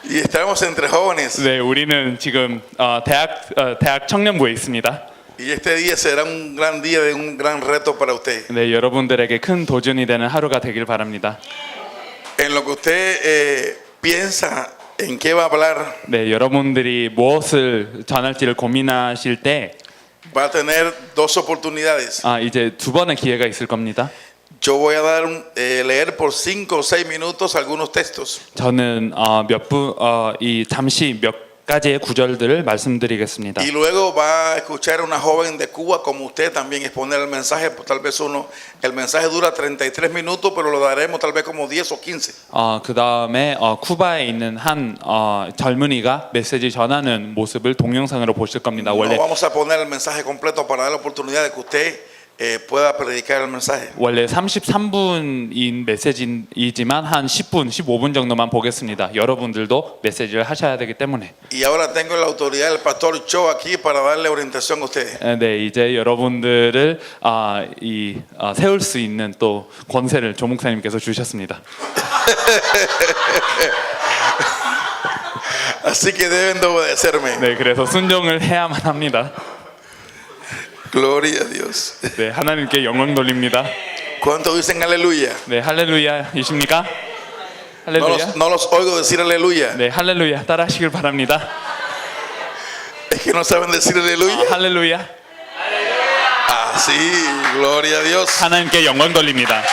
Y estamos entre jóvenes. 네, 우리는 지금 대학 청년부에 있습니다. Y este día será un gran día de un gran reto para usted. 네, 여러분들에게 큰 도전이 되는 하루가 되길 바랍니다. En lo que usted piensa en qué va a hablar, 네, 여러분들이 무엇을 전할지를 고민하실 때 va a tener dos oportunidades. 이제 두 번의 기회가 있을 겁니다. Yo voy a dar leer por 5 o 6 minutos algunos textos. 저는 잠시 몇 가지의 구절들을 말씀드리겠습니다. Y luego va a escuchar a una joven de Cuba como usted también exponer el mensaje. Tal vez el mensaje dura 33 minutos, pero lo daremos tal vez como 10 o 15. 그 다음에 쿠바에 있는 한 젊은이가 메시지 전하는 모습을 동영상으로 보실 겁니다. No 원래 vamos a poner el mensaje completo para dar la oportunidad de que usted pueda predicar el mensaje. 원래 33분인 메시지이지만 한 10분, 15분 정도만 보겠습니다. 여러분들도 메시지를 하셔야 되기 때문에. Y ahora tengo la autoridad del pastor Cho aquí para darle orientación a ustedes. 네, 이제 여러분들을 세울 수 있는 또 권세를 조 목사님께서 주셨습니다. Así que deben de obedecerme. 네, 그래서 순종을 해야만 합니다. Gloria a Dios. 네, 하나님께 영광 돌립니다. ¿Cuántos dicen aleluya? 네, 할렐루야이십니까? No 할렐루야. no los oigo decir aleluya. 네, 할렐루야 따라하시길 바랍니다. Es que no saben decir aleluya. 할렐루야. Ah, sí, gloria a Dios. 하나님께 영광 돌립니다.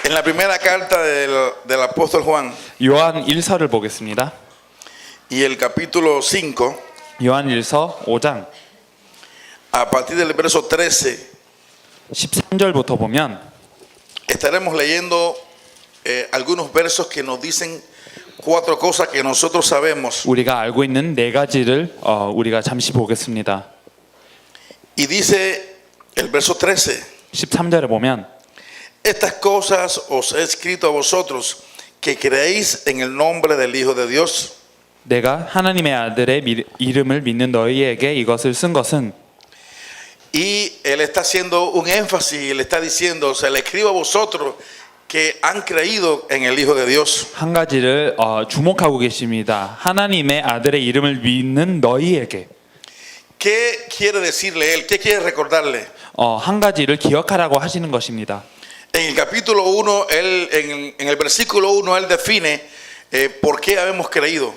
En la primera carta del apóstol Juan 요한 1서를 보겠습니다. y el capítulo 5, 요한 1서 5장 a partir del verso 13, 13절부터 보면 estaremos leyendo algunos versos que nos dicen 4 cosas que nosotros sabemos. 우리가 알고 있는 네 가지를 우리가 잠시 보겠습니다. Y dice el verso 13: 13절에 보면 Estas cosas os he escrito a vosotros que creéis en el nombre del Hijo de Dios. 내가 하나님의 아들의 이름을 믿는 너희에게 이것을 쓴 것은 Y él está haciendo un énfasis, le está diciendo, se le escribo a vosotros que han creído en el Hijo de Dios. 한 가지를 주목하고 계십니다. 하나님의 아들의 이름을 믿는 너희에게. ¿Qué quiere decirle él? ¿Qué quiere recordarle? 한 가지를 기억하라고 하시는 것입니다. En el capítulo 1, en el versículo 1, él define por qué habemos creído.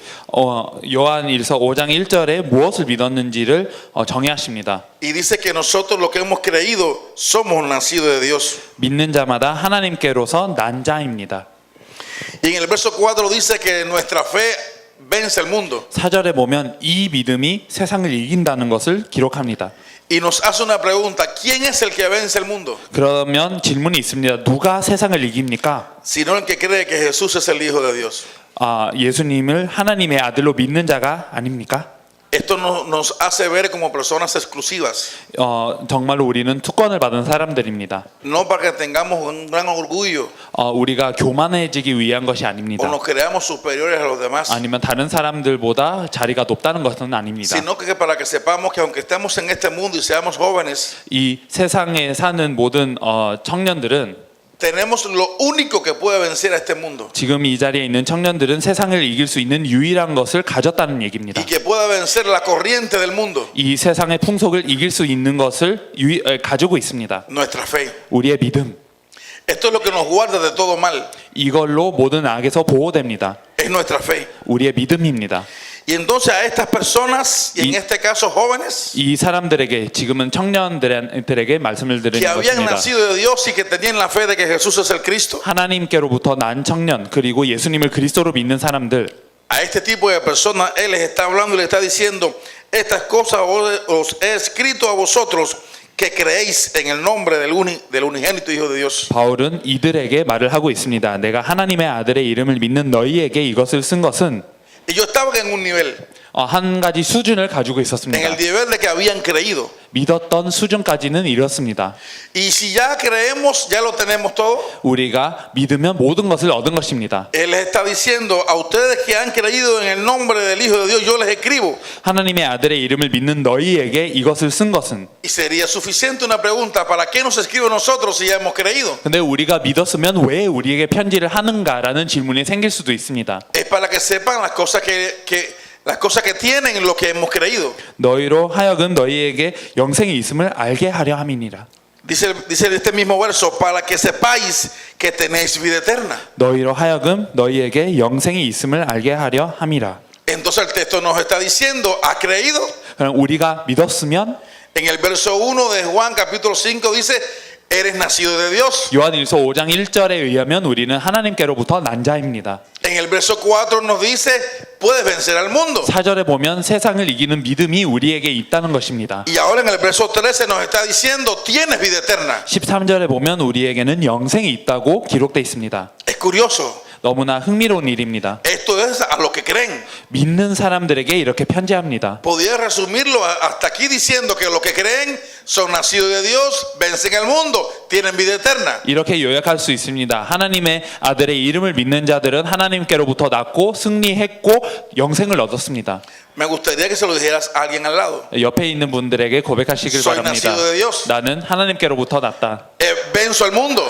요한 1서 5장 1절에 무엇을 믿었는지를 정의하십니다. Y dice que nosotros lo que hemos creído somos nacidos de Dios. 믿는 자마다 하나님께로서 난 자입니다. Y en el verso 4 dice que nuestra fe vence el mundo. 4절에 보면 이 믿음이 세상을 이긴다는 것을 기록합니다. Y nos hace una pregunta: ¿quién es el que vence el mundo? 그러면 질문이 있습니다. 누가 세상을 이깁니까? Sino el que cree que Jesús es el Hijo de Dios. 예수님을 하나님의 아들로 믿는 자가 아닙니까? Esto nos hace ver como personas exclusivas. 정말로 우리는 특권을 받은 사람들입니다. No para que tengamos un gran orgullo 우리가 교만해지기 위한 것이 아닙니다. o nos creamos superiores a los demás, 아니면 다른 사람들보다 자리가 높다는 것은 아닙니다. sino que para que sepamos que aunque estemos en este mundo y seamos jóvenes, 이 세상에 사는 모든 청년들은 tenemos lo único que puede vencer a este mundo 지금 이 자리에 있는 청년들은 세상을 이길 수 있는 유일한 것을 가졌다는 얘기입니다. y que pueda vencer la corriente del mundo. 이 세상의 풍속을 이길 수 있는 것을 가지고 있습니다. Nuestra fe. 우리의 믿음. Esto es lo que nos guarda de todo mal. 이걸로 모든 악에서 보호됩니다. Es nuestra fe. 우리의 믿음입니다. Y entonces a estas personas, y en este caso jóvenes, 이 사람들에게 지금은 청년들에게 말씀을 que 드리는 habían 것입니다. nacido de Dios y que tenían la fe de que Jesús es el Cristo, 하나님께로부터 난 청년 그리고 예수님을 그리스도로 믿는 사람들, a este tipo de personas él les está hablando y les está diciendo: estas cosas os he escrito a vosotros que creéis en el nombre del unigénito Hijo de Dios. 바울은 이들에게 말을 하고 있습니다. 내가 하나님의 아들의 이름을 믿는 너희에게 이것을 쓴 것은 Y yo estaba en un nivel, 한 가지 수준을 가지고 en 있었습니다. el nivel de que habían creído. 믿었던 수준까지는 이렇습니다. Y si ya creemos, ya lo tenemos todo. 우리가 믿으면 모든 것을 얻은 것입니다. Él les está diciendo a ustedes que han creído en el nombre del Hijo de Dios, yo les escribo. 하나님의 아들의 이름을 믿는 너희에게 이것을 쓴 것은. Y sería suficiente una pregunta, ¿para qué nos escribe a nosotros si ya hemos creído? 근데 우리가 믿었으면 왜 우리에게 편지를 하는가라는 질문이 생길 수도 있습니다. Es para que sepan las cosas las cosas que tienen en lo que hemos creído. 너희로 하여금 너희에게 영생이 있음을 알게 하려 함이니라. Dice este mismo verso, para que sepáis que tenéis vida eterna. 너희로 하여금 너희에게 영생이 있음을 알게 하려 함이라. Entonces el texto nos está diciendo, ¿has creído? 그럼 우리가 믿었으면 En el verso 1 de Juan capítulo 5 dice, eres nacido de Dios. 요한일서 5장 1절에 의하면 우리는 하나님께로부터 난 자입니다. En el verso 4 nos dice, puedes vencer al mundo. 4절에 보면 세상을 이기는 믿음이 우리에게 있다는 것입니다. Y ahora en el verso 13 nos está diciendo, tienes vida eterna. 13절에 보면 우리에게는 영생이 있다고 기록되어 있습니다. Es curioso. 너무나 흥미로운 일입니다. Esto es a los que creen. 믿는 사람들에게 이렇게 편지합니다. Podría resumirlo hasta aquí diciendo que los que creen son nacidos de Dios, vencen al mundo, tienen vida eterna. 이렇게 요약할 수 있습니다. 하나님의 아들의 이름을 믿는 자들은 하나님께로부터 났고 승리했고 영생을 얻었습니다. Me gustaría que se lo dijeras a alguien al lado. 옆에 있는 분들에게 고백하시길 Soy 바랍니다. nacido de Dios. 나는 하나님께로부터 났다. Venzo al mundo,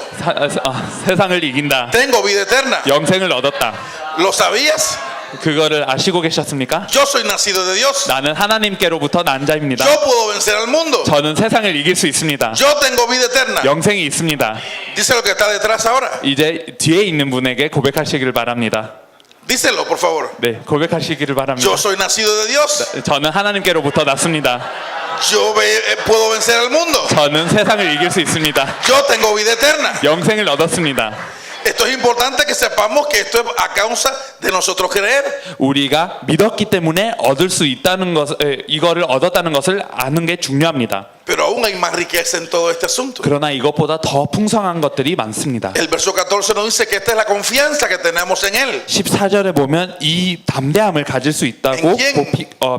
세상을 이긴다. tengo vida eterna. 영생을 얻었다. ¿Lo sabías? 그거를 아시고 계셨습니까? Yo soy nacido de Dios. 나는 하나님께로부터 난 자입니다. Yo puedo vencer al mundo. 저는 세상을 이길 수 있습니다. Yo tengo vida eterna. 영생이 있습니다. Díselo que está detrás ahora. 이제 뒤에 있는 분에게 고백하시기를 바랍니다. Díselo, por favor. 네, 고백하시기를 바랍니다. Yo soy nacido de Dios. 저는 하나님께로부터 났습니다. Yo puedo vencer al mundo. 저는 세상을 이길 수 있습니다. Yo tengo vida eterna. 영생을 얻었습니다. Esto es importante que sepamos que esto es a causa de nosotros creer. 우리가 믿었기 때문에 얻을 수 있다는 것, 이거를 얻었다는 것을 아는 게 중요합니다. Pero aún hay más riqueza en todo este asunto. 그러나 이것보다 더 풍성한 것들이 많습니다. El verso 14 nos dice que esta es la confianza que tenemos en Él. 14절에 보면 이 담대함을 가질 수 있다고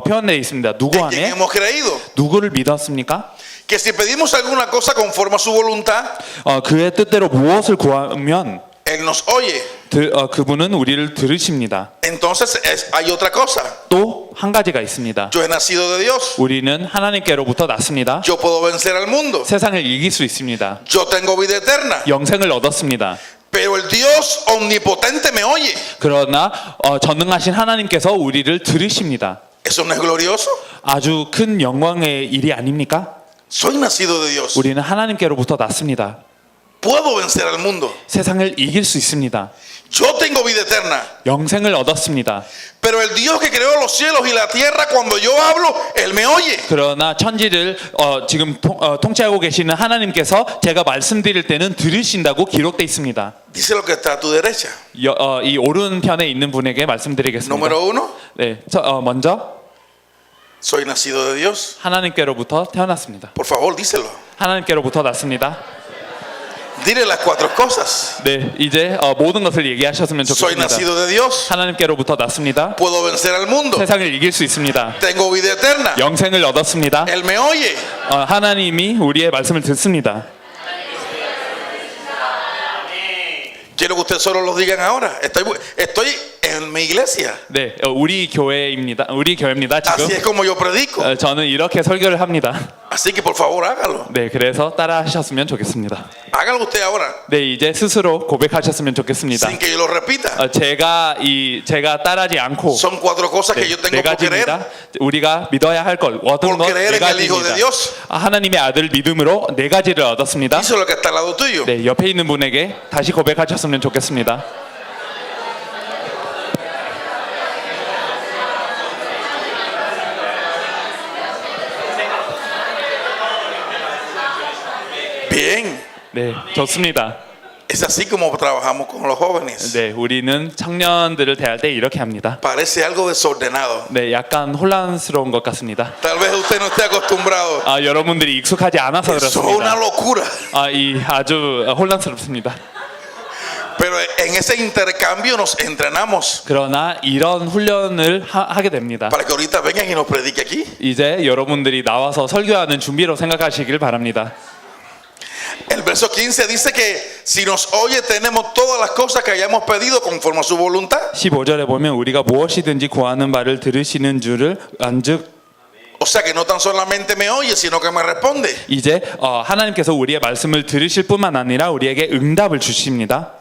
표현되어 있습니다. 누구 En quien 안에? hemos creído. 누구를 믿었습니까? Que si pedimos alguna cosa conforme a su voluntad, 그의 뜻대로 무엇을 구하면 Él nos oye. 그분은 우리를 들으십니다. Entonces hay otra cosa. 또 한 가지가 있습니다. Yo he nacido de Dios. 우리는 하나님께로부터 났습니다. Yo puedo vencer al mundo. 세상을 이길 수 있습니다. Yo tengo vida eterna. 영생을 얻었습니다. Pero el Dios omnipotente me oye. 그러나 전능하신 하나님께서 우리를 들으십니다. ¿Eso no es glorioso? 아주 큰 영광의 일이 아닙니까? Soy nacido de Dios. 우리는 하나님께로부터 났습니다. Puedo vencer al mundo. 세상을 이길 수 있습니다. Yo tengo vida eterna. 영생을 얻었습니다. Pero el Dios que creó los cielos y la tierra, cuando yo hablo, Él me oye. 그러나 천지를 지금 통치하고 계시는 하나님께서 제가 말씀드릴 때는 들으신다고 기록되어 있습니다. Dice lo que está a tu derecha. 이 오른편에 있는 분에게 말씀드리겠습니다. Número 1. 네, 먼저 Soy nacido de Dios. 하나님께로부터 태어났습니다. Por favor, díselo. 하나님께로부터 났습니다. Dile las cuatro cosas. 네, 이제 모든 것을 얘기하셨으면 Soy 좋겠습니다. nacido de Dios. 하나님께로부터 났습니다. Puedo vencer al mundo. 세상을 이길 수 있습니다. Tengo vida eterna. 영생을 얻었습니다. Él me oye. 하나님이 우리의 말씀을 듣습니다. Quiero que ustedes solo lo digan ahora. Estoy en mi iglesia. 네, 우리 교회입니다. 우리 교회입니다. Así es 지금 como yo predico. 저는 이렇게 설교를 합니다. Así que por favor hágalo. 네, 그래서 따라하셨으면 좋겠습니다. Hágalo usted ahora. 네, 이제 스스로 고백하셨으면 좋겠습니다. Sin que yo lo repita. 제가 따라하지 않고 Son cuatro cosas que yo 네 tengo por creer. 가지입니다. 우리가 믿어야 할 것 얻은 Por 것 creer 네 en el Hijo de 가지입니다. Dios. 하나님의 아들 믿음으로 네 가지를 얻었습니다. Dice lo que está al lado tuyo. 네, 옆에 있는 분에게 다시 고백하셨으면 좋겠습니다. Bien. 네, 좋습니다. Es así como trabajamos con los jóvenes. 네, 우리는 청년들을 대할 때 이렇게 합니다. Parece algo desordenado. 네, 약간 혼란스러운 것 같습니다. Tal vez usted no esté acostumbrado. 여러분들이 익숙하지 않아서 Eso es una 그렇습니다. locura. 아주 혼란스럽습니다. Pero en ese intercambio nos entrenamos 그러나 이런 훈련을 하게 됩니다. para que ahorita vengan y nos predique aquí. 이제 여러분들이 나와서 설교하는 준비로 생각하시길 바랍니다. El verso 15 dice que si nos oye tenemos todas las cosas que hayamos pedido conforme a su voluntad. 15절에 보면 우리가 무엇이든지 구하는 바를 들으시는 줄을 안즉 O sea que no tan solamente me oye, sino que me responde. 이제 하나님께서 우리의 말씀을 들으실 뿐만 아니라 우리에게 응답을 주십니다.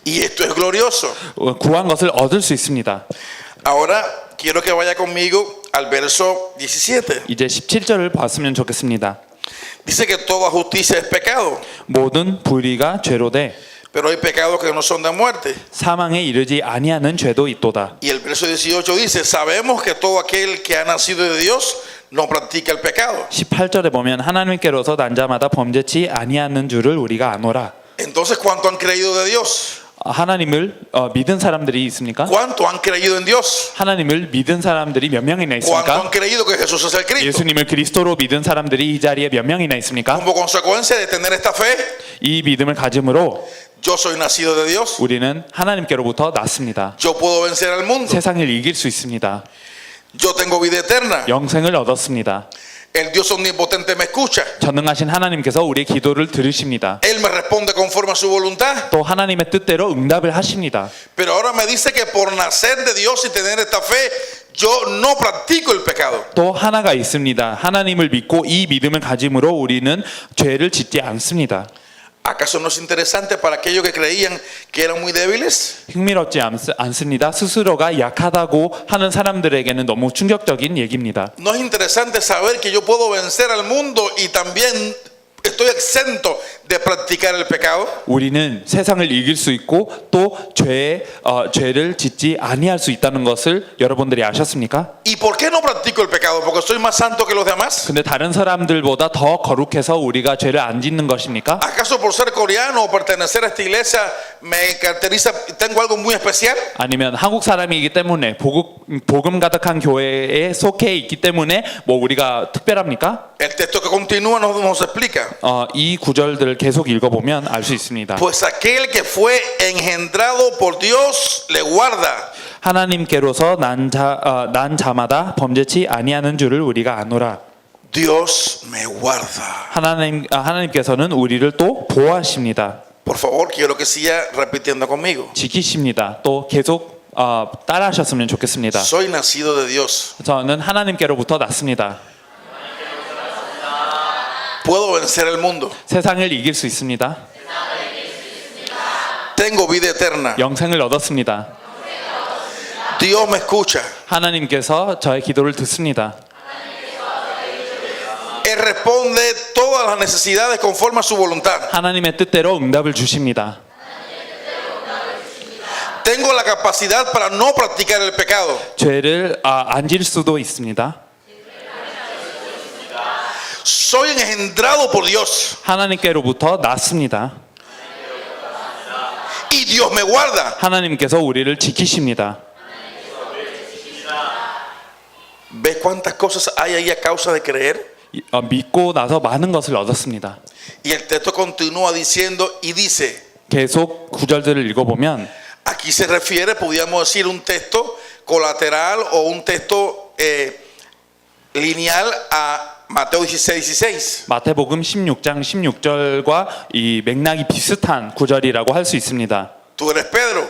Y esto es glorioso. 구한 것을 얻을 수 있습니다. Ahora quiero que vaya conmigo al verso 17. 이제 17절을 봤으면 좋겠습니다. Dice que toda justicia es pecado, 모든 불의가 죄로 돼 pero hay pecados que no son de muerte. 사망에 이르지 아니하는 죄도 있도다. Y el verso 18 dice, sabemos que todo aquel que ha nacido de Dios no practica el pecado. 18절에 보면 하나님께로서 난 자마다 범죄치 아니하는 줄을 우리가 아노라. Entonces, ¿cuánto han creído de Dios? 하나님을 믿은 사람들이 있습니까? ¿Cuánto han creído en Dios? 하나님을 믿은 사람들이 몇 명이나 ¿Cuánto han 있습니까? creído que Jesús es el Cristo? 예수님을 그리스도로 믿은 사람들이 이 자리에 몇 명이나 있습니까? Como consecuencia de tener esta fe, 이 믿음을 가짐으로 yo soy nacido de Dios. 우리는 하나님께로부터 났습니다. Yo puedo vencer al mundo. 세상을 이길 수 있습니다. Yo tengo vida eterna. 영생을 얻었습니다. El Dios omnipotente me escucha. 전능하신 하나님께서 우리의 기도를 들으십니다. Él me responde conforme a su voluntad. 또 하나님의 뜻대로 응답을 하십니다. Pero ahora me dice que por nacer de Dios y tener esta fe, yo no practico el pecado. 또 하나가 있습니다. 하나님을 믿고 이 믿음을 가짐으로 우리는 죄를 짓지 않습니다. ¿Acaso no es interesante para aquellos que creían que eran muy débiles? 흥미롭지 않습니다. 스스로가 약하다고 하는 사람들에게는 너무 충격적인 얘기입니다. ¿No es interesante saber que yo puedo vencer al mundo y también estoy exento de practicar el pecado? 우리는 세상을 이길 수 있고 또 죄를 짓지 아니할 수 있다는 것을 여러분들이 아셨습니까? ¿Y por qué no practico el pecado? ¿Porque soy más santo que los demás? 근데 다른 사람들보다 더 거룩해서 우리가 죄를 안 짓는 것입니까? ¿Acaso por ser coreano o pertenecer a esta iglesia me caracteriza, tengo algo muy especial? 아니면 한국 사람이기 때문에 복음 가득한 교회에 속해 있기 때문에 뭐 우리가 특별합니까? El texto que continúa nos explica. 이 구절들을 계속 읽어보면 알 수 있습니다. Pues aquel que fue engendrado por Dios le guarda. 하나님께로서 난 자마다 범죄치 아니하는 줄을 우리가 아노라. Dios me guarda. 하나님께서는 우리를 또 보호하십니다. Por favor, quiero que siga repitiendo conmigo. 지키십니다. 또 계속 따라하셨으면 좋겠습니다. Soy nacido de Dios. 저는 하나님께로부터 났습니다. Puedo vencer el mundo. 세상을 이길 수 있습니다. Tengo vida eterna. 영생을 얻었습니다. Dios me escucha. 하나님께서 저의 기도를 듣습니다. Él responde todas las necesidades conforme a su voluntad. 하나님의 뜻대로 응답을 주십니다. Tengo la capacidad para no practicar el pecado. 죄를 안 질 수도 있습니다. Soy engendrado por Dios. 하나님께로부터 났습니다. Y Dios me guarda. 하나님께서 우리를 지키십니다. ¿Ves cuántas cosas hay ahí a causa de creer? 믿고 나서 많은 것을 얻었습니다. Y el texto continúa diciendo y dice, 계속 구절들을 읽어보면 aquí se refiere, podríamos decir, un texto colateral o un texto lineal a Mateo 16:16. 마태복음 16장 16절과 이 맥락이 비슷한 구절이라고 할 수 있습니다. Tú eres Pedro.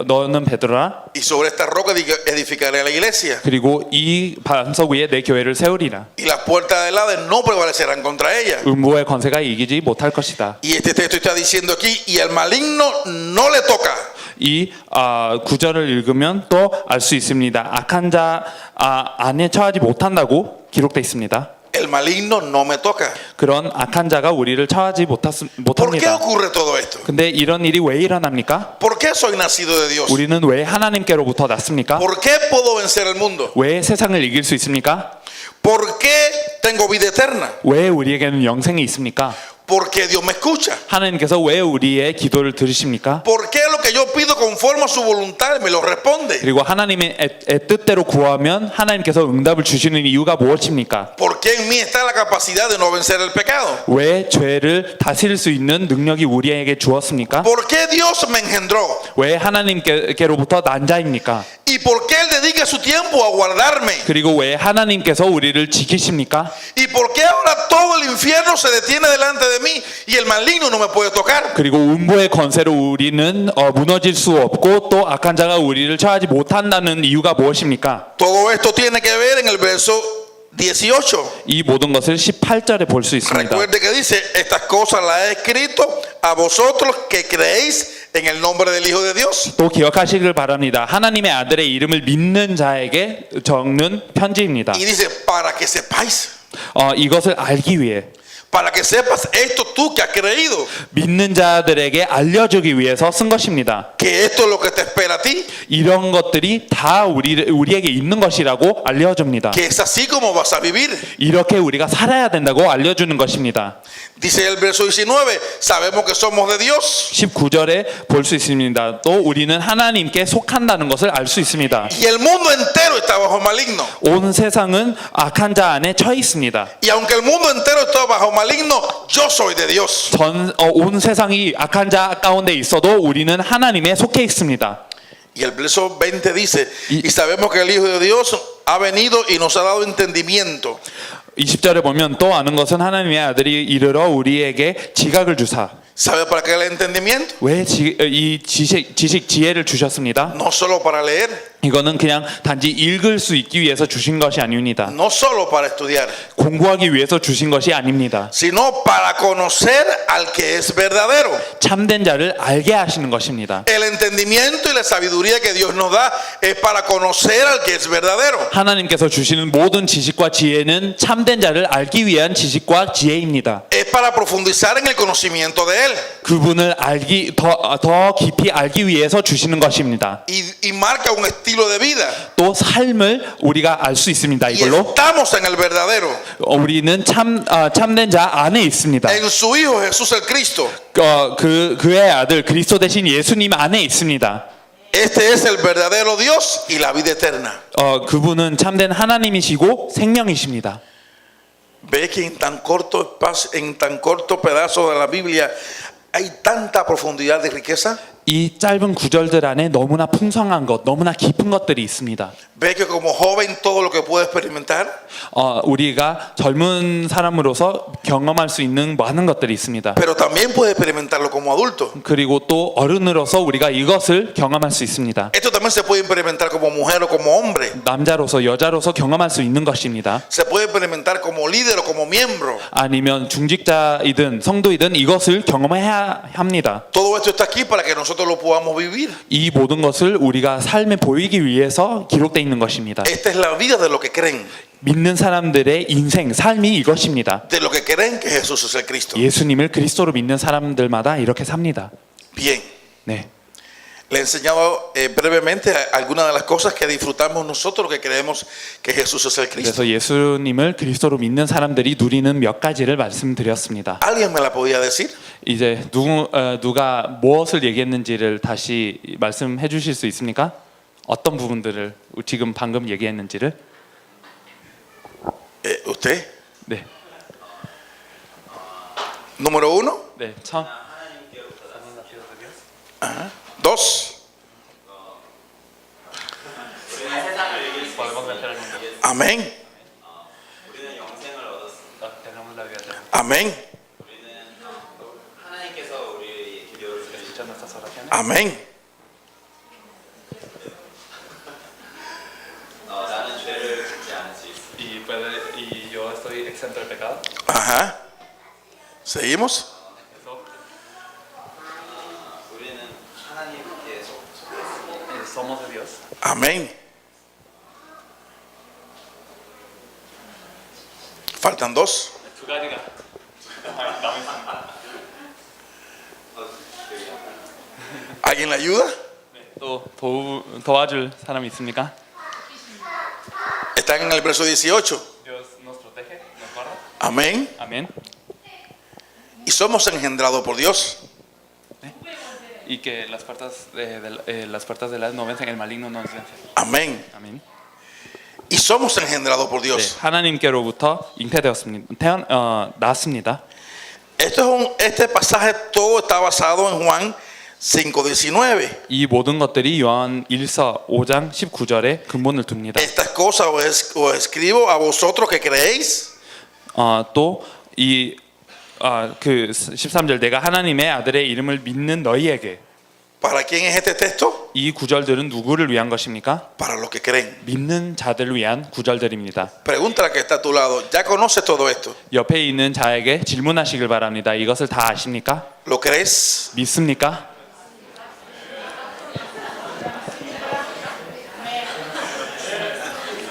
너는 베드로라. Y sobre esta roca edificaré la iglesia. 그리고 이 반석 위에 내 교회를 세우리라. Y las puertas del Hades no prevalecerán contra ella. 음부의 권세가 이기지 못할 것이다. Y este texto está diciendo aquí, y al maligno no le toca. 이 구절을 읽으면 또 알 수 있습니다. 악한 자 안에 처하지 못한다고 기록되어 있습니다. El maligno no me toca. 그런 악한 자가 우리를 처하지 ¿Por qué 못합니다. ocurre todo esto? 근데 이런 일이 왜 일어납니까? ¿Por qué soy nacido de Dios? 우리는 왜 하나님께로부터 났습니까? ¿Por qué puedo vencer el mundo? 왜 세상을 이길 수 있습니까? ¿Por qué tengo vida eterna? 왜 우리에게는 영생이 있습니까? ¿Por qué Dios me escucha? 하나님께서 왜 우리의 기도를 들으십니까? ¿Por qué lo que yo pido conforme a su voluntad me lo responde? 그리고 하나님의 뜻대로 구하면 하나님께서 응답을 주시는 이유가 무엇입니까? ¿Por qué en mí está la capacidad de no vencer el pecado? 왜 죄를 다스릴 수 있는 능력이 우리에게 주었습니까? ¿Por qué Dios me engendró? 왜 하나님께로부터 난 자입니까? ¿Y por qué Él dedica su tiempo a guardarme? 그리고 왜 하나님께서 우리를 지키십니까? ¿Y por qué ahora todo el infierno se detiene delante de mí y el maligno no me puede tocar? 그리고 음보의 권세로 우리는 무너질 수 없고 또 악한 자가 우리를 처하지 못한다는 이유가 무엇입니까? Todo esto tiene que ver en el verso 18. 이 모든 것을 18절에 볼 수 있습니다. Recuerde que dice, estas cosas las he escrito a vosotros que creéis en el nombre del Hijo de Dios. 또 기억하시길 바랍니다. 하나님의 아들의 이름을 믿는 자에게 적는 편지입니다. Y dice, para que sepáis, 이것을 알기 위해 para que sepas esto tú que has creído, 믿는 자들에게 알려주기 위해서 쓴 것입니다. que esto es lo que te espera a ti, 이런 것들이 다 우리에게 있는 것이라고 알려줍니다. que es así como vas a vivir. 이렇게 우리가 살아야 된다고 알려주는 것입니다. Dice el verso 19, sabemos que somos de Dios 19절에 볼 수 있습니다. 또 우리는 하나님께 속한다는 것을 알 수 있습니다. y el mundo entero está bajo maligno. 온 세상은 악한 자 안에 처해 있습니다. Y aunque el mundo entero está bajo maligno, yo soy de Dios. 온 세상이 악한 자 가운데 있어도 우리는 하나님에 속해 있습니다. Y el verso 20 dice, y sabemos que el Hijo de Dios ha venido y nos ha dado entendimiento. 20절에 보면 또 아는 것은 하나님의 아들이 이르러 우리에게 지각을 주사. ¿Sabe para qué el entendimiento? 왜 이 지식 지혜를 주셨습니다. No solo para leer, 이거는 그냥 단지 읽을 수 있기 위해서 주신 것이 아닙니다. no solo para estudiar, 공부하기 위해서 주신 것이 아닙니다. sino para conocer al que es verdadero. 참된 자를 알게 하시는 것입니다. El entendimiento y la sabiduría que Dios nos da es para conocer al que es verdadero. 하나님께서 주시는 모든 지식과 지혜는 참된 자를 알기 위한 지식과 지혜입니다. Es para profundizar en el conocimiento de Él. 그분을 더 깊이 알기 위해서 주시는 것입니다. Y marca un estilo de vida. 또 삶을 우리가 알 수 있습니다. Y 이걸로 estamos en el verdadero. 우리는 참된 자 안에 있습니다. En su Hijo Jesús el Cristo. 그의 아들 그리스도 대신 예수님 안에 있습니다. Este es el verdadero Dios y la vida eterna. 그분은 참된 하나님이시고 생명이십니다. Ve que en tan corto espacio, en tan corto pedazo de la Biblia hay tanta profundidad de riqueza. 이 짧은 구절들 안에 너무나 풍성한 것, 너무나 깊은 것들이 있습니다. Ve que como joven todo lo que puede experimentar. 우리가 젊은 사람으로서 경험할 수 있는 많은 것들이 있습니다. Pero también puede experimentarlo como adulto. 그리고 또 어른으로서 우리가 이것을 경험할 수 있습니다. Esto también se puede experimentar como mujer o como hombre. 남자로서 여자로서 경험할 수 있는 것입니다. Se puede experimentar como líder o como miembro. 아니면 중직자이든 성도이든 이것을 경험해야 합니다. Todo esto está aquí para que nosotros lo podamos vivir. 이 모든 것을 우리가 삶에 보이기 위해서 기록되어 있는 것입니다. Esta es la vida de los que creen. 믿는 사람들의 인생, 삶이 이것입니다. De los que creen que Jesús es el Cristo. 예수님을 그리스도로 믿는 사람들마다 이렇게 삽니다. Bien. 네. Le he enseñado brevemente algunas de las cosas que disfrutamos nosotros que creemos que Jesús es el Cristo. 그래서 예수님을 그리스도로 믿는 사람들이 누리는 몇 가지를 말씀드렸습니다. ¿Alguien me la podía decir? 이제 누가 무엇을 얘기했는지를 다시 말씀해 주실 수 있습니까? 어떤 부분들을 지금 방금 얘기했는지를? ¿Usted? 네. Número 1. 네. 처음. Dos. Amén. Amén. Amén. Y yo estoy exento del pecado. Ajá. ¿Seguimos? Somos de Dios. Amén. Faltan dos. 두 가지가 ¿Alguien le ayuda? 또 도와줄 사람 있습니까? Están en el verso 18. Dios nos protege, nos guarda. Amén. 아멘. Y somos engendrados por Dios. Y que las puertas del Hades no vencen, el maligno no nos vence. Amén. 아멘. Y somos engendrados por 네, Dios. 하나님께로부터 낳았습니다. Este pasaje todo está basado en Juan 5:19. 이 모든 것들이 요한 1서 5장 19절에 근본을 둡니다. Estas cosas os escribo a vosotros que creéis. 또이 그 13절 내가 하나님의 아들의 이름을 믿는 너희에게. ¿Para quién es este texto? 이 구절들은 누구를 위한 것입니까? Para los que creen. 믿는 자들을 위한 구절들입니다. Pregúntale al que está a tu lado. ¿Ya conoces todo esto? 옆에 있는 자에게 질문하시길 바랍니다. 이것을 다 아십니까? ¿Lo crees? 믿습니까?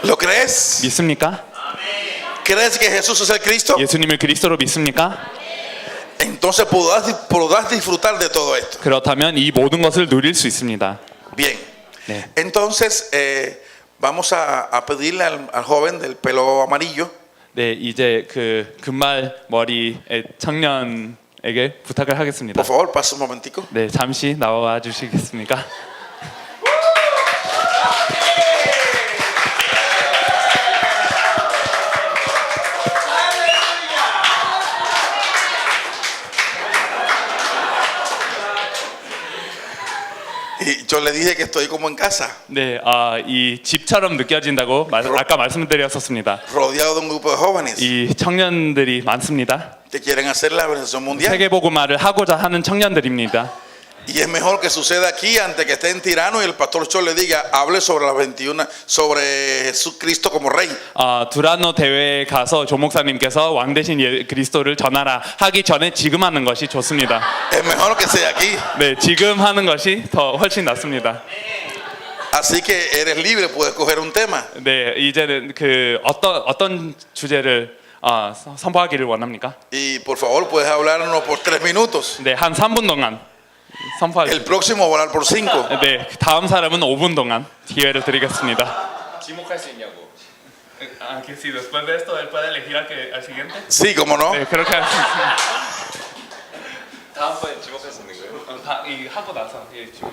¿Lo crees? 믿습니까? ¿Crees que Jesús es el Cristo? 예수님을 그리스도로 믿습니까? Entonces podrás disfrutar de todo esto. 그렇다면 이 모든 것을 누릴 수 있습니다. Bien. 네. Entonces vamos a pedirle al joven del pelo amarillo 네, 이제 그 금말 머리 청년에게 부탁을 하겠습니다. por favor, pasa un momentico. 네, 잠시 나와 주시겠습니까? Y yo le dije que estoy como en casa, 네, 이 집처럼 느껴진다고 아까 말씀드렸었습니다. rodeado de un grupo de jóvenes 이 청년들이 많습니다. que quieren hacer la evangelización mundial. 세계복음화를 하고자 하는 청년들입니다. Y es mejor que suceda aquí antes que esté en Tirano y el pastor Cho le diga, hable sobre las 21, sobre Jesucristo como rey. 두라노 대회에 가서 조 목사님께서 왕 대신 그리스도를 전하라 하기 전에 지금 하는 것이 좋습니다. Es mejor que sea aquí. 네, 지금 하는 것이 더 훨씬 낫습니다. Así que eres libre, puedes coger un tema. 네, 이제는 그 어떤 주제를 선포하기를 원합니까? Y por favor, puedes hablarnos por 3 minutos. 네, 한 3분 동안 선포할 El próximo va a hablar por 5. 네, 다음 사람은 5분 동안 기회를 드리겠습니다. 지목할 수 있냐고. que si después de esto él puede elegir al siguiente. Sí, cómo no. 네, 그렇게 할 수 있습니다. 다음번에 지목할 수 있는 거예요? 이 하고 나서 지금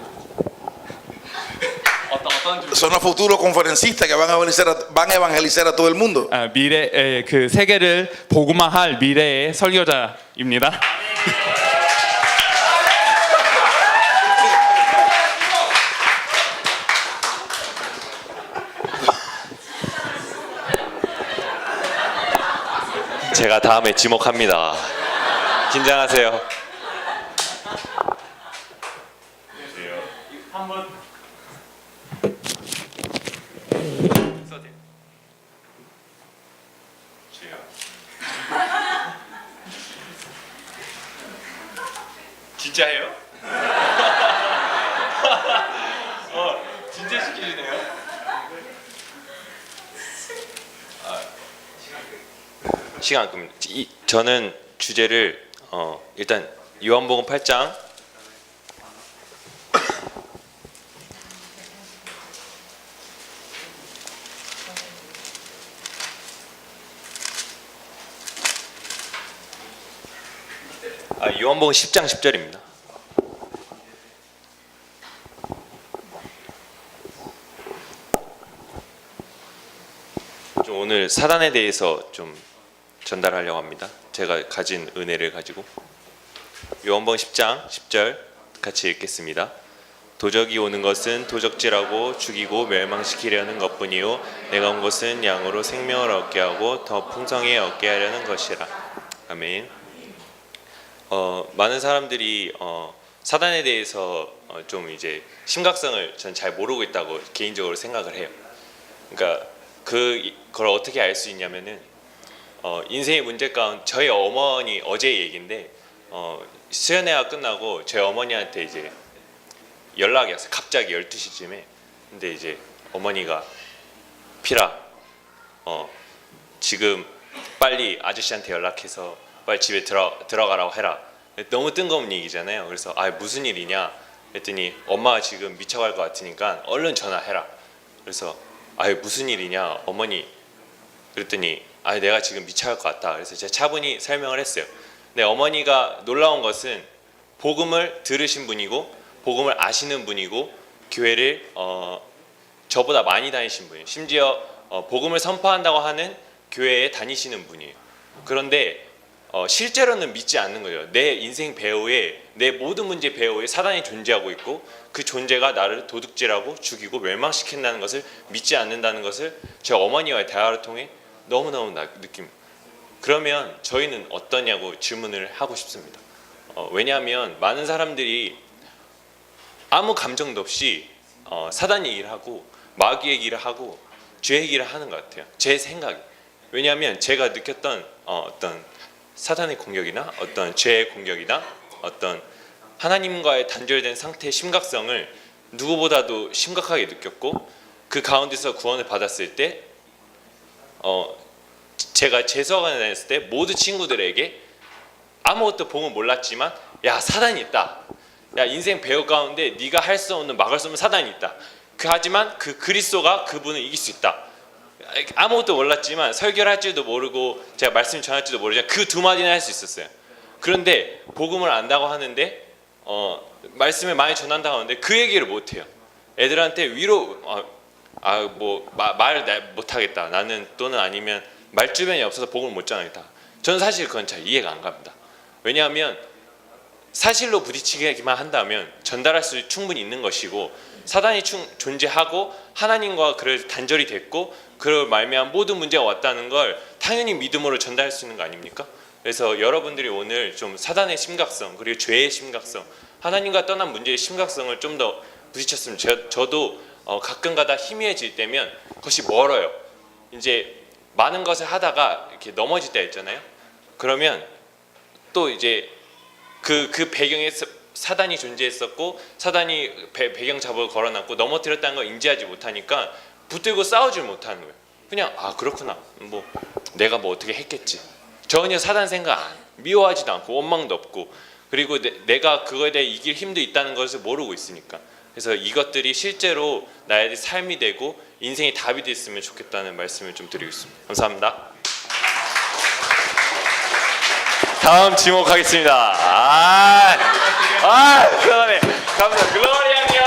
어떤 주제? Son los futuros conferencistas que van a evangelizar a todo el mundo. 미래 그 세계를 복음화할 미래의 설교자입니다. 제가 다음에 지목합니다. 긴장하세요. 한번 진짜예요? 진짜 시키시네요. 시간 끕니다. 저는 주제를 일단 요한복음 8장 요한복음 10장 10절입니다. 좀 오늘 사단에 대해서 좀 전달하려고 합니다. 제가 가진 은혜를 가지고 요한복음 10장 10절 같이 읽겠습니다. 도적이 오는 것은 도적질하고 죽이고 멸망시키려는 것뿐이요 내가 온 것은 양으로 생명을 얻게 하고 더 풍성히 얻게 하려는 것이라. 아멘. 많은 사람들이 사단에 대해서 좀 이제 심각성을 전 잘 모르고 있다고 개인적으로 생각을 해요. 그러니까 그걸 어떻게 알 수 있냐면은 인생의 문제 가운데 저희 어머니 어제 얘기인데 수련회가 끝나고 저희 어머니한테 이제 연락이 왔어요. 갑자기 12시쯤에. 근데 이제 어머니가 피라 지금 빨리 아저씨한테 연락해서 빨리 집에 들어가라고 해라. 너무 뜬금없는 얘기잖아요. 그래서 무슨 일이냐 했더니 엄마가 지금 미쳐갈 것 같으니까 얼른 전화해라. 그래서 무슨 일이냐 어머니 그랬더니 내가 지금 미쳐갈 것 같다. 그래서 제가 차분히 설명을 했어요. 네, 어머니가 놀라운 것은 복음을 들으신 분이고 복음을 아시는 분이고 교회를 저보다 많이 다니신 분이에요. 심지어 복음을 선포한다고 하는 교회에 다니시는 분이에요. 그런데 실제로는 믿지 않는 거예요. 내 인생 배후에, 내 모든 문제 배후에 사단이 존재하고 있고 그 존재가 나를 도둑질하고 죽이고 멸망시킨다는 것을 믿지 않는다는 것을 제 어머니와의 대화를 통해 너무너무 느낍니다. 그러면 저희는 어떠냐고 질문을 하고 싶습니다. 왜냐하면 많은 사람들이 아무 감정도 없이 사단 얘기를 하고 마귀 얘기를 하고 죄 얘기를 하는 것 같아요. 제 생각이. 왜냐하면 제가 느꼈던 어떤 사단의 공격이나 어떤 죄의 공격이나 어떤 하나님과의 단절된 상태의 심각성을 누구보다도 심각하게 느꼈고 그 가운데서 구원을 받았을 때 제가 재수학원에 다녔을 때 모든 친구들에게 아무것도 보면 몰랐지만 야 사단이 있다. 야 인생 배우 가운데 네가 할 수 없는 막을 수 없는 사단이 있다. 하지만 그 그리스도가 그분을 이길 수 있다. 아무것도 몰랐지만 설교를 할 줄도 모르고 제가 말씀 전할 줄도 모르지만 그 두 마디는 할 수 있었어요. 그런데 복음을 안다고 하는데 말씀을 많이 전한다고 하는데 그 얘기를 못해요. 애들한테 위로 말 못하겠다. 나는 또는 아니면 말주변이 없어서 복음을 못 전하겠다. 저는 사실 그건 잘 이해가 안 갑니다. 왜냐하면 사실로 부딪히기만 한다면 전달할 수 충분히 있는 것이고 사단이 존재하고 하나님과 그를 단절이 됐고 그를 말미암은 모든 문제가 왔다는 걸 당연히 믿음으로 전달할 수 있는 거 아닙니까? 그래서 여러분들이 오늘 좀 사단의 심각성 그리고 죄의 심각성 하나님과 떠난 문제의 심각성을 좀 더 부딪혔으면 저도 가끔가다 희미해질 때면 그것이 멀어요. 이제 많은 것을 하다가 이렇게 넘어질 때 있잖아요. 그러면 또 이제 그 배경에 사단이 존재했었고 사단이 배경 잡을 걸어놨고 넘어뜨렸다는 걸 인지하지 못하니까 붙들고 싸우질 못하는 거예요. 그냥 그렇구나. 뭐 내가 뭐 어떻게 했겠지. 전혀 사단 생각 미워하지도 않고 원망도 없고 그리고 내가 그거에 대해 이길 힘도 있다는 것을 모르고 있으니까. 그래서 이것들이 실제로 나의 삶이 되고 인생의 답이 됐으면 좋겠다는 말씀을 좀 드리겠습니다. 감사합니다. 다음 지목하겠습니다. 그다음에 감사합니다. 글로리아 형.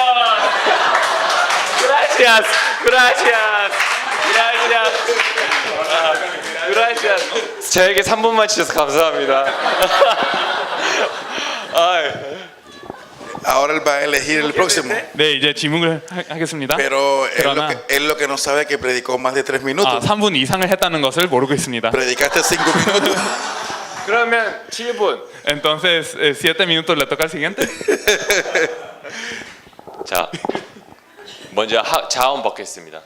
그라시아스. 저에게 3분만 주셔서 감사합니다. Ahora él va a elegir el próximo. 네, 이제 질문을 하겠습니다. Pero 그러나 él lo que no sabe es que predicó más de 3 minutos. 3분 이상을 했다는 것을 모르고 있습니다. Predicaste 5 minutos. 그러면 7분. Entonces, 7 minutos le toca al siguiente. 자, 먼저 자원 받겠습니다.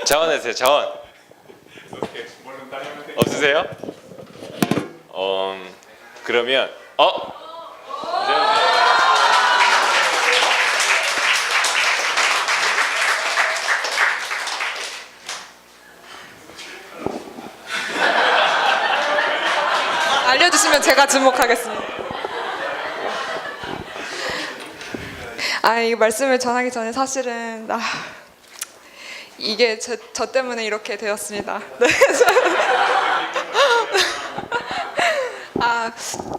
자원하세요. 자원. 없으세요? 그러면 알려주시면 제가 주목하겠습니다. 이 말씀을 전하기 전에 사실은 이게 저 때문에 이렇게 되었습니다. 네.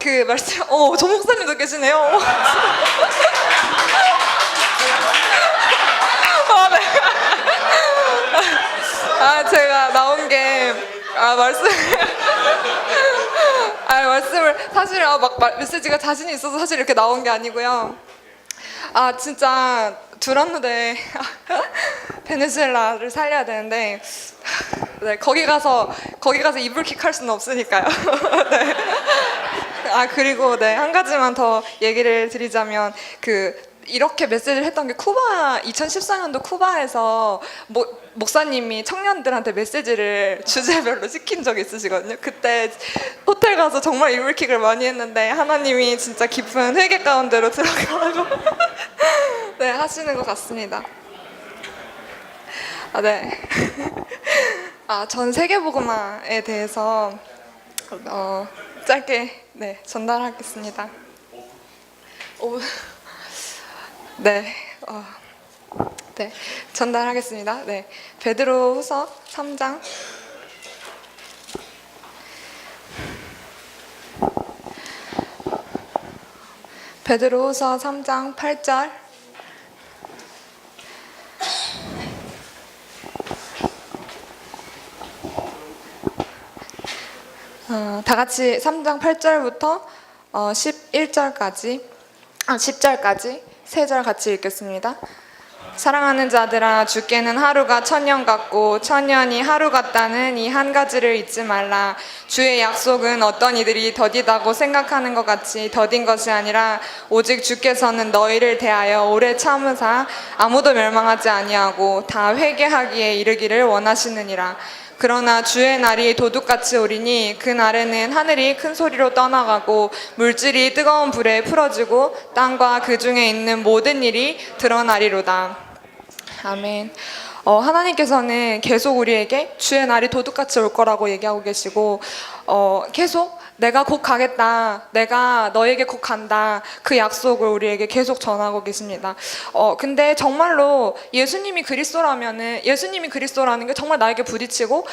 그 말씀, 조 목사님도 계시네요. 네. 제가 나온 게 말씀을 사실 메시지가 자신이 있어서 사실 이렇게 나온 게 아니고요. 진짜 두란노대 베네수엘라를 살려야 되는데 네, 거기 가서 이불킥 할 수는 없으니까요. 네. 그리고 네, 한 가지만 더 얘기를 드리자면 이렇게 메시지를 했던 게 2014년도 쿠바에서 목사님이 청년들한테 메시지를 주제별로 시킨 적이 있으시거든요. 그때 호텔 가서 정말 이불킥을 많이 했는데 하나님이 진짜 깊은 회개 가운데로 들어가라고 네, 하시는 것 같습니다. 네. 전 세계복음화에 대해서 짧게 전달하겠습니다. 네, 전달하겠습니다. 네, 베드로후서 3장 베드로후서 3장 8절. 다 같이 3장 8절부터 11절까지 10절까지 3절 같이 읽겠습니다. 사랑하는 자들아, 주께는 하루가 천년 같고 천년이 하루 같다는 이 한 가지를 잊지 말라. 주의 약속은 어떤 이들이 더디다고 생각하는 것 같이 더딘 것이 아니라 오직 주께서는 너희를 대하여 오래 참으사 아무도 멸망하지 아니하고 다 회개하기에 이르기를 원하시느니라. 그러나 주의 날이 도둑같이 오리니 그 날에는 하늘이 큰 소리로 떠나가고 물질이 뜨거운 불에 풀어지고 땅과 그 중에 있는 모든 일이 드러나리로다. 아멘. 하나님께서는 계속 우리에게 주의 날이 도둑같이 올 거라고 얘기하고 계시고 계속 내가 곧 가겠다, 내가 너에게 곧 간다, 그 약속을 우리에게 계속 전하고 계십니다. 근데 정말로 예수님이 그리스도라는 게 정말 나에게 부딪히고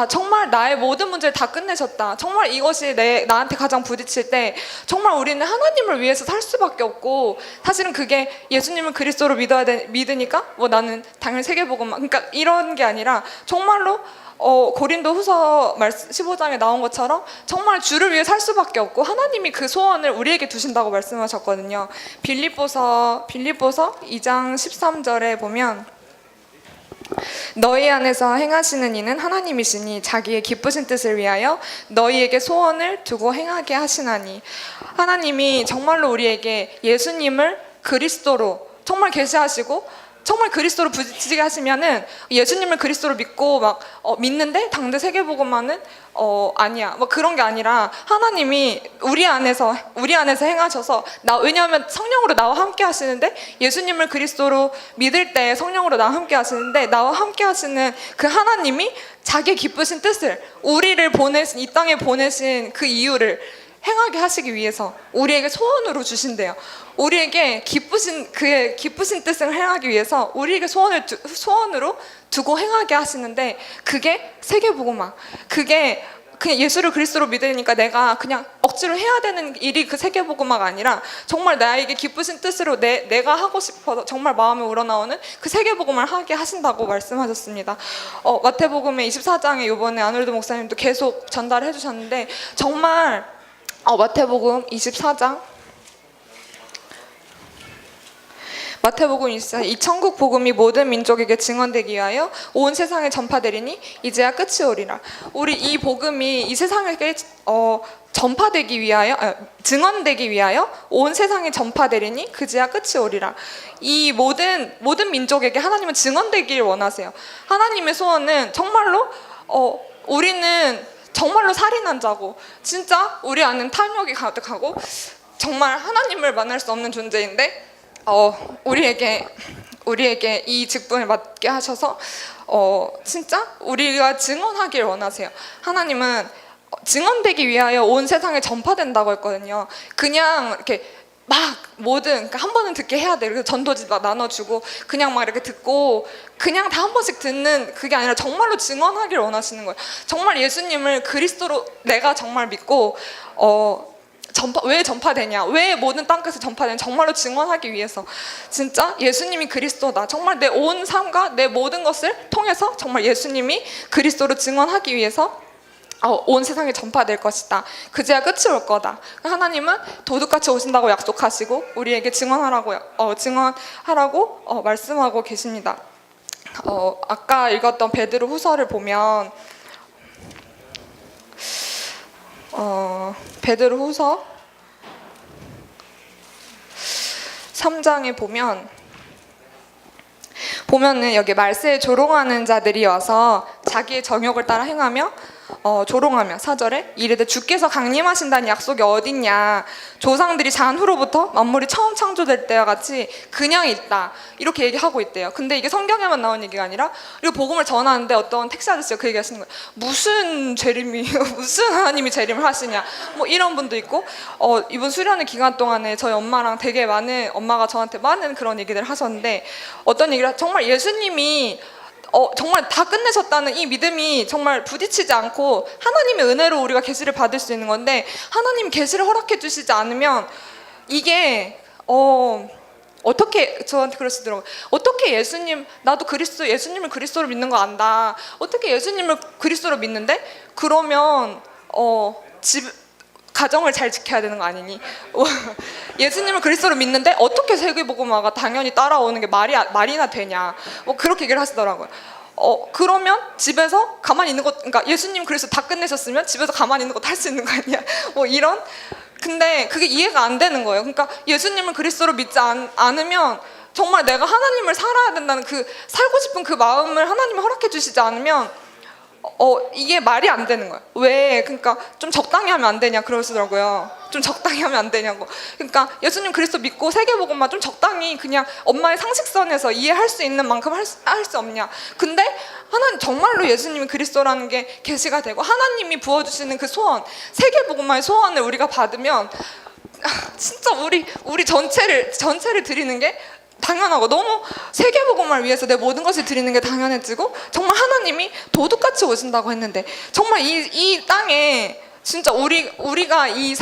정말 나의 모든 문제를 다 끝내셨다, 정말 이것이 나한테 가장 부딪힐 때 정말 우리는 하나님을 위해서 살 수밖에 없고, 사실은 그게 예수님을 그리스도로 믿으니까 나는 당연히 세계복음만, 그러니까 이런 게 아니라 정말로 고린도후서 15장에 나온 것처럼 정말 주를 위해 살 수밖에 없고 하나님이 그 소원을 우리에게 두신다고 말씀하셨거든요. 빌립보서 2장 13절에 보면 너희 안에서 행하시는 이는 하나님이시니 자기의 기쁘신 뜻을 위하여 너희에게 소원을 두고 행하게 하시나니. 하나님이 정말로 우리에게 예수님을 그리스도로 정말 계시하시고 정말 그리스도로 부딪히게 하시면은 예수님을 그리스도로 믿고 믿는데 당대 세계복음만은 아니야, 그런 게 아니라 하나님이 우리 안에서 행하셔서 왜냐하면 성령으로 나와 함께 하시는데, 예수님을 그리스도로 믿을 때 성령으로 나와 함께 하시는데, 나와 함께 하시는 그 하나님이 자기 기쁘신 뜻을 우리를 보내신, 이 땅에 보내신 그 이유를 행하게 하시기 위해서 우리에게 소원으로 주신대요. 우리에게 그의 기쁘신 뜻을 행하기 위해서 우리에게 소원으로 두고 행하게 하시는데, 그게 세계복음화, 그게 그냥 예수를 그리스도로 믿으니까 내가 그냥 억지로 해야 되는 일이 그 세계복음화가 아니라 정말 나에게 기쁘신 뜻으로 내가 하고 싶어서 정말 마음에 우러나오는 그 세계복음을 하게 하신다고 말씀하셨습니다. 마태복음의 24장에 이번에 아놀드 목사님도 계속 전달해 주셨는데, 정말 마태복음 24장 이 천국 복음이 모든 민족에게 증언되기 위하여 온 세상에 전파되리니 이제야 끝이 오리라. 우리 이 복음이 이 세상에게 전파되기 위하여, 증언되기 위하여 온 세상에 전파되리니 그제야 끝이 오리라. 이 모든 민족에게 하나님은 증언되기를 원하세요. 하나님의 소원은 정말로 우리는 정말로 살인한 자고 진짜 우리 안은 탐욕이 가득하고 정말 하나님을 만날 수 없는 존재인데 우리에게 이 직분을 맡게 하셔서 진짜 우리가 증언하길 원하세요. 하나님은 증언되기 위하여 온 세상에 전파된다고 했거든요. 그냥 이렇게 그러니까 한 번은 듣게 해야 돼. 그래서 전도지 나눠주고 그냥 이렇게 듣고 그냥 다 한 번씩 듣는 그게 아니라 정말로 증언하길 원하시는 거예요. 정말 예수님을 그리스도로 내가 정말 믿고 왜 전파되냐, 왜 모든 땅끝에 전파되냐, 정말로 증언하기 위해서 진짜 예수님이 그리스도다, 정말 내 온 삶과 내 모든 것을 통해서 정말 예수님이 그리스도로 증언하기 위해서 온 세상에 전파될 것이다, 그제야 끝이 올 거다. 하나님은 도둑같이 오신다고 약속하시고 우리에게 증언하라고 말씀하고 계십니다. 아까 읽었던 베드로 후서를 보면 베드로 후서 3장에 보면은 여기 말세에 조롱하는 자들이 와서 자기의 정욕을 따라 행하며 조롱하며 4절에 이르되 주께서 강림하신다는 약속이 어딨냐, 조상들이 잔 후로부터 만물이 처음 창조될 때와 같이 그냥 있다, 이렇게 얘기하고 있대요. 근데 이게 성경에만 나온 얘기가 아니라 이거 복음을 전하는데 어떤 택시 아저씨가 그 얘기하시는 거예요. 무슨 하나님이 재림을 하시냐, 이런 분도 있고 이번 수련회 기간 동안에 저희 엄마랑 되게 엄마가 저한테 많은 그런 얘기들을 하셨는데, 어떤 얘기를 정말 예수님이 정말 다 끝내셨다는 이 믿음이 정말 부딪히지 않고 하나님의 은혜로 우리가 계시를 받을 수 있는 건데, 하나님 계시를 허락해 주시지 않으면 이게 어떻게 저한테 그러시더라고요. 어떻게 나도 예수님을 그리스도로 믿는 거 안다. 어떻게 예수님을 그리스도로 믿는데? 그러면 가정을 잘 지켜야 되는 거 아니니? 예수님을 그리스도로 믿는데 어떻게 세계복음화가 당연히 따라오는 게 말이나 되냐? 그렇게 얘기를 하시더라고요. 그러면 집에서 가만히 있는 것, 그러니까 예수님 그리스도 다 끝내셨으면 집에서 가만히 있는 것도 할 수 있는 거 아니야? 이런. 근데 그게 이해가 안 되는 거예요. 그러니까 예수님을 그리스도로 믿지 않으면 정말 내가 하나님을 살아야 된다는 살고 싶은 그 마음을 하나님이 허락해 주시지 않으면 이게 말이 안 되는 거예요. 왜? 그러니까 좀 적당히 하면 안 되냐 그러시더라고요. 좀 적당히 하면 안 되냐고. 그러니까 예수님 그리스도 믿고 세계복음만 좀 적당히 그냥 엄마의 상식선에서 이해할 수 있는 만큼 할 수 없냐. 근데 하나님 정말로 예수님이 그리스도라는 게 계시가 되고 하나님이 부어주시는 그 소원, 세계복음만의 소원을 우리가 받으면 진짜 우리 전체를 드리는 게 당연하고 너무 세계복음을 위해서 내 모든 것을 드리는 게 당연해지고 정말 하나님이 도둑같이 오신다고 했는데 정말 이 땅에 진짜 우리가 이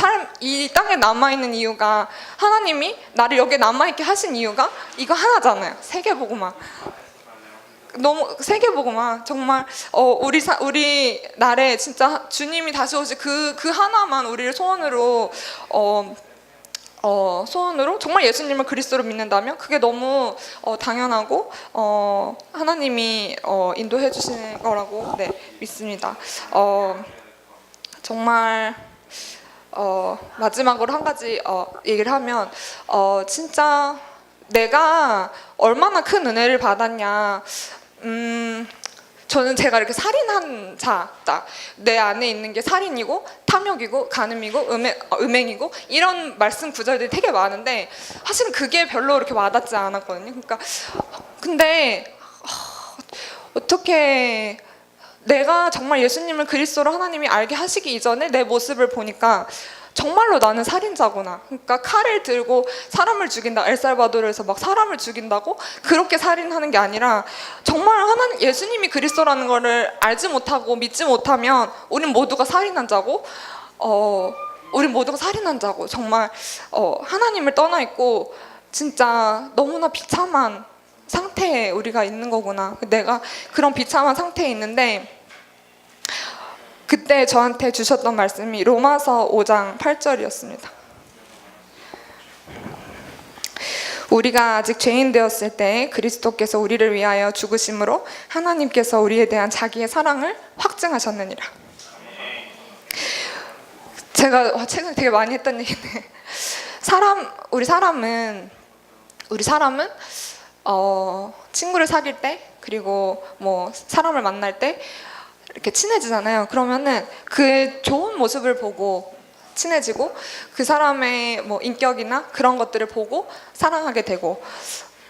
땅에 남아있는 이유가 하나님이 나를 여기에 남아있게 하신 이유가 이거 하나잖아요. 세계복음화. 너무 세계복음화 정말 우리 날에 진짜 주님이 다시 오실 그 하나만 우리를 소원으로 정말 예수님을 그리스도로 믿는다면 그게 너무 당연하고 하나님이 인도해 주시는 거라고 믿습니다. 정말 마지막으로 한 가지 얘기를 하면 진짜 내가 얼마나 큰 은혜를 받았냐. 저는 제가 이렇게 살인한 자다. 내 안에 있는 게 살인이고 탐욕이고 간음이고 음행이고 이런 말씀 구절들이 되게 많은데 사실은 그게 별로 그렇게 와닿지 않았거든요. 그러니까 근데 어떻게 내가 정말 예수님을 그리스도로 하나님이 알게 하시기 이전에 내 모습을 보니까 정말로 나는 살인자구나. 그러니까 칼을 들고 사람을 죽인다. 엘살바도르에서 막 사람을 죽인다고 그렇게 살인하는 게 아니라 정말 하나님 예수님이 그리스도라는 거를 알지 못하고 믿지 못하면 우린 모두가 살인한 자고 정말 하나님을 떠나 있고 진짜 너무나 비참한 상태에 우리가 있는 거구나. 내가 그런 비참한 상태에 있는데 그때 저한테 주셨던 말씀이 로마서 5장 8절이었습니다. 우리가 아직 죄인 되었을 때 그리스도께서 우리를 위하여 죽으심으로 하나님께서 우리에 대한 자기의 사랑을 확증하셨느니라. 제가 최근에 되게 많이 했던 얘기인데 우리 사람은 친구를 사귈 때 그리고 뭐 사람을 만날 때 이렇게 친해지잖아요. 그러면은 그 좋은 모습을 보고 친해지고 그 사람의 뭐 인격이나 그런 것들을 보고 사랑하게 되고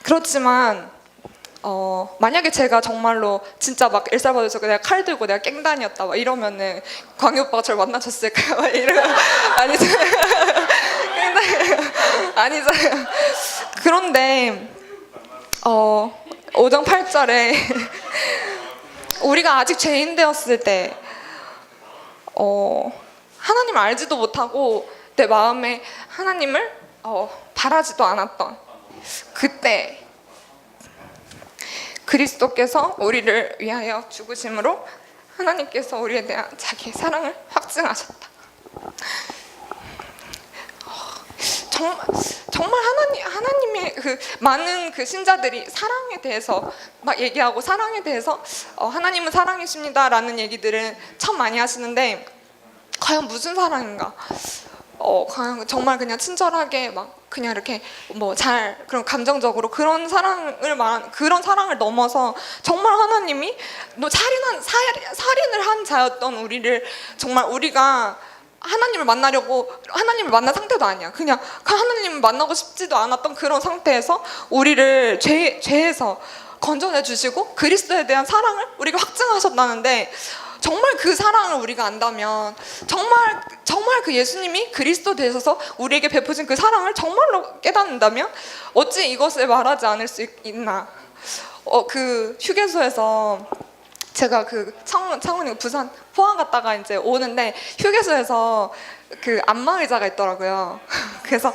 그렇지만 만약에 제가 정말로 진짜 막 엘살바도르에서 내가 칼 들고 내가 깽단이었다 막 이러면은 광희 오빠가 저를 만나줬을까요? 막 이러면 아니잖아요. 아니잖아요. 그런데 5장 8절에 우리가 아직 죄인 되었을 때 하나님을 알지도 못하고 내 마음에 하나님을 바라지도 않았던 그때 그리스도께서 우리를 위하여 죽으심으로 하나님께서 우리에 대한 자기의 사랑을 확증하셨다. 정말 하나님의 그 많은 그 신자들이 사랑에 대해서 막 얘기하고 사랑에 대해서 하나님은 사랑이십니다라는 얘기들은 참 많이 하시는데 과연 무슨 사랑인가? 과연 정말 그냥 친절하게 막 그냥 이렇게 뭐 잘 그런 감정적으로 그런 사랑을 넘어서 정말 하나님이 살인을 한 자였던 우리를 정말 우리가 하나님을 만난 상태도 아니야. 그냥 하나님을 만나고 싶지도 않았던 그런 상태에서 우리를 죄에서 건져내 주시고 그리스도에 대한 사랑을 우리가 확증하셨다는데 정말 그 사랑을 우리가 안다면 정말 그 예수님이 그리스도 되셔서 우리에게 베푸신 그 사랑을 정말로 깨닫는다면 어찌 이것을 말하지 않을 수 있나. 그 휴게소에서 제가 그 창원이 부산 포항 갔다가 이제 오는데 휴게소에서 그 안마의자가 있더라고요. 그래서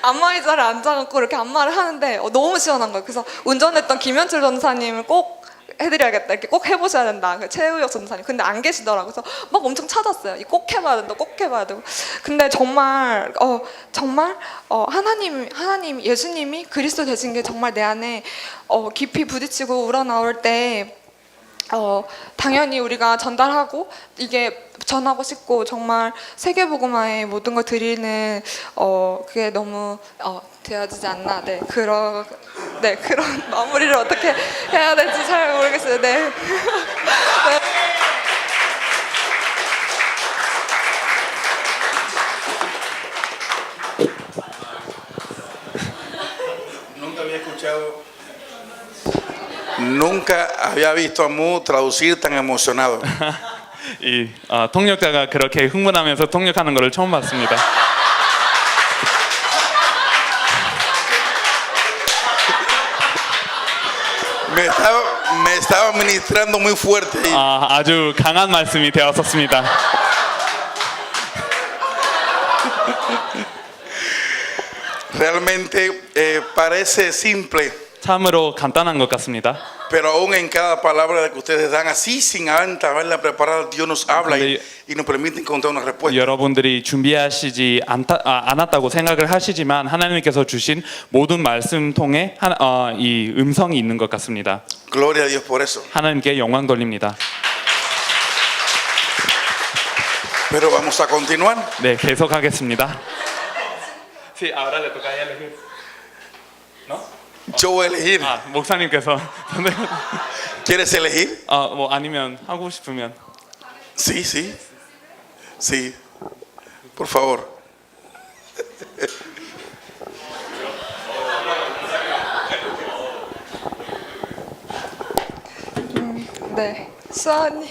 안마의자를 앉아갖고 이렇게 안마를 하는데 너무 시원한 거예요. 그래서 운전했던 김현철 전사님을 꼭 해드려야겠다. 이렇게 꼭 해보셔야 된다. 그 최우혁 전사님. 근데 안 계시더라고요. 그래서 막 엄청 찾았어요. 꼭 해봐야 된다. 꼭 해봐야 되고. 근데 정말 하나님 예수님이 그리스도 되신 게 정말 내 안에 깊이 부딪히고 우러나올 때 당연히 우리가 전달하고 이게 전하고 싶고 정말 세계복음화에 모든 걸 드리는 그게 너무 되어지지 않나. 네 그런 마무리를 어떻게 해야 될지 잘 모르겠어요. 네. 네. Nunca había visto a Mu traducir tan emocionado. 이 통역자가 그렇게 흥분하면서 통역하는 것을 처음 봤습니다. Me estaba ministrando muy fuerte ahí. 아주 강한 말씀이 되었었습니다. Realmente parece simple, 참으로 간단한 것 같습니다. pero aún en cada palabra que ustedes dan así, sin antes haberla preparado, Dios nos habla y nos permite encontrar una respuesta. 여러분들이 준비하시지 않았다고 생각을 하시지만 하나님께서 주신 모든 말씀 통해 이 음성이 있는 것 같습니다. Gloria a Dios por eso. 하나님께 영광 돌립니다. Pero vamos a continuar. 네, 계속하겠습니다. Sí, ahora le toca a ella elegir. ¿No? Yo voy a elegir. 목사님께서 ¿Quieres elegir? 뭐 아니면 하고 싶으면. Sí, sí. Sí. Por favor. 네. 수아님.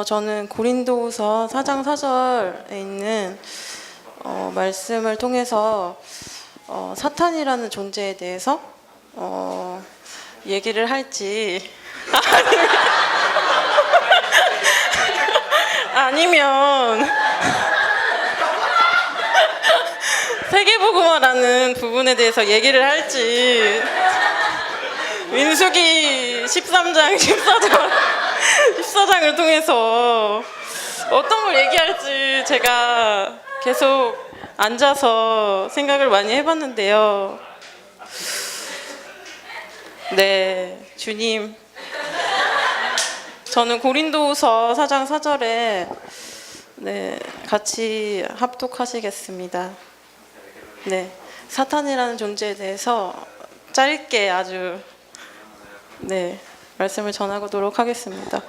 저는 고린도후서 4장 4절에 있는 말씀을 통해서 사탄이라는 존재에 대해서 얘기를 할지 아니면 세계복음화라는 부분에 대해서 얘기를 할지 민수기 13장 14장을 통해서 어떤 걸 얘기할지 제가 계속 앉아서 생각을 많이 해봤는데요. 네, 주님, 저는 고린도후서 4장 4절에 같이 합독하시겠습니다. 네, 사탄이라는 존재에 대해서 짧게 아주 말씀을 전하도록 하겠습니다.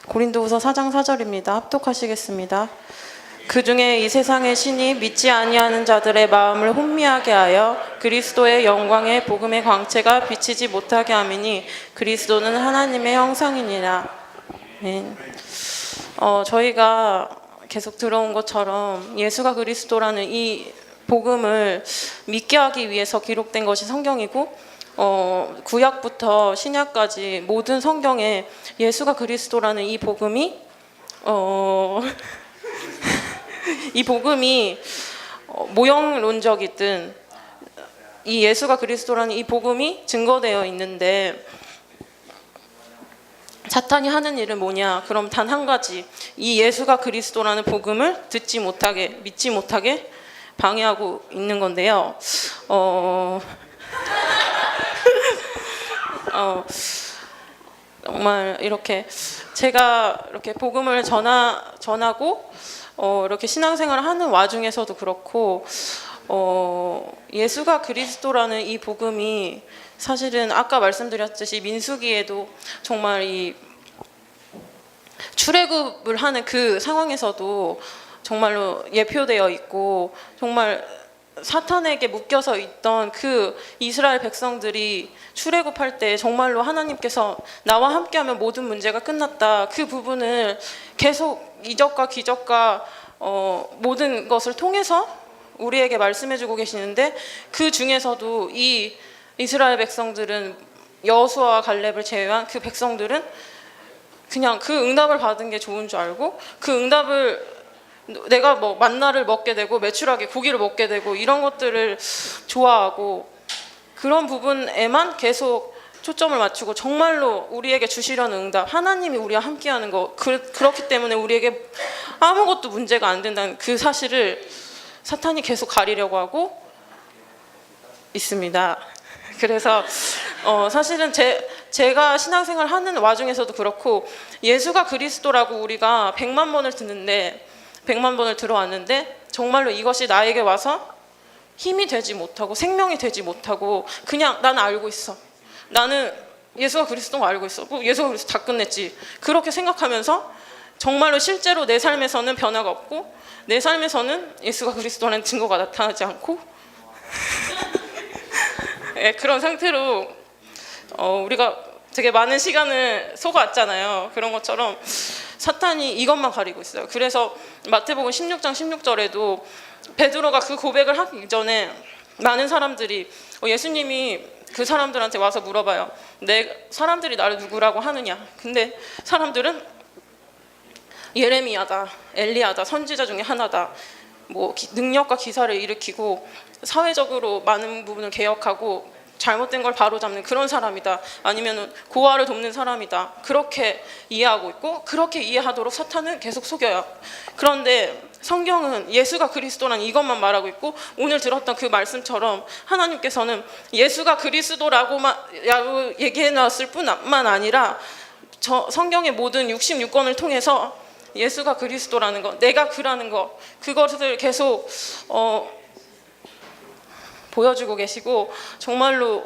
고린도후서 4장 4절입니다. 합독하시겠습니다. 그중에 이 세상의 신이 믿지 아니하는 자들의 마음을 혼미하게 하여 그리스도의 영광의 복음의 광채가 비치지 못하게 함이니 그리스도는 하나님의 형상이니라. 저희가 계속 들어온 것처럼 예수가 그리스도라는 이 복음을 믿게 하기 위해서 기록된 것이 성경이고 구약부터 신약까지 모든 성경에 예수가 그리스도라는 이 복음이 모형론적이든 이 예수가 그리스도라는 이 복음이 증거되어 있는데 사탄이 하는 일은 뭐냐? 그럼 단 한 가지, 이 예수가 그리스도라는 복음을 듣지 못하게, 믿지 못하게 방해하고 있는 건데요. 정말 이렇게 제가 이렇게 복음을 전하고 이렇게 신앙생활을 하는 와중에서도 그렇고 예수가 그리스도라는 이 복음이 사실은 아까 말씀드렸듯이 민수기에도 정말 이 출애굽을 하는 그 상황에서도 정말로 예표되어 있고, 정말 사탄에게 묶여서 있던 그 이스라엘 백성들이 출애굽할 때 정말로 하나님께서 나와 함께하면 모든 문제가 끝났다, 그 부분을 계속 이적과 기적과 모든 것을 통해서 우리에게 말씀해주고 계시는데, 그 중에서도 이 이스라엘 백성들은, 여호수아와 갈렙을 제외한 그 백성들은 그냥 그 응답을 받은 게 좋은 줄 알고, 그 응답을 내가 뭐 만나를 먹게 되고 매출하게 고기를 먹게 되고 이런 것들을 좋아하고, 그런 부분에만 계속 초점을 맞추고 정말로 우리에게 주시려는 응답, 하나님이 우리와 함께하는 거, 그렇기 때문에 우리에게 아무것도 문제가 안 된다는 그 사실을 사탄이 계속 가리려고 하고 있습니다. 그래서 사실은 제가 신앙생활 하는 와중에서도 그렇고, 예수가 그리스도라고 우리가 100만 번을 듣는데, 100만 번을 들어왔는데 정말로 이것이 나에게 와서 힘이 되지 못하고 생명이 되지 못하고, 그냥 나는 알고 있어, 나는 예수가 그리스도인 거 알고 있어, 예수가 그리스도 다 끝냈지, 그렇게 생각하면서 정말로 실제로 내 삶에서는 변화가 없고, 내 삶에서는 예수가 그리스도라는 증거가 나타나지 않고 네, 그런 상태로 우리가 되게 많은 시간을 속아왔잖아요. 그런 것처럼 사탄이 이것만 가리고 있어요. 그래서 마태복음 16장 16절에도 베드로가 그 고백을 하기 이전에 많은 사람들이 예수님이 그 사람들한테 와서 물어봐요. 사람들이 나를 누구라고 하느냐. 근데 사람들은 예레미야다, 엘리야다, 선지자 중에 하나다, 뭐 능력과 기사를 일으키고 사회적으로 많은 부분을 개혁하고 잘못된 걸 바로잡는 그런 사람이다, 아니면 고아를 돕는 사람이다, 그렇게 이해하고 있고, 그렇게 이해하도록 사탄은 계속 속여요. 그런데 성경은 예수가 그리스도란 이것만 말하고 있고, 오늘 들었던 그 말씀처럼 하나님께서는 예수가 그리스도라고만 얘기해 놨을 뿐만 아니라 성경의 모든 66권을 통해서 예수가 그리스도라는 것, 내가 그라는 것, 그것을 계속 보여주고 계시고, 정말로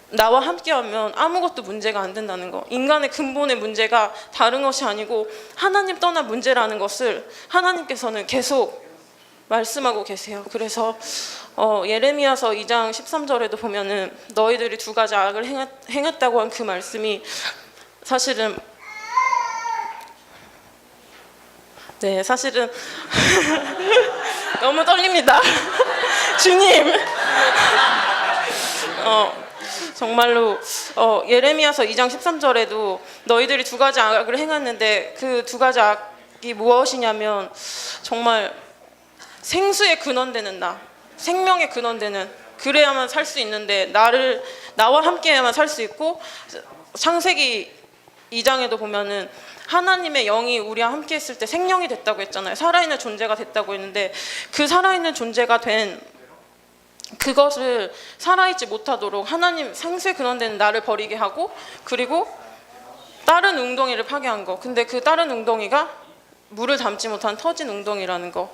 나와 함께하면 아무것도 문제가 안 된다는 것, 인간의 근본의 문제가 다른 것이 아니고 하나님 떠난 문제라는 것을 하나님께서는 계속 말씀하고 계세요. 그래서 예레미야서 2장 13절에도 보면은 너희들이 두 가지 악을 행했다고 한 그 말씀이 사실은 너무 떨립니다. 주님. 정말로 예레미야서 2장 13절에도 너희들이 두 가지 악을 행했는데, 그 두 가지 악이 무엇이냐면 정말 생수의 근원되는 나, 생명의 근원되는, 그래야만 살 수 있는데 나와 함께해야만 살 수 있고, 창세기 2장에도 보면은 하나님의 영이 우리와 함께 했을 때 생명이 됐다고 했잖아요. 살아있는 존재가 됐다고 했는데, 그 살아있는 존재가 된 그것을 살아있지 못하도록 하나님 생수의 근원되는 나를 버리게 하고, 그리고 다른 웅덩이를 파괴한 거. 근데 그 다른 웅덩이가 물을 담지 못한 터진 웅덩이라는 거,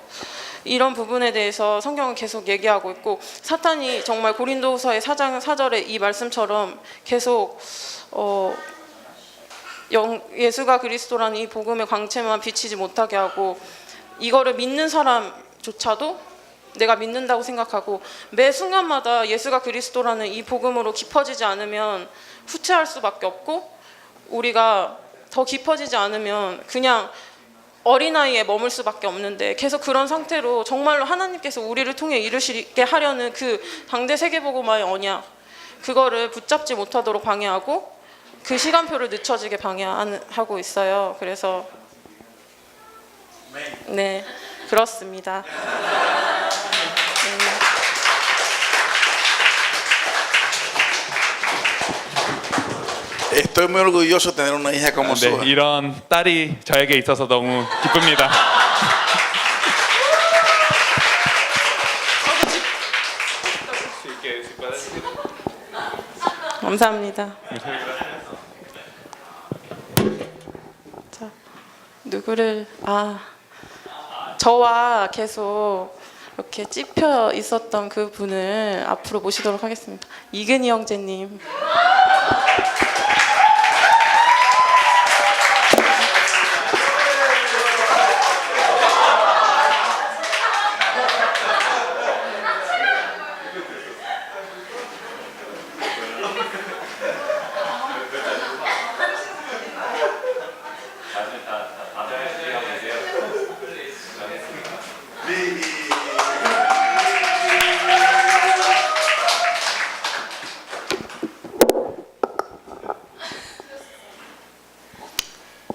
이런 부분에 대해서 성경은 계속 얘기하고 있고, 사탄이 정말 고린도후서의 4장 4절의 이 말씀처럼 계속 예수가 그리스도라는 이 복음의 광채만 비치지 못하게 하고, 이거를 믿는 사람조차도 내가 믿는다고 생각하고 매 순간마다 예수가 그리스도라는 이 복음으로 깊어지지 않으면 후퇴할 수밖에 없고, 우리가 더 깊어지지 않으면 그냥 어린아이에 머물 수밖에 없는데, 계속 그런 상태로 정말로 하나님께서 우리를 통해 이루시게 하려는 그 당대 세계복음화의 언약, 그거를 붙잡지 못하도록 방해하고 그 시간표를 늦춰지게 방해하고 있어요. 그래서 네, 그렇습니다. Estoy muy orgulloso de tener una hija como 네, Sua. 이런 딸이 저에게 있어서 너무 기쁩니다. 감사합니다. 자, 누구를 저와 계속 이렇게 찝혀 있었던 그 분을 앞으로 모시도록 하겠습니다. 이근희 형제님.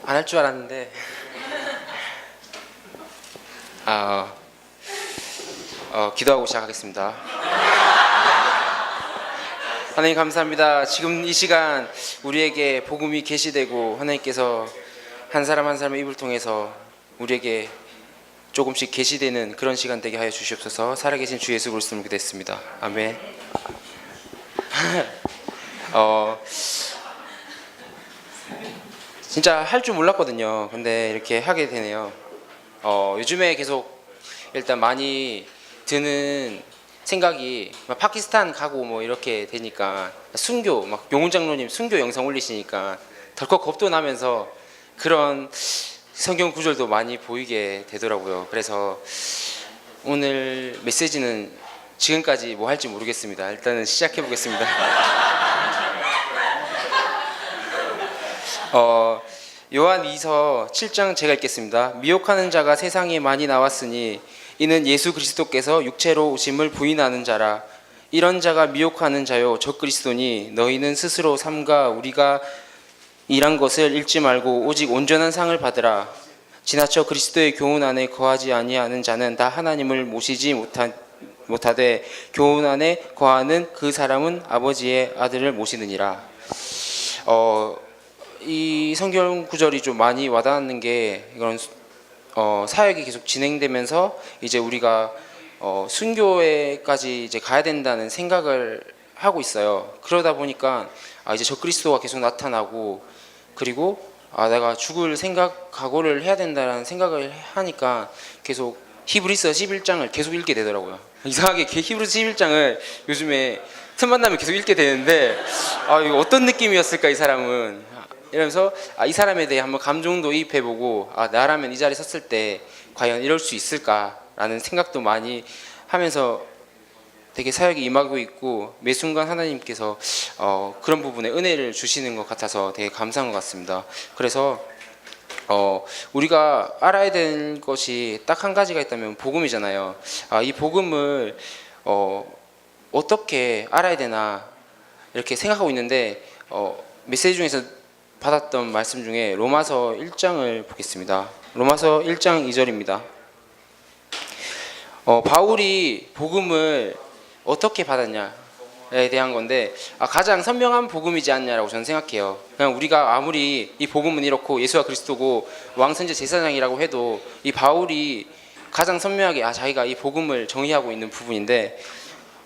안 할 줄 알았는데 기도하고 시작하겠습니다. 하나님 감사합니다. 지금 이 시간 우리에게 복음이 계시되고 하나님께서 한 사람 한 사람의 입을 통해서 우리에게 조금씩 계시되는 그런 시간 되게 하여 주시옵소서. 살아계신 주 예수 그리스도로 기도했습니다. 아멘. 진짜 할 줄 몰랐거든요. 근데 이렇게 하게 되네요. 요즘에 계속 일단 많이 드는 생각이 막 파키스탄 가고 뭐 이렇게 되니까 순교 막 용훈 장로님 순교 영상 올리시니까 덜컥 겁도 나면서 그런 성경 구절도 많이 보이게 되더라고요. 그래서 오늘 메시지는 지금까지 뭐 할지 모르겠습니다. 일단은 시작해 보겠습니다. 요한이서 7장 제가 읽겠습니다. 미혹하는 자가 세상에 많이 나왔으니 이는 예수 그리스도께서 육체로 오심을 부인하는 자라. 이런 자가 미혹하는 자요 적 그리스도니 너희는 스스로 삼가 우리가 일한 것을 읽지 말고 오직 온전한 상을 받으라. 지나쳐 그리스도의 교훈 안에 거하지 아니하는 자는 다 하나님을 모시지 못하되 교훈 안에 거하는 그 사람은 아버지의 아들을 모시느니라. 이 성경 구절이 좀 많이 와닿는 게 이건 사역이 계속 진행되면서 이제 우리가 순교회까지 이제 가야 된다는 생각을 하고 있어요. 그러다 보니까 이제 적그리스도가 계속 나타나고 그리고 내가 죽을 생각 각오를 해야 된다는 생각을 하니까 계속 히브리서 11장을 계속 읽게 되더라고요. 이상하게 히브리서 11장을 요즘에 틈만 나면 계속 읽게 되는데 이거 어떤 느낌이었을까 이 사람은 이러면서 이 사람에 대해 한번 감정도 이입해보고 나라면 이 자리에 섰을 때 과연 이럴 수 있을까라는 생각도 많이 하면서 되게 사역에 임하고 있고 매 순간 하나님께서 그런 부분에 은혜를 주시는 것 같아서 되게 감사한 것 같습니다. 그래서 우리가 알아야 될 것이 딱 한 가지가 있다면 복음이잖아요. 이 복음을 어떻게 알아야 되나 이렇게 생각하고 있는데 메시지 중에서 받았던 말씀 중에 로마서 1장을 보겠습니다. 로마서 1장 2절입니다. 바울이 복음을 어떻게 받았냐에 대한 건데 가장 선명한 복음이지 않냐라고 저는 생각해요. 그냥 우리가 아무리 이 복음은 이렇고 예수가 그리스도고 왕선제 제사장이라고 해도 이 바울이 가장 선명하게 자기가 이 복음을 정의하고 있는 부분인데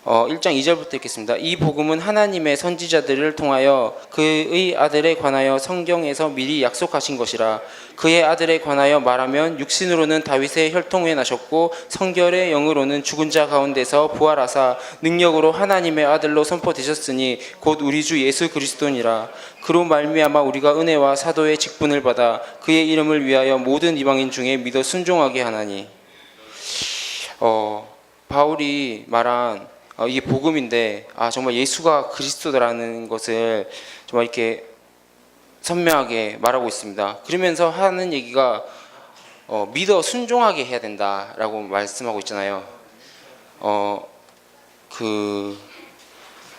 1장 2절부터 읽겠습니다. 이 복음은 하나님의 선지자들을 통하여 그의 아들에 관하여 성경에서 미리 약속하신 것이라. 그의 아들에 관하여 말하면 육신으로는 다윗의 혈통에 나셨고 성결의 영으로는 죽은 자 가운데서 부활하사 능력으로 하나님의 아들로 선포되셨으니 곧 우리 주 예수 그리스도니라. 그로 말미암아 우리가 은혜와 사도의 직분을 받아 그의 이름을 위하여 모든 이방인 중에 믿어 순종하게 하나니. 바울이 말한 이게 복음인데 정말 예수가 그리스도라는 것을 정말 이렇게 선명하게 말하고 있습니다. 그러면서 하는 얘기가 믿어 순종하게 해야 된다라고 말씀하고 있잖아요.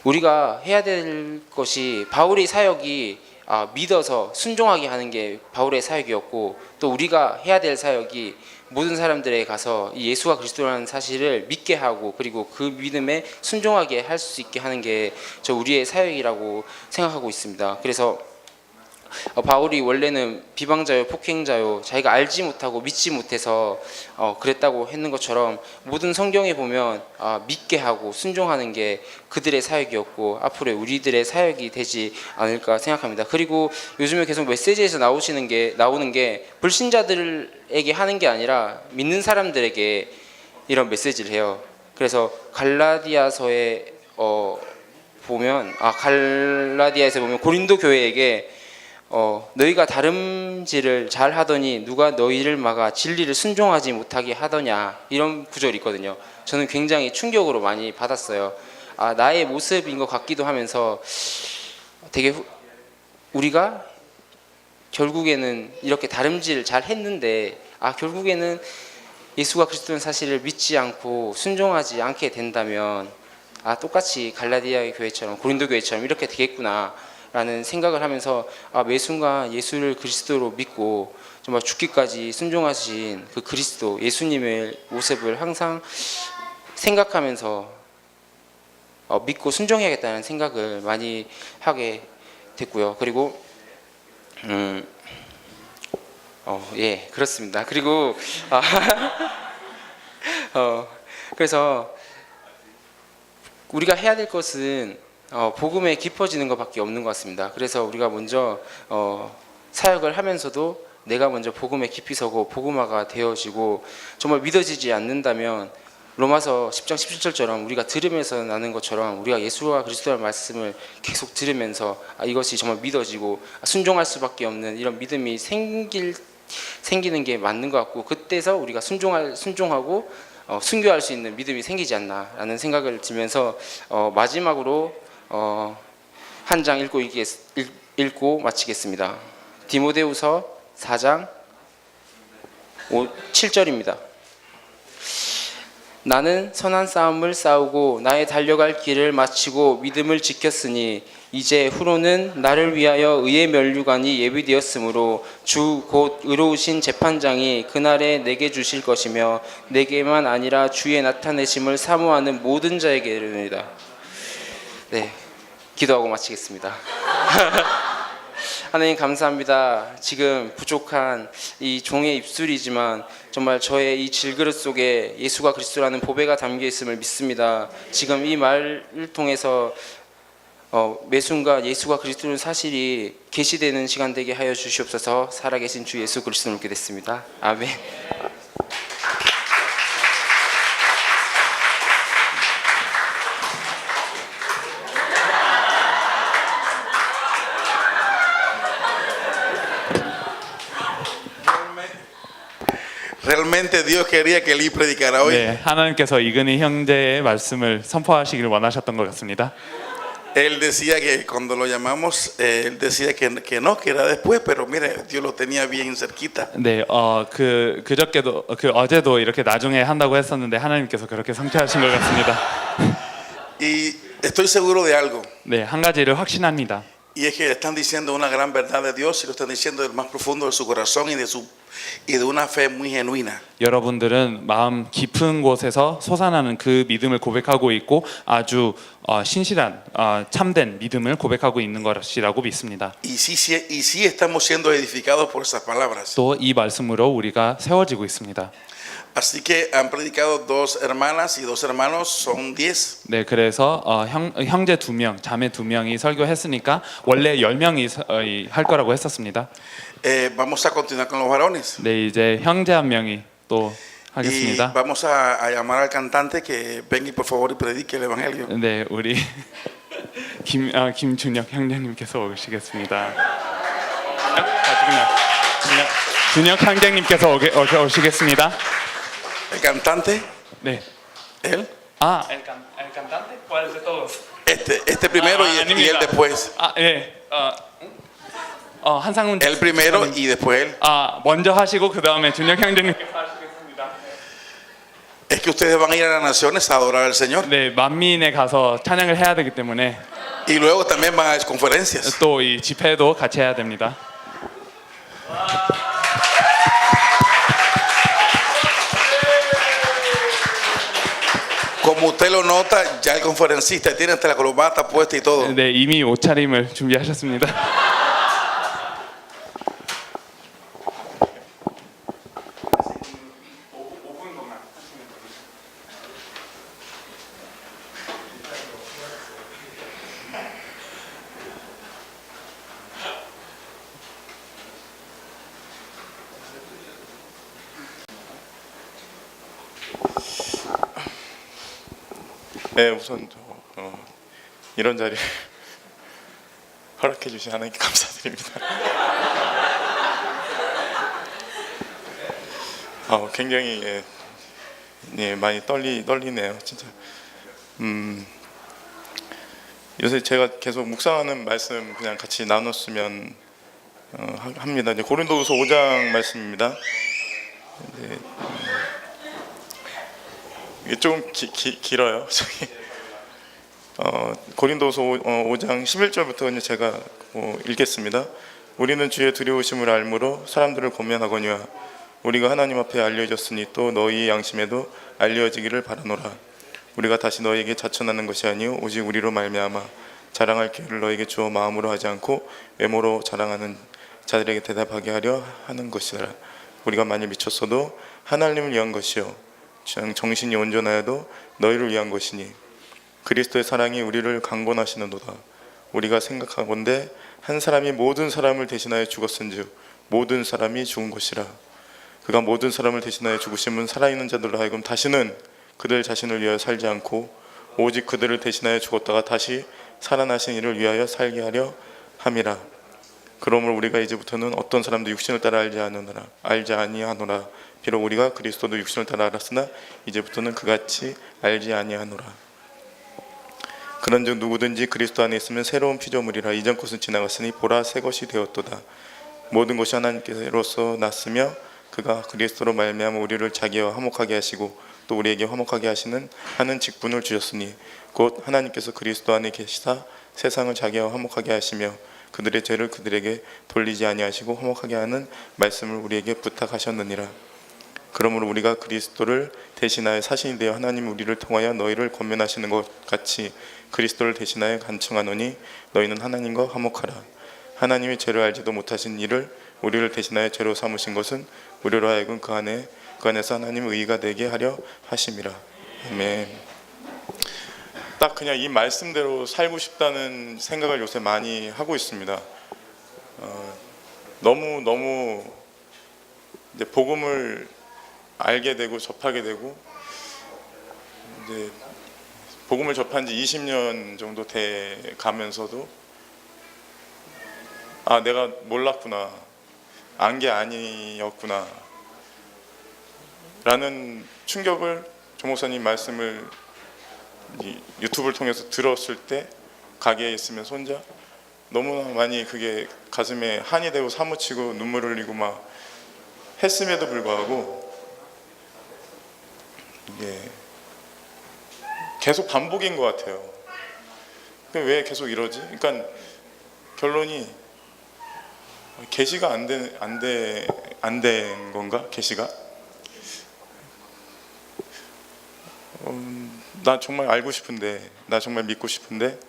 우리가 해야 될 것이 바울의 사역이 믿어서 순종하게 하는 게 바울의 사역이었고 또 우리가 해야 될 사역이 모든 사람들에 가서 이 예수가 그리스도라는 사실을 믿게 하고 그리고 그 믿음에 순종하게 할 수 있게 하는 게 우리의 사역이라고 생각하고 있습니다. 그래서 바울이 원래는 비방자요 폭행자요 자기가 알지 못하고 믿지 못해서 그랬다고 했는 것처럼 모든 성경에 보면 믿게 하고 순종하는 게 그들의 사역이었고 앞으로 우리들의 사역이 되지 않을까 생각합니다. 그리고 요즘에 계속 메시지에서 나오는 게 불신자들에게 하는 게 아니라 믿는 사람들에게 이런 메시지를 해요. 그래서 갈라디아서에 보면 갈라디아에서 보면 고린도 교회에게 너희가 다름질을 잘 하더니 누가 너희를 막아 진리를 순종하지 못하게 하더냐, 이런 구절이 있거든요. 저는 굉장히 충격으로 많이 받았어요. 나의 모습인 것 같기도 하면서 되게 우리가 결국에는 이렇게 다름질 잘 했는데 결국에는 예수가 그리스도는 사실을 믿지 않고 순종하지 않게 된다면 똑같이 갈라디아 교회처럼 고린도 교회처럼 이렇게 되겠구나 라는 생각을 하면서 매 순간 예수를 그리스도로 믿고 정말 죽기까지 순종하신 그 그리스도 예수님의 모습을 항상 생각하면서 믿고 순종해야겠다는 생각을 많이 하게 됐고요. 그리고 예, 그렇습니다. 그리고 그래서 우리가 해야 될 것은 복음에 깊어지는 것밖에 없는 것 같습니다. 그래서 우리가 먼저 사역을 하면서도 내가 먼저 복음에 깊이 서고 복음화가 되어지고 정말 믿어지지 않는다면 로마서 10장 17절처럼 우리가 들으면서 나는 것처럼 우리가 예수와 그리스도의 말씀을 계속 들으면서 이것이 정말 믿어지고 순종할 수밖에 없는 이런 믿음이 생기는 게 맞는 것 같고, 그때서 우리가 순종하고 순교할 수 있는 믿음이 생기지 않나라는 생각을 들면서 마지막으로 한 장 읽고 마치겠습니다. 디모데후서 4장 7절입니다. 나는 선한 싸움을 싸우고 나의 달려갈 길을 마치고 믿음을 지켰으니 이제 후로는 나를 위하여 의의 면류관이 예비되었으므로 주 곧 의로우신 재판장이 그날에 내게 주실 것이며 내게만 아니라 주의 나타내심을 사모하는 모든 자에게 이르노이다. 네, 기도하고 마치겠습니다. 하나님 감사합니다. 지금 부족한 이 종의 입술이지만 정말 저의 이 질그릇 속에 예수가 그리스도라는 보배가 담겨 있음을 믿습니다. 지금 이 말을 통해서 매 순간 예수가 그리스도는 사실이 계시되는 시간 되게 하여 주시옵소서. 살아계신 주 예수 그리스도를 믿게 됐습니다. 아멘. Realmente Dios quería que Lee predicara hoy. 네, 하나님께서 이근희 형제의 말씀을 선포하시기를 원하셨던 것 같습니다. Él decía que cuando lo llamamos, él decía que no, que era después, pero mire, Dios lo tenía bien cerquita. 네, 그저께도 어제도 이렇게 나중에 한다고 했었는데 하나님께서 그렇게 성취하신 것 같습니다. Y estoy seguro de algo, 네, 한 가지를 확신합니다. y es que le están diciendo una gran verdad de Dios y lo están diciendo del más profundo de su corazón y de una fe muy genuina. 여러분들은 마음 깊은 곳에서 솟아나는 그 믿음을 고백하고 있고 아주 신실한 참된 믿음을 고백하고 있는 것이라고 믿습니다. Y sí estamos siendo edificados por esas palabras. 또 이 말씀으로 우리가 세워지고 있습니다. Así que han predicado 2 hermanas y 2 hermanos, son 10. 네, 그래서 형제 2명, 자매 2명이 설교했으니까 원래 10명이 할 거라고 했었습니다. Vamos a continuar con los varones. 네, 이제 형제 한 명이 또 Y 하겠습니다. vamos a llamar al cantante que venga y por favor y predique el evangelio. 네, 우리 김준혁 형제님께서 오시겠습니다. 준혁 형제님께서 오시겠습니다. El cantante, 네. él, el cantante, ¿cuál de todos? este primero y él después. 네. 한상훈. Él primero y después él. 먼저 하시고 그 다음에 준혁 형제님께서 하시겠습니다. Es que ustedes van a ir a las naciones a adorar al Señor. 네, 만민에 가서 찬양을 해야 되기 때문에 Y luego también van a las conferencias. 또 이 집회도 같이 해야 됩니다. Como usted lo nota, ya el conferencista tiene hasta la corbata puesta y todo. 네, 이미 옷차림을 준비하셨습니다. 네, 우선 이런 자리 허락해 주신 하나님께 감사드립니다. 굉장히 많이 떨리네요, 진짜. 요새 제가 계속 묵상하는 말씀 그냥 같이 나눴으면 합니다. 이제 고린도후서 5장 말씀입니다. 이게 좀 길어요. 저기 고린도후서 5장 11절부터 이제 제가 읽겠습니다. 우리는 주의 두려우심을 알므로 사람들을 권면하거니와 우리가 하나님 앞에 알려졌으니 또 너희 양심에도 알려지기를 바라노라. 우리가 다시 너희에게 자천하는 것이 아니요 오직 우리로 말미암아 자랑할 기회를 너희에게 주어 마음으로 하지 않고 외모로 자랑하는 자들에게 대답하게 하려 하는 것이라. 우리가 만일 미쳤어도 하나님을 위한 것이요 정신이 온전하여도 너희를 위한 것이니 그리스도의 사랑이 우리를 강권하시는도다. 우리가 생각하건대 한 사람이 모든 사람을 대신하여 죽었은즉 모든 사람이 죽은 것이라. 그가 모든 사람을 대신하여 죽으심은 살아있는 자들로 하여금 다시는 그들 자신을 위하여 살지 않고 오직 그들을 대신하여 죽었다가 다시 살아나신 이를 위하여 살게 하려 함이라. 그러므로 우리가 이제부터는 어떤 사람도 육신을 따라 알지 아니하노라. 비록 우리가 그리스도도 육신을 따라 알았으나 이제부터는 그같이 알지 아니하노라. 그런즉 누구든지 그리스도 안에 있으면 새로운 피조물이라. 이전 것은 지나갔으니 보라 새 것이 되었도다. 모든 것이 하나님께로서 났으며 그가 그리스도로 말미암아 우리를 자기와 화목하게 하시고 또 우리에게 화목하게 하는 직분을 주셨으니 곧 하나님께서 그리스도 안에 계시사 세상을 자기와 화목하게 하시며 그들의 죄를 그들에게 돌리지 아니하시고 화목하게 하는 말씀을 우리에게 부탁하셨느니라. 그러므로 우리가 그리스도를 대신하여 사신이 되어 하나님 우리를 통하여 너희를 권면하시는 것 같이 그리스도를 대신하여 간청하노니 너희는 하나님과 화목하라. 하나님이 죄를 알지도 못하신 이를 우리를 대신하여 죄로 삼으신 것은 우리로 하여금 그 안에서 하나님의 의가 되게 하려 하심이라. 아멘. 딱 그냥 이 말씀대로 살고 싶다는 생각을 요새 많이 하고 있습니다. 너무 이제 복음을 알게 되고 접하게 되고 이제 복음을 접한 지 20년 정도 돼 가면서도 내가 몰랐구나, 안 게 아니었구나 라는 충격을 조 목사님 말씀을 유튜브를 통해서 들었을 때 가게에 있으면서 혼자 너무나 많이 그게 가슴에 한이 되고 사무치고 눈물을 흘리고 막 했음에도 불구하고 이게 계속 반복인 것 같아요. 왜 계속 이러지? 그러니까 결론이 계시가 안 된 건가? 계시가? 나 정말 알고 싶은데, 나 정말 믿고 싶은데,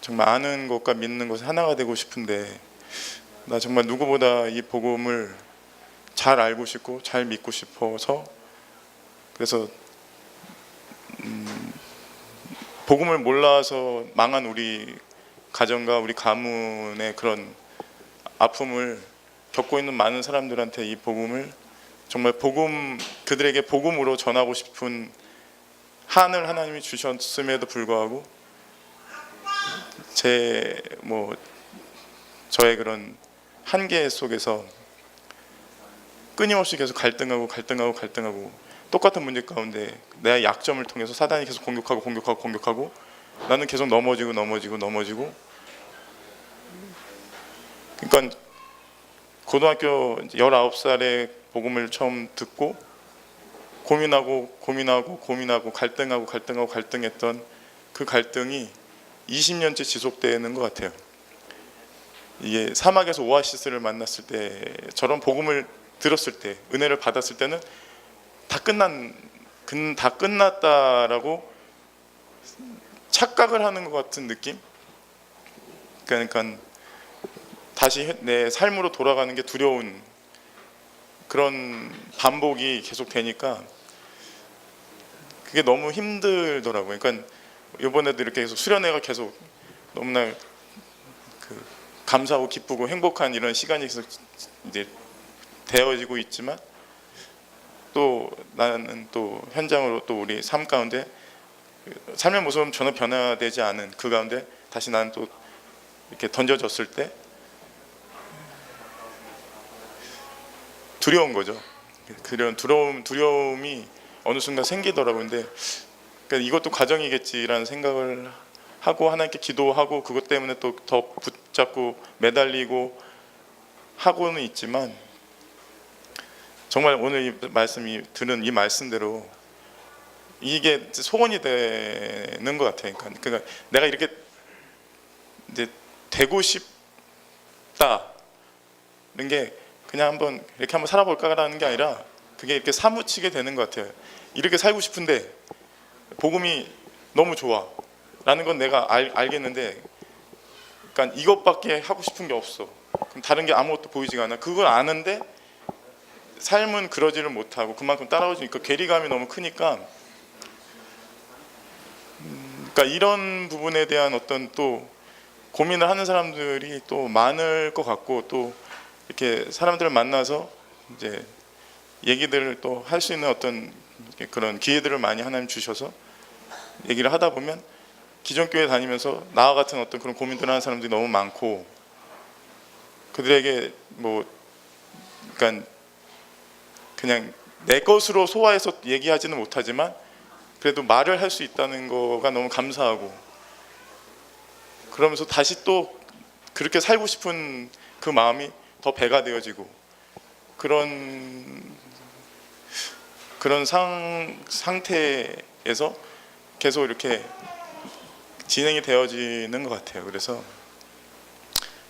정말 아는 것과 믿는 것이 하나가 되고 싶은데, 나 정말 누구보다 이 복음을 잘 알고 싶고 잘 믿고 싶어서, 그래서 복음을 몰라서 망한 우리 가정과 우리 가문의 그런 아픔을 겪고 있는 많은 사람들한테 이 복음을 정말 그들에게 복음으로 전하고 싶은 한을 하나님이 주셨음에도 불구하고 저의 그런 한계 속에서 끊임없이 계속 갈등하고 똑같은 문제 가운데 내 약점을 통해서 사단이 계속 공격하고 나는 계속 넘어지고 그러니까 고등학교 19살에 복음을 처음 듣고 고민하고 갈등했던 그 갈등이 20년째 지속되는 것 같아요. 이게 사막에서 오아시스를 만났을 때 저런 복음을 들었을 때 은혜를 받았을 때는 다 끝났다라고 착각을 하는 것 같은 느낌? 그러니까 다시 내 삶으로 돌아가는 게 두려운 그런 반복이 계속 되니까 그게 너무 힘들더라고요. 그러니까 이번에도 이렇게 계속 수련회가 계속 너무나 감사하고 기쁘고 행복한 이런 시간이 계속 이제 되어지고 있지만 또 나는 또 현장으로 또 우리 삶 가운데 삶의 모습은 전혀 변화되지 않은 그 가운데 다시 나는 또 이렇게 던져졌을 때 두려운 거죠. 그런 두려움이 어느 순간 생기더라고요. 근데 그러니까 이것도 과정이겠지라는 생각을 하고 하나님께 기도하고 그것 때문에 또 더 붙잡고 매달리고 하고는 있지만 정말 오늘 이 말씀이 들은 이 말씀대로 이게 소원이 되는 것 같아요. 그러니까 내가 이렇게 이제 되고 싶다는 게 그냥 이렇게 한번 살아볼까라는 게 아니라 그게 이렇게 사무치게 되는 것 같아요. 이렇게 살고 싶은데 복음이 너무 좋아라는 건 내가 알겠는데, 그러니까 이것밖에 하고 싶은 게 없어. 그럼 다른 게 아무것도 보이지가 않아. 그걸 아는데 삶은 그러지를 못하고 그만큼 따라오니까 괴리감이 너무 크니까, 그러니까 이런 부분에 대한 어떤 또 고민을 하는 사람들이 또 많을 것 같고, 또 이렇게 사람들을 만나서 이제 얘기들을 또 할 수 있는 어떤 그런 기회들을 많이 하나님 주셔서 얘기를 하다 보면 기존 교회 다니면서 나와 같은 어떤 그런 고민들을 하는 사람들이 너무 많고, 그들에게 그러니까 그냥 내 것으로 소화해서 얘기하지는 못하지만 그래도 말을 할 수 있다는 거가 너무 감사하고, 그러면서 다시 또 그렇게 살고 싶은 그 마음이 더 배가 되어지고, 그런 상태에서 계속 이렇게 진행이 되어지는 것 같아요. 그래서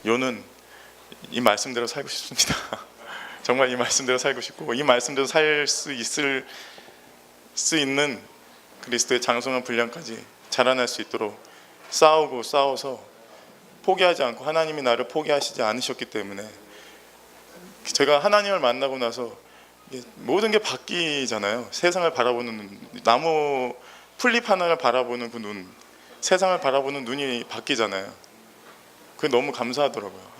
요는 이 말씀대로 살고 싶습니다. 정말 이 말씀대로 살고 싶고, 이 말씀대로 살 수 있는 그리스도의 장성한 분량까지 자라날 수 있도록 싸워서 포기하지 않고, 하나님이 나를 포기하시지 않으셨기 때문에 제가 하나님을 만나고 나서 모든 게 바뀌잖아요. 세상을 바라보는 눈, 나무 풀잎 하나를 바라보는 그 눈, 세상을 바라보는 눈이 바뀌잖아요. 그게 너무 감사하더라고요.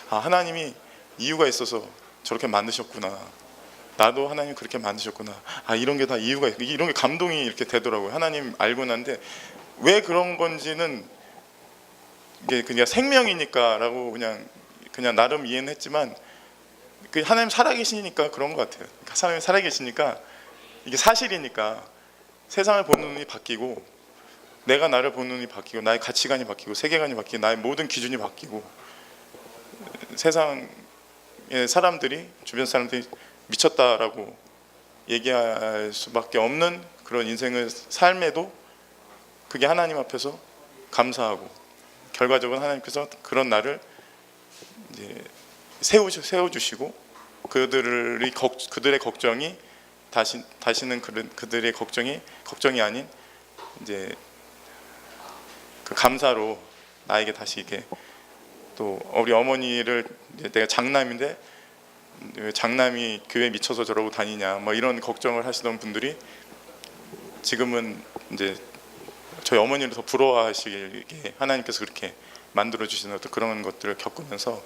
아, 하나님이 이유가 있어서 저렇게 만드셨구나. 나도 하나님 그렇게 만드셨구나. 아, 이런 게 다 이유가 있고, 이런 게 감동이 이렇게 되더라고요. 하나님 알고 난데 왜 그런 건지는 이게 그냥 생명이니까라고 그냥 나름 이해는 했지만, 그 하나님 살아계시니까 그런 것 같아요. 하나님 살아계시니까 이게 사실이니까 세상을 보는 눈이 바뀌고, 내가 나를 보는 눈이 바뀌고, 나의 가치관이 바뀌고, 세계관이 바뀌고, 나의 모든 기준이 바뀌고, 세상의 사람들이, 주변 사람들이 미쳤다라고 얘기할 수밖에 없는 그런 인생을 삶에도 그게 하나님 앞에서 감사하고, 결과적으로 하나님께서 그런 나를 이제 세워주시고, 그들의 걱정이 다시는 그들의 걱정이 아닌 이제 그 감사로 나에게 다시 이게, 또 우리 어머니를 내가 장남인데 왜 장남이 교회 미쳐서 저러고 다니냐 뭐 이런 걱정을 하시던 분들이 지금은 이제 저희 어머니를 더 부러워하시게 하나님께서 그렇게 만들어 주시는 어떤 그런 것들을 겪으면서,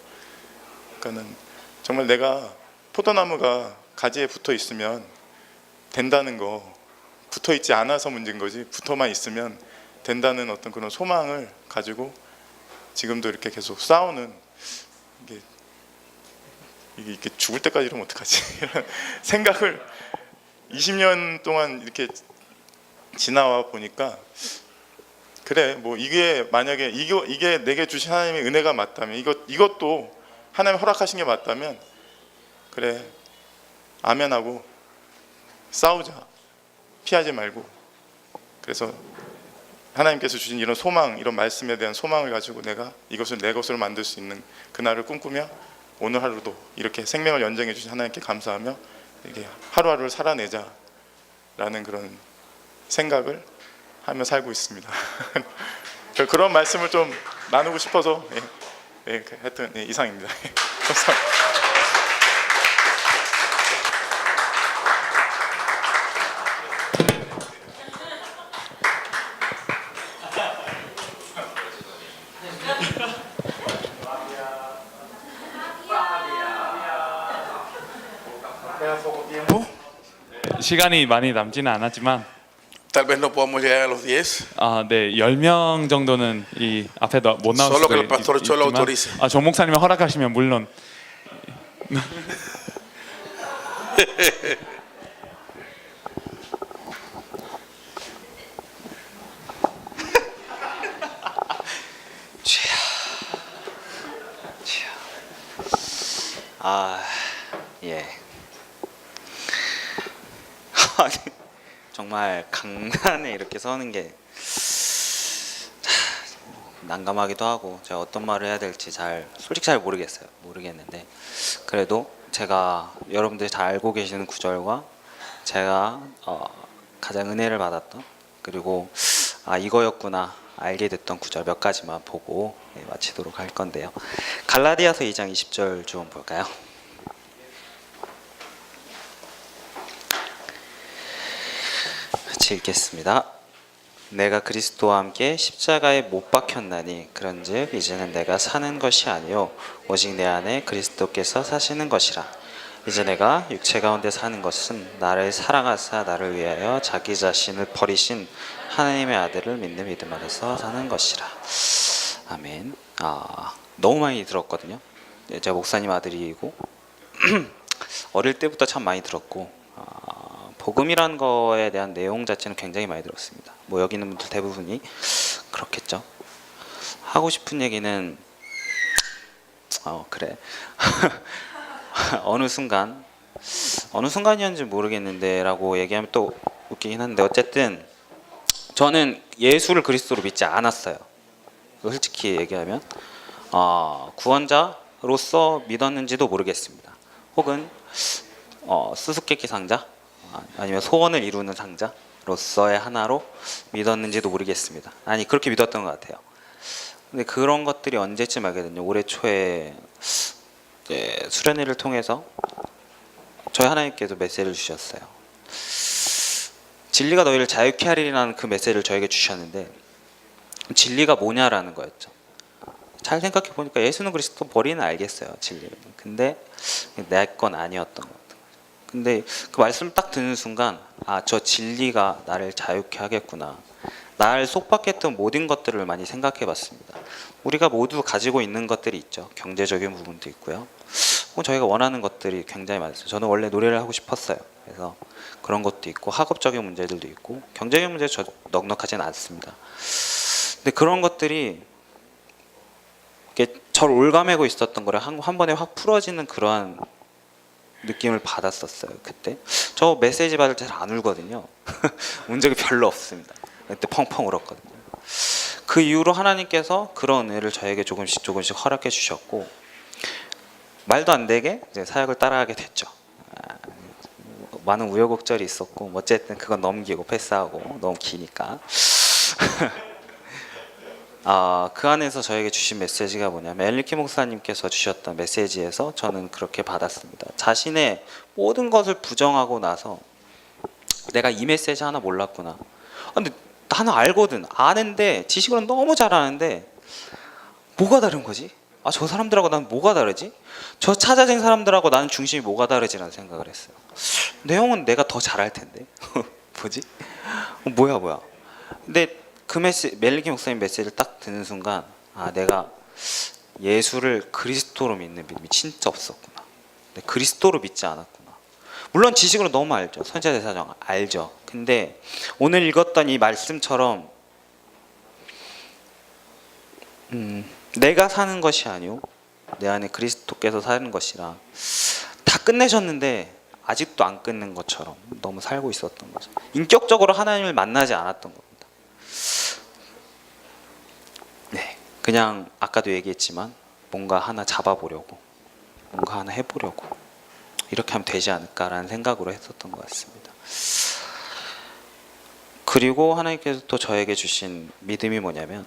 그러니까는 정말 내가 포도나무가 가지에 붙어 있으면 된다는 거, 붙어 있지 않아서 문제인 거지 붙어만 있으면 된다는 어떤 그런 소망을 가지고 지금도 이렇게 계속 싸우는, 이게 죽을 때까지 이러면 어떡하지 이런 생각을 20년 동안 이렇게 지나와 보니까, 그래 뭐 이게 만약에 이게 내게 주신 하나님의 은혜가 맞다면, 이것도 하나님 허락하신 게 맞다면, 그래 아멘하고 싸우자, 피하지 말고. 그래서 하나님께서 주신 이런 소망, 이런 말씀에 대한 소망을 가지고 내가 이것을 내 것으로 만들 수 있는 그날을 꿈꾸며, 오늘 하루도 이렇게 생명을 연장해 주신 하나님께 감사하며 이렇게 하루하루를 살아내자라는 그런 생각을 하며 살고 있습니다. 그런 말씀을 좀 나누고 싶어서 하여튼 이상입니다. 감사합니다. 시간이 많이 남지는 않았지만 Tal vez no podamos llegar a los 10. 네, 10명 정도는 이 앞에 못 나올 Solo 수도 que el pastor Cho lo 있지만 autorice. 조 목사님이 허락하시면 물론 예. 아니, 정말 강단에 이렇게 서는 게 난감하기도 하고 제가 어떤 말을 해야 될지 솔직히 잘 모르겠는데 그래도 제가 여러분들이 다 알고 계시는 구절과 제가 가장 은혜를 받았던 그리고 이거였구나 알게 됐던 구절 몇 가지만 보고 마치도록 할 건데요. 갈라디아서 2장 20절 좀 볼까요? 같이 읽겠습니다. 내가 그리스도와 함께 십자가에 못 박혔나니 그런즉 이제는 내가 사는 것이 아니요 오직 내 안에 그리스도께서 사시는 것이라. 이제 내가 육체 가운데 사는 것은 나를 사랑하사 나를 위하여 자기 자신을 버리신 하나님의 아들을 믿는 믿음 안에서 사는 것이라. 아멘. 너무 많이 들었거든요. 제가 목사님 아들이고 어릴 때부터 참 많이 들었고 복음이라는 거에 대한 내용 자체는 굉장히 많이 들었습니다. 뭐 여기 있는 분들 대부분이 그렇겠죠. 하고 싶은 얘기는 그래 어느 순간이었는지 모르겠는데 라고 얘기하면 또 웃기긴 한데 어쨌든 저는 예수를 그리스도로 믿지 않았어요. 솔직히 얘기하면 구원자로서 믿었는지도 모르겠습니다. 혹은 수수께끼 상자 아니면 소원을 이루는 상자로서의 하나로 믿었는지도 모르겠습니다. 아니 그렇게 믿었던 것 같아요. 근데 그런 것들이 언제쯤 알게 됐냐. 올해 초에 수련회를 통해서 저희 하나님께서 메시지를 주셨어요. 진리가 너희를 자유케 하리라는 그 메시지를 저에게 주셨는데 진리가 뭐냐라는 거였죠. 잘 생각해 보니까 예수는 그리스도 머리는 알겠어요, 진리를. 근데 내 건 아니었던 것 같아요. 근데 그 말씀을 딱 듣는 순간 저 진리가 나를 자유케 하겠구나. 나를 속박했던 모든 것들을 많이 생각해 봤습니다. 우리가 모두 가지고 있는 것들이 있죠. 경제적인 부분도 있고요. 저희가 원하는 것들이 굉장히 많았어요. 저는 원래 노래를 하고 싶었어요. 그래서 그런 것도 있고 학업적인 문제들도 있고 경제적인 문제 저 넉넉하지는 않습니다. 근데 그런 것들이 저를 올가매고 있었던 거를 한 번에 확 풀어지는 그러한 느낌을 받았었어요. 그때 저 메시지 받을 때 잘 안 울거든요. 운 적이 별로 없습니다. 그때 펑펑 울었거든요. 그 이후로 하나님께서 그런 은혜를 저에게 조금씩 허락해 주셨고 말도 안 되게 이제 사역을 따라하게 됐죠. 많은 우여곡절이 있었고 어쨌든 그건 넘기고 패스하고 너무 기니까 그 안에서 저에게 주신 메시지가 뭐냐면 엘리키 목사님께서 주셨던 메시지에서 저는 그렇게 받았습니다. 자신의 모든 것을 부정하고 나서 내가 이 메시지 하나 몰랐구나. 근데 나는 알거든. 아는데 지식으로는 너무 잘 아는데 뭐가 다른 거지? 저 사람들하고 나는 뭐가 다르지? 저 찾아진 사람들하고 나는 중심이 뭐가 다르지라는 생각을 했어요. 내용은 내가 더 잘할 텐데 뭐지? 뭐야? 근데 그 멜리키 목사님 메시지를 딱 듣는 순간 내가 예수를 그리스도로 믿는 믿음이 진짜 없었구나. 그리스도로 믿지 않았구나. 물론 지식으로 너무 알죠. 선지자대사장 알죠. 근데 오늘 읽었던 이 말씀처럼 내가 사는 것이 아니오 내 안에 그리스도께서 사는 것이라 다 끝내셨는데 아직도 안 끝낸 것처럼 너무 살고 있었던 거죠. 인격적으로 하나님을 만나지 않았던 겁니다. 네, 그냥 아까도 얘기했지만 뭔가 하나 잡아보려고 뭔가 하나 해보려고 이렇게 하면 되지 않을까라는 생각으로 했었던 것 같습니다. 그리고 하나님께서 또 저에게 주신 믿음이 뭐냐면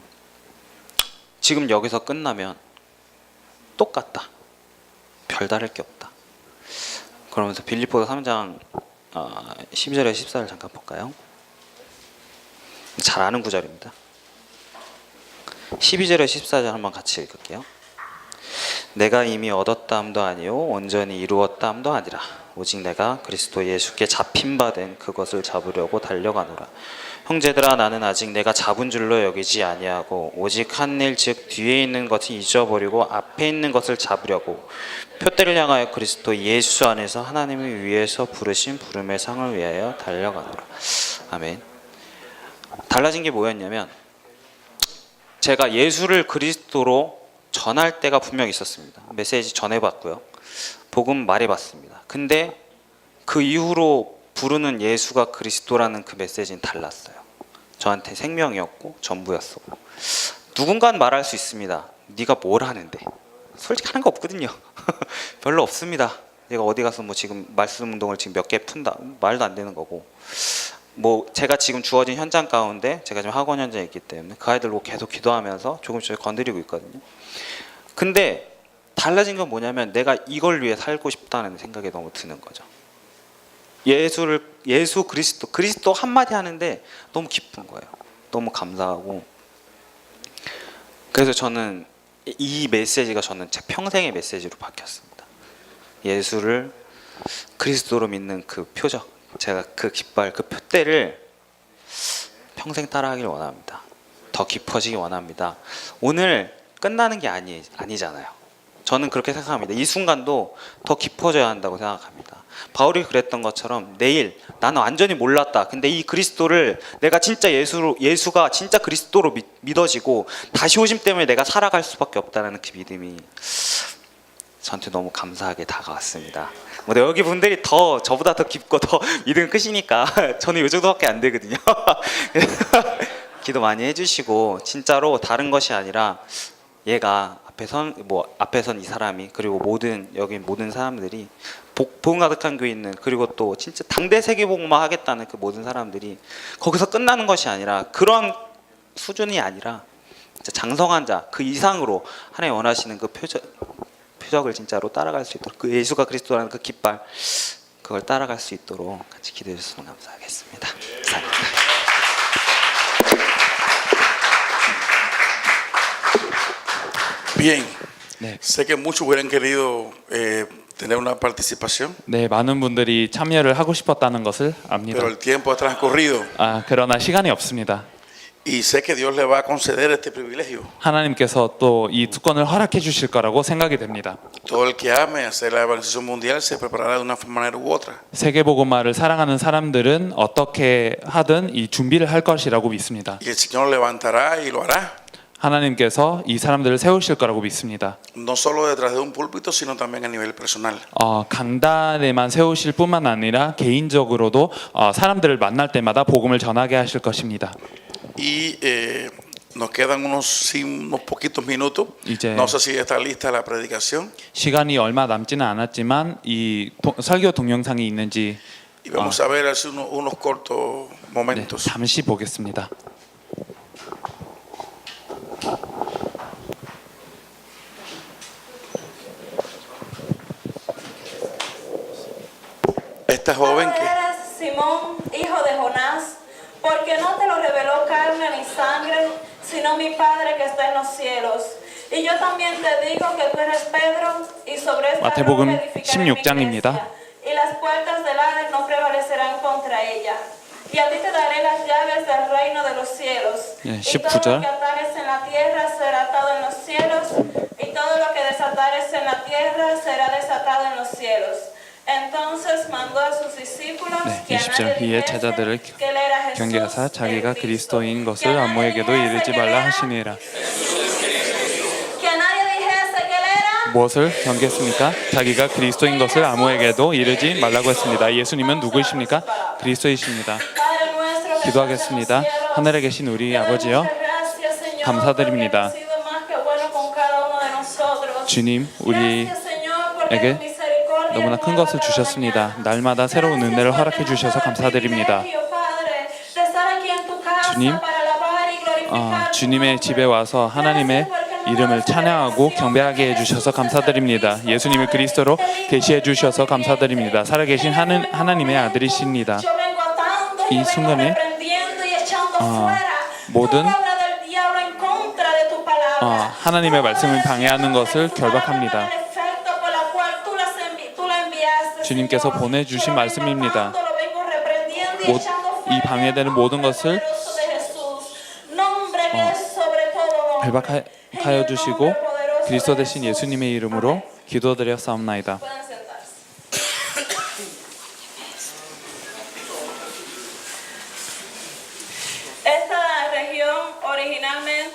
지금 여기서 끝나면 똑같다. 별다를 게 없다. 그러면서 빌립보서 3장 12절에 14절 잠깐 볼까요? 잘 아는 구절입니다. 12절에 14절 한번 같이 읽을게요. 내가 이미 얻었다 함도 아니요 온전히 이루었다 함도 아니라 오직 내가 그리스도 예수께 잡힌 바 된 그것을 잡으려고 달려가노라. 형제들아 나는 아직 내가 잡은 줄로 여기지 아니하고 오직 한 일 즉 뒤에 있는 것을 잊어버리고 앞에 있는 것을 잡으려고 표대를 향하여 그리스도 예수 안에서 하나님이 위에서 부르신 부름의 상을 위하여 달려가노라. 아멘. 달라진 게 뭐였냐면 제가 예수를 그리스도로 전할 때가 분명히 있었습니다. 메시지 전해봤고요. 복음 말해봤습니다. 근데 그 이후로 부르는 예수가 그리스도라는 그 메시지는 달랐어요. 저한테 생명이었고 전부였었고 누군가는 말할 수 있습니다. 네가 뭘 하는데? 솔직히 하는 거 없거든요. 별로 없습니다. 내가 어디 가서 뭐 지금 말씀 운동을 지금 몇 개 푼다 말도 안 되는 거고 뭐 제가 지금 주어진 현장 가운데 제가 지금 학원 현장에 있기 때문에 그 아이들 보고 계속 기도하면서 조금씩 건드리고 있거든요. 근데 달라진 건 뭐냐면 내가 이걸 위해 살고 싶다는 생각이 너무 드는 거죠. 예수 그리스도 한마디 하는데 너무 기쁜 거예요. 너무 감사하고 그래서 저는 이 메시지가 저는 제 평생의 메시지로 바뀌었습니다. 예수를 그리스도로 믿는 그 표적, 제가 그 깃발, 그 표대를 평생 따라하길 원합니다. 더 깊어지기 원합니다. 오늘 끝나는 게 아니잖아요. 저는 그렇게 생각합니다. 이 순간도 더 깊어져야 한다고 생각합니다. 바울이 그랬던 것처럼 내일 나는 완전히 몰랐다. 근데 이 그리스도를 내가 진짜 예수가 진짜 그리스도로 믿어지고 다시 오심 때문에 내가 살아갈 수밖에 없다는 그 믿음이 저한테 너무 감사하게 다가왔습니다. 근데 여기 분들이 더 저보다 더 깊고 더 믿음 크시니까 저는 이 정도밖에 안 되거든요. 기도 많이 해주시고 진짜로 다른 것이 아니라 얘가 앞에 선 이 사람이 그리고 여기 모든 사람들이 복음 가득한 교회 있는 그리고 또 진짜 당대 세계복음화 하겠다는 그 모든 사람들이 거기서 끝나는 것이 아니라 그런 수준이 아니라 진짜 장성한 자 그 이상으로 하나님 원하시는 그 표적을 진짜로 따라갈 수 있도록 그 예수가 그리스도라는 그 깃발 그걸 따라갈 수 있도록 같이 기도해 주시면 감사하겠습니다. 감사합니다. Bien, 네. sé que muchos hubieran querido tener una participación, 네, 많은 분들이 참여를 하고 싶었다는 것을 압니다. pero el tiempo ha transcurrido 그러나 시간이 없습니다. y sé que Dios le va a conceder este privilegio. 하나님께서 또 이 특권을 허락해 주실 거라고 생각이 됩니다. Todo el que ame hacer la evangelización mundial se preparará de una manera u otra. 세계복음화를 사랑하는 사람들은 어떻게 하든 이 준비를 할 것이라고 믿습니다. Y el Señor levantará y lo hará, 하나님께서 이 사람들을 세우실 거라고 믿습니다. no solo detrás de un púlpito, sino también a nivel personal. 강단에만 세우실 뿐만 아니라 개인적으로도 사람들을 만날 때마다 복음을 전하게 하실 것입니다. Y nos quedan unos poquitos minutos. 이제 No sé si está lista la predicación. 시간이 얼마 남지는 않았지만 이 설교 동영상이 있는지 Y vamos a ver hace unos cortos 네, momentos. 잠시 보겠습니다. Esta joven que eres Simón, hijo de Jonás, porque no te lo reveló carne ni sangre, sino mi Padre que está en los cielos. Y yo también te digo que tú eres Pedro, y sobre esta 마태복음 roca edificaré mi 16장입니다. iglesia, y las puertas del Hades no prevalecerán contra ella. Y a ti te daré las llaves del reino de los cielos. 예, Y todo 19절. lo que atares en la tierra será atado en los cielos, y todo lo que desatares en la tierra será desatado en los cielos. Entonces mandó a sus discípulos 네, que a 20절 nadie 이에 dijese 제자들을 que él era Jesús, 경계하사 자기가 el Cristo. 그리스도인 것을 Que a nadie 아무에게도 dijese 이르지 que él 말라 era- 하시니라. que a nadie dijese que él era 무엇을 경계했습니까? 자기가 그리스도인 것을 아무에게도 이르지 말라고 했습니다. 예수님은 누구이십니까? 그리스도이십니다. Padre nuestro que 기도하겠습니다. estás en los cielos, 하늘에 계신 우리 te damos 아버지여, gracias, Señor, 감사드립니다. porque has sido más que bueno con cada uno de nosotros. 주님, Gracias, Señor, porque 우리에게 tu misericordia 너무나 큰 nueva 것을 cada 주셨습니다. mañana. 날마다 새로운 Gracias 은혜를 porque 허락해 nos 주셔서 das el 감사드립니다. privilegio, Padre, de estar aquí en tu casa 주님, para alabar y glorificar tu 주님의 nombre. 집에 와서 하나님의 이름을 찬양하고 경배하게 해주셔서 감사드립니다. 예수님을 그리스도로 계시해 주셔서 감사드립니다. 살아계신 하나님의 아들이십니다. Yo vengo atando y 이 yo vengo 순간에 reprendiendo y echando fuera 모든 toda obra del diablo en contra de tu palabra. 하나님의 말씀을 방해하는 것을 결박합니다. 주님께서 보내주신 말씀입니다. 이 방해되는 모든 것을 결박하여 주시고 그리스도 대신 예수님의 이름으로 기도드렸사옵나이다.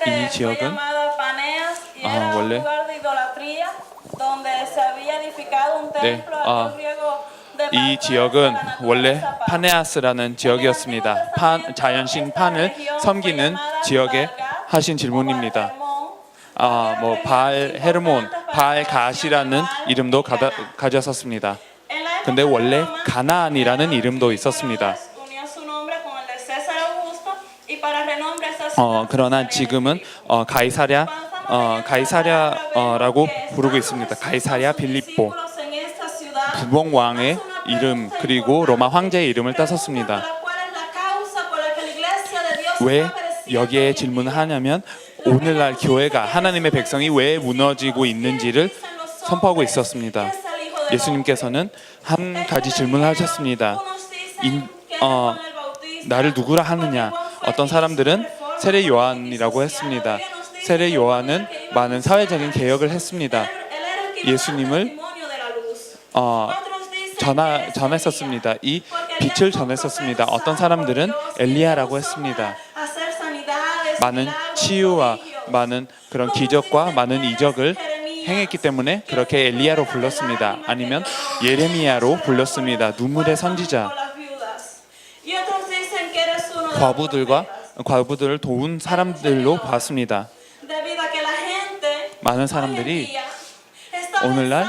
이 지역은 원래 이 지역은 원래 파네아스라는 지역이었습니다. 자연신 판을 섬기는 지역에 하신 질문입니다. 뭐 바알 헤르몬, 바알 가시라는 이름도 가졌었습니다. 근데 원래 가나안이라는 이름도 있었습니다. 그러나 지금은 가이사랴라고 부르고 있습니다. 가이사랴 빌립보. 부봉 왕의 이름 그리고 로마 황제의 이름을 따섰습니다. 왜 여기에 질문을 하냐면 오늘날 교회가 하나님의 백성이 왜 무너지고 있는지를 선포하고 있었습니다. 예수님께서는 한 가지 질문을 하셨습니다. 나를 누구라 하느냐? 어떤 사람들은 세례 요한이라고 했습니다. 세례 요한은 많은 사회적인 개혁을 했습니다. 예수님을 전했었습니다. 이 빛을 전했었습니다. 어떤 사람들은 엘리야라고 했습니다. 많은 치유와 많은 그런 기적과 많은 이적을 행했기 때문에 그렇게 엘리야로 불렀습니다. 아니면 예레미야로 불렀습니다. 눈물의 선지자. 과부들을 도운 사람들로 봤습니다. 많은 사람들이 오늘날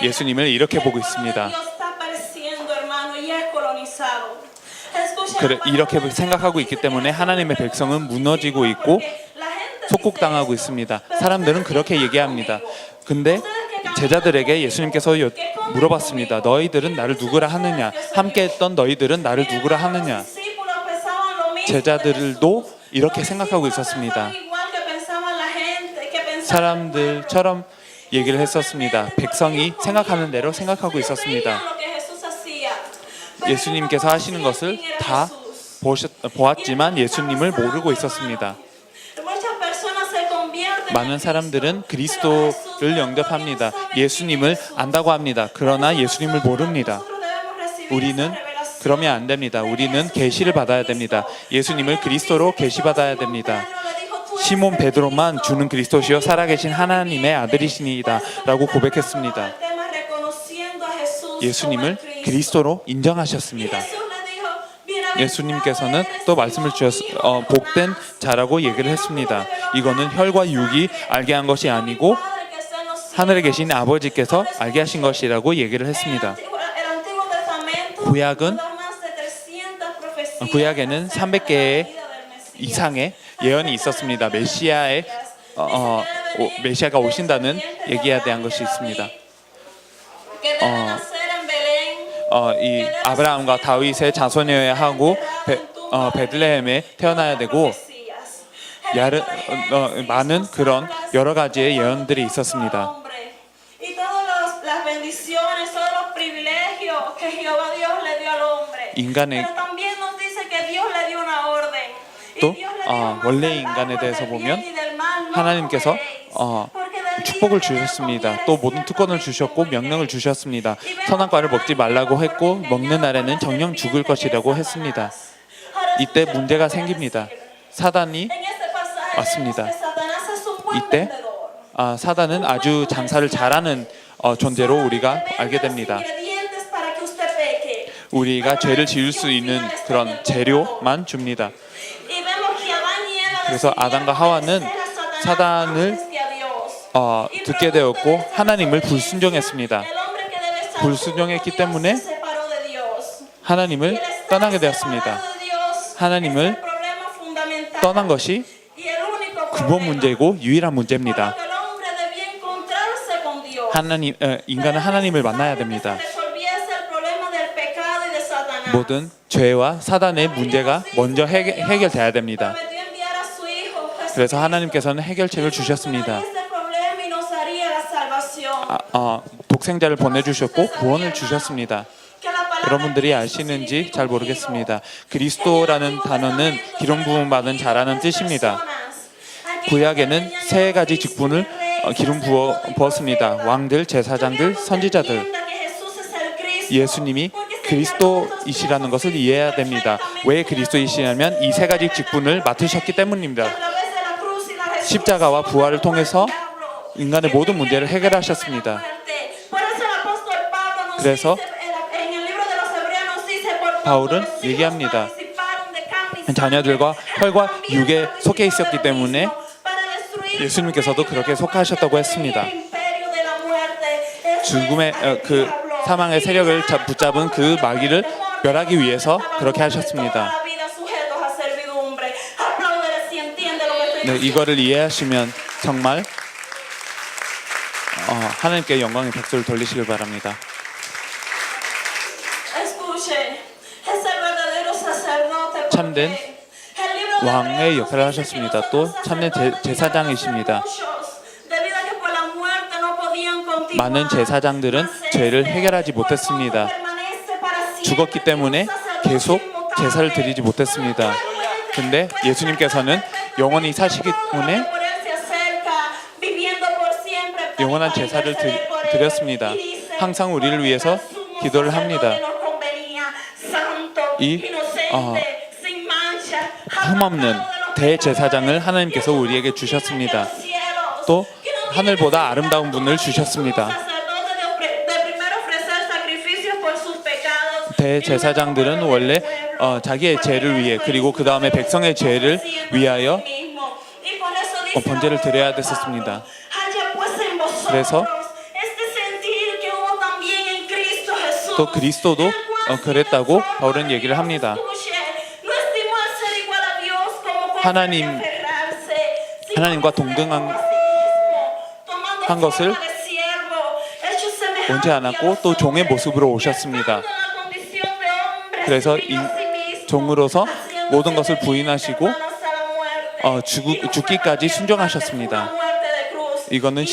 예수님을 이렇게 보고 있습니다. 이렇게 생각하고 있기 때문에 하나님의 백성은 무너지고 있고 속국당하고 있습니다. 사람들은 그렇게 얘기합니다. 근데 제자들에게 예수님께서 물어봤습니다. 너희들은 나를 누구라 하느냐? 함께했던 너희들은 나를 누구라 하느냐? 제자들도 이렇게 생각하고 있었습니다. 사람들처럼 얘기를 했었습니다. 백성이 생각하는 대로 생각하고 있었습니다. 예수님께서 하시는 것을 다 보았지만 예수님을 모르고 있었습니다. 많은 사람들은 그리스도를 영접합니다. 예수님을 안다고 합니다. 그러나 예수님을 모릅니다. 우리는 그러면 안 됩니다. 우리는 계시를 받아야 됩니다. 예수님을 그리스도로 계시받아야 됩니다. 시몬 베드로만 주는 그리스도시요 살아계신 하나님의 아들이시니이다 라고 고백했습니다. 예수님을 그리스도로 인정하셨습니다. 예수님께서는 또 말씀을 복된 자라고 얘기를 했습니다. 이거는 혈과 육이 알게 한 것이 아니고 하늘에 계신 아버지께서 알게 하신 것이라고 얘기를 했습니다. 구약에는 300개 이상의 예언이 있었습니다. 메시아가 오신다는 얘기에 대한 것이 있습니다. 이 아브라함과 다윗의 자손이어야 하고 베들레헴에 태어나야 되고 많은 그런 여러 가지의 예언들이 있었습니다. 인간의 또 원래 인간에 대해서 보면 하나님께서 축복을 주셨습니다. 또 모든 특권을 주셨고 명령을 주셨습니다. 선한 과를 먹지 말라고 했고 먹는 날에는 정령 죽을 것이라고 했습니다. 이때 문제가 생깁니다. 사단이 왔습니다. 이때 사단은 아주 장사를 잘하는 존재로 우리가 알게 됩니다. 우리가 죄를 지을 수 있는 그런 재료만 줍니다. 그래서 아담과 하와는 사단을 듣게 되었고 하나님을 불순종했습니다. 불순종했기 때문에 하나님을 떠나게 되었습니다. 하나님을 떠난 것이 근본 문제이고 유일한 문제입니다. 인간은 하나님을 만나야 됩니다. 모든 죄와 사단의 문제가 먼저 해결돼야 됩니다. 그래서 하나님께서는 해결책을 주셨습니다. 독생자를 보내주셨고 구원을 주셨습니다. 여러분들이 아시는지 잘 모르겠습니다. 그리스도라는 단어는 기름 부음 받은 자라는 뜻입니다. 구약에는 세 가지 직분을 기름 부었습니다. 왕들, 제사장들, 선지자들. 예수님이 그리스도이시라는 것을 이해해야 됩니다. 왜 그리스도이시냐면 이 세 가지 직분을 맡으셨기 때문입니다. 십자가와 부활을 통해서 인간의 모든 문제를 해결하셨습니다. 그래서 바울은 얘기합니다. 자녀들과 혈과 육에 속해 있었기 때문에 예수님께서도 그렇게 속하셨다고 했습니다. 죽음의 그 사망의 세력을 붙잡은 그 마귀를 멸하기 위해서 그렇게 하셨습니다. 네, 이거를 이해하시면 정말 하나님께 영광의 박수를 돌리시길 바랍니다. 참된 왕의 역할을 하셨습니다. 또 참된 제사장이십니다. 많은 제사장들은 죄를 해결하지 못했습니다. 죽었기 때문에 계속 제사를 드리지 못했습니다. 근데 예수님께서는 영원히 사시기 때문에 영원한 제사를 드렸습니다. 항상 우리를 위해서 기도를 합니다. 이 흠없는 대제사장을 하나님께서 우리에게 주셨습니다. 또 하늘보다 아름다운 분을 주셨습니다. 대제사장들은 원래 자기의 죄를 위해 그리고 그 다음에 백성의 죄를 위하여 번제를 드려야 됐었습니다. 그래서 또 그리스도도 그랬다고 바울은 얘기를 합니다. 하나님과 동등한 것을 원치 않았고 또 종의 모습으로 오셨습니다. 그래서 종으로서 모든 것을 부인하시고 죽기까지 순종하셨습니다. 이거는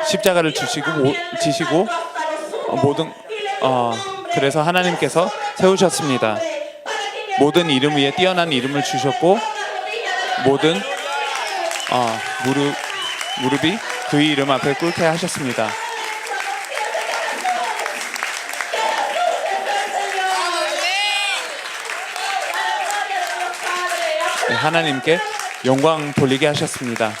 십자가를 지시고 모든 그래서 하나님께서 세우셨습니다. 모든 이름 위에 뛰어난 이름을 주셨고 모든 무릎이 그 이름 앞에 꿇게 하셨습니다. 네, 하나님께 영광 돌리게 하셨습니다.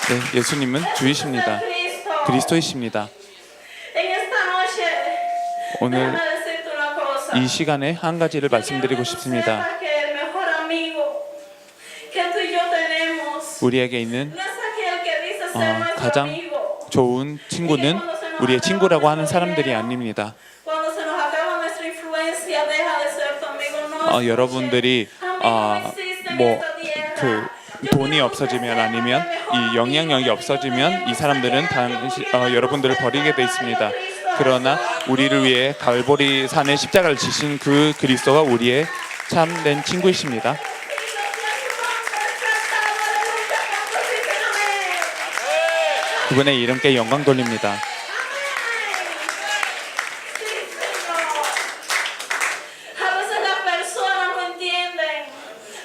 네, 예수님은 주이십니다. 그리스도이십니다. 오늘 이 시간에 한 가지를 말씀드리고 싶습니다. 우리에게 있는 가장 좋은 친구는 우리의 친구라고 하는 사람들이 아닙니다. 여러분들이 돈이 없어지면 아니면 이 영향력이 없어지면 이 사람들은 여러분들을 버리게 돼 있습니다. 그러나 우리를 위해 갈보리 산에 십자가를 지신 그 그리스도가 우리의 참된 친구이십니다. 그분의 이름께 영광 돌립니다.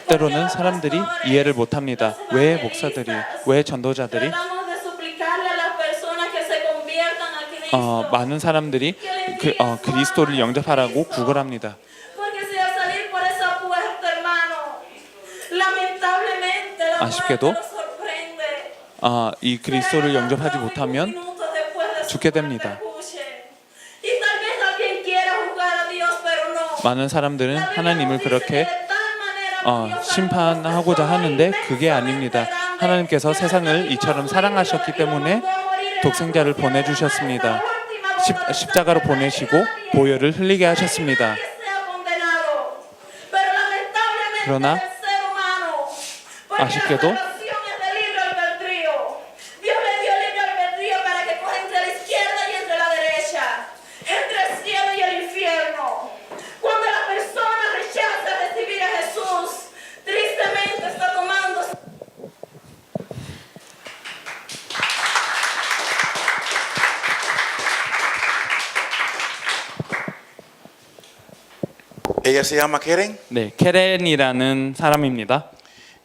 때로는 사람들이 이해를 못합니다. 왜 목사들이, 왜 전도자들이 많은 사람들이 그리스도를 영접하라고 구걸합니다. 아쉽게도 이 그리스도를 영접하지 못하면 죽게 됩니다. 많은 사람들은 하나님을 그렇게 심판하고자 하는데 그게 아닙니다. 하나님께서 세상을 이처럼 사랑하셨기 때문에 독생자를 보내주셨습니다. 십자가로 보내시고 보혈을 흘리게 하셨습니다. 그러나 아쉽게도 Ella se llama Keren. 네, 케렌이라는 사람입니다.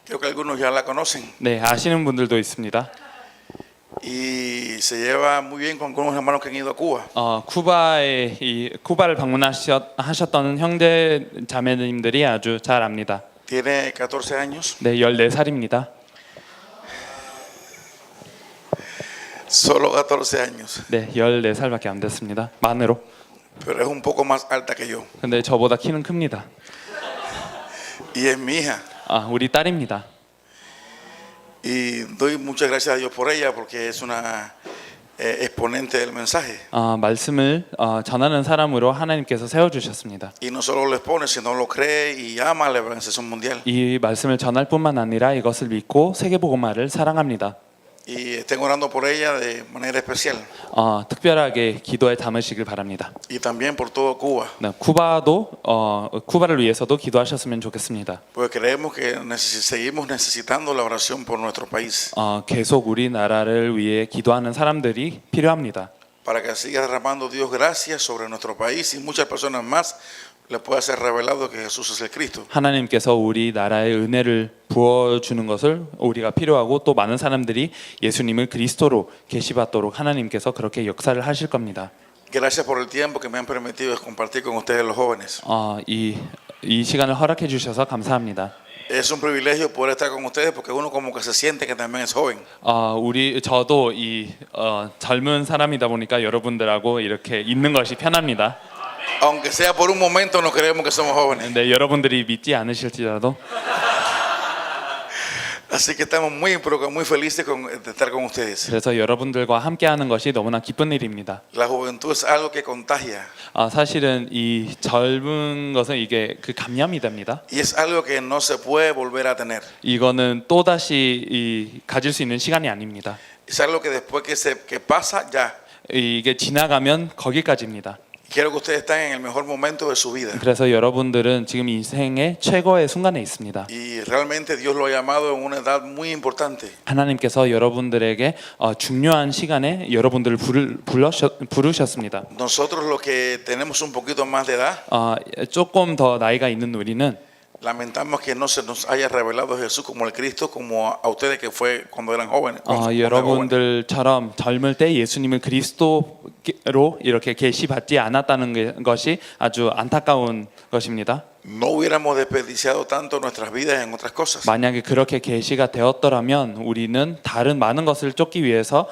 Creo que algunos ya la conocen. 네, 아시는 분들도 있습니다. Y se lleva muy bien con algunos hermanos que han ido a Cuba. 쿠바를 방문하셨던 형제 자매님들이 아주 잘 압니다. Tiene 14 años. 네, 14살입니다. Solo 14 años. 네, 14살밖에 안 됐습니다. 만으로. Pero es un poco más alta que yo. 근데 저보다 키는 큽니다. Y es mi hija. 우리 딸입니다. Y doy muchas gracias a Dios por ella porque es una exponente del mensaje. 말씀을 전하는 사람으로 하나님께서 세워주셨습니다. Y no solo lo expone, sino lo cree y ama la evangelización mundial. 이 말씀을 전할 뿐만 아니라 이것을 믿고 세계복음화를 사랑합니다. Y estén orando por ella de manera especial. 특별하게 기도에 담으시길 바랍니다. Y también por todo Cuba. 네, 쿠바를 위해서도 기도하셨으면 좋겠습니다. Porque creemos que seguimos necesitando la oración por nuestro país. 계속 우리나라를 위해 기도하는 사람들이 필요합니다. Para que siga derramando Dios gracias sobre nuestro país y muchas personas más le pueda ser revelado que Jesús es el Cristo. 하나님께서 우리나라의 은혜를 부어주는 것을 우리가 필요하고 또 많은 사람들이 예수님을 그리스도로 계시받도록 하나님께서 그렇게 역사를 하실 겁니다. Gracias por el tiempo que me han permitido compartir con ustedes los jóvenes. 이 시간을 허락해 주셔서 감사합니다. Es un privilegio poder estar con ustedes porque uno como que se siente que también es joven. 저도 이 젊은 사람이다 보니까 여러분들하고 이렇게 있는 것이 편합니다. Aunque sea por un momento no creemos que somos jóvenes. 네, 여러분들이 믿지 않으실지라도. Así que estamos muy felices de estar con ustedes. 그래서 여러분들과 함께하는 것이 너무나 기쁜 일입니다. La juventud es algo que contagia. 사실은 이 젊은 것은 이게 그 감염이 됩니다. Y es algo que no se puede volver a tener. 이거는 또 다시 가질 수 있는 시간이 아닙니다. Es algo que después que pasa ya. 이게 지나가면 거기까지입니다. Quiero que ustedes estén en el mejor momento de su vida. 그래서 여러분들은 지금 인생의 최고의 순간에 있습니다. Y realmente Dios lo ha llamado en una edad muy importante. 하나님께서 여러분들에게 중요한 시간에 여러분들을 부르셨습니다. Nosotros los que tenemos un poquito más de edad, 조금 더 나이가 있는 우리는 lamentamos que no se nos haya revelado Jesús como el Cristo como a ustedes que fue cuando eran jóvenes. cuando eran jóvenes. 여러분들처럼 젊을 때 예수님을 그리스도로 이렇게 계시받지 않았다는 것이 아주 안타까운 것입니다. No hubiéramos desperdiciado tanto nuestras vidas en otras cosas. 만약에 그렇게 계시가 되었더라면 우리는 다른 많은 것을 쫓기 위해서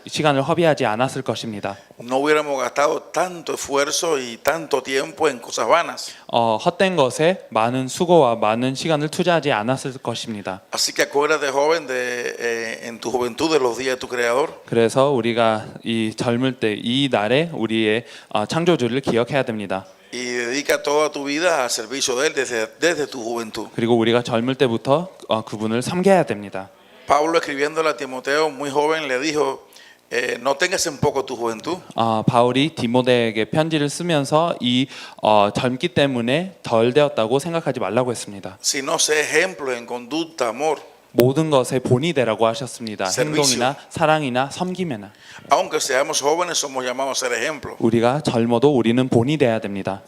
시간을 허비하지 않았을 것입니다. No hubiéramos gastado tanto esfuerzo y tanto tiempo en cosas vanas. 헛된 것에 많은 수고와 많은 시간을 투자하지 않았을 것입니다. Así que acuérdate, joven, en tu juventud de los días de tu Creador. 그래서 우리가 이 젊을 때 이 날에 우리의 창조주를 기억해야 됩니다. Y dedica toda tu vida al servicio de él desde tu juventud. 그리고 우리가 젊을 때부터 그분을 섬겨야 됩니다. Pablo escribiéndole a Timoteo muy joven le dijo, no tengas en poco tu juventud. 바울이 디모데에게 편지를 쓰면서 이 젊기 때문에 덜 되었다고 생각하지 말라고 했습니다. Sino sé ejemplo en conducta, amor. 모든 것의 본이 되라고 하셨습니다. Servicio. 행동이나 사랑이나 섬김이나. Aunque seamos jóvenes, somos llamados a ser ejemplo. 우리가 젊어도 우리는 본이 돼야 됩니다.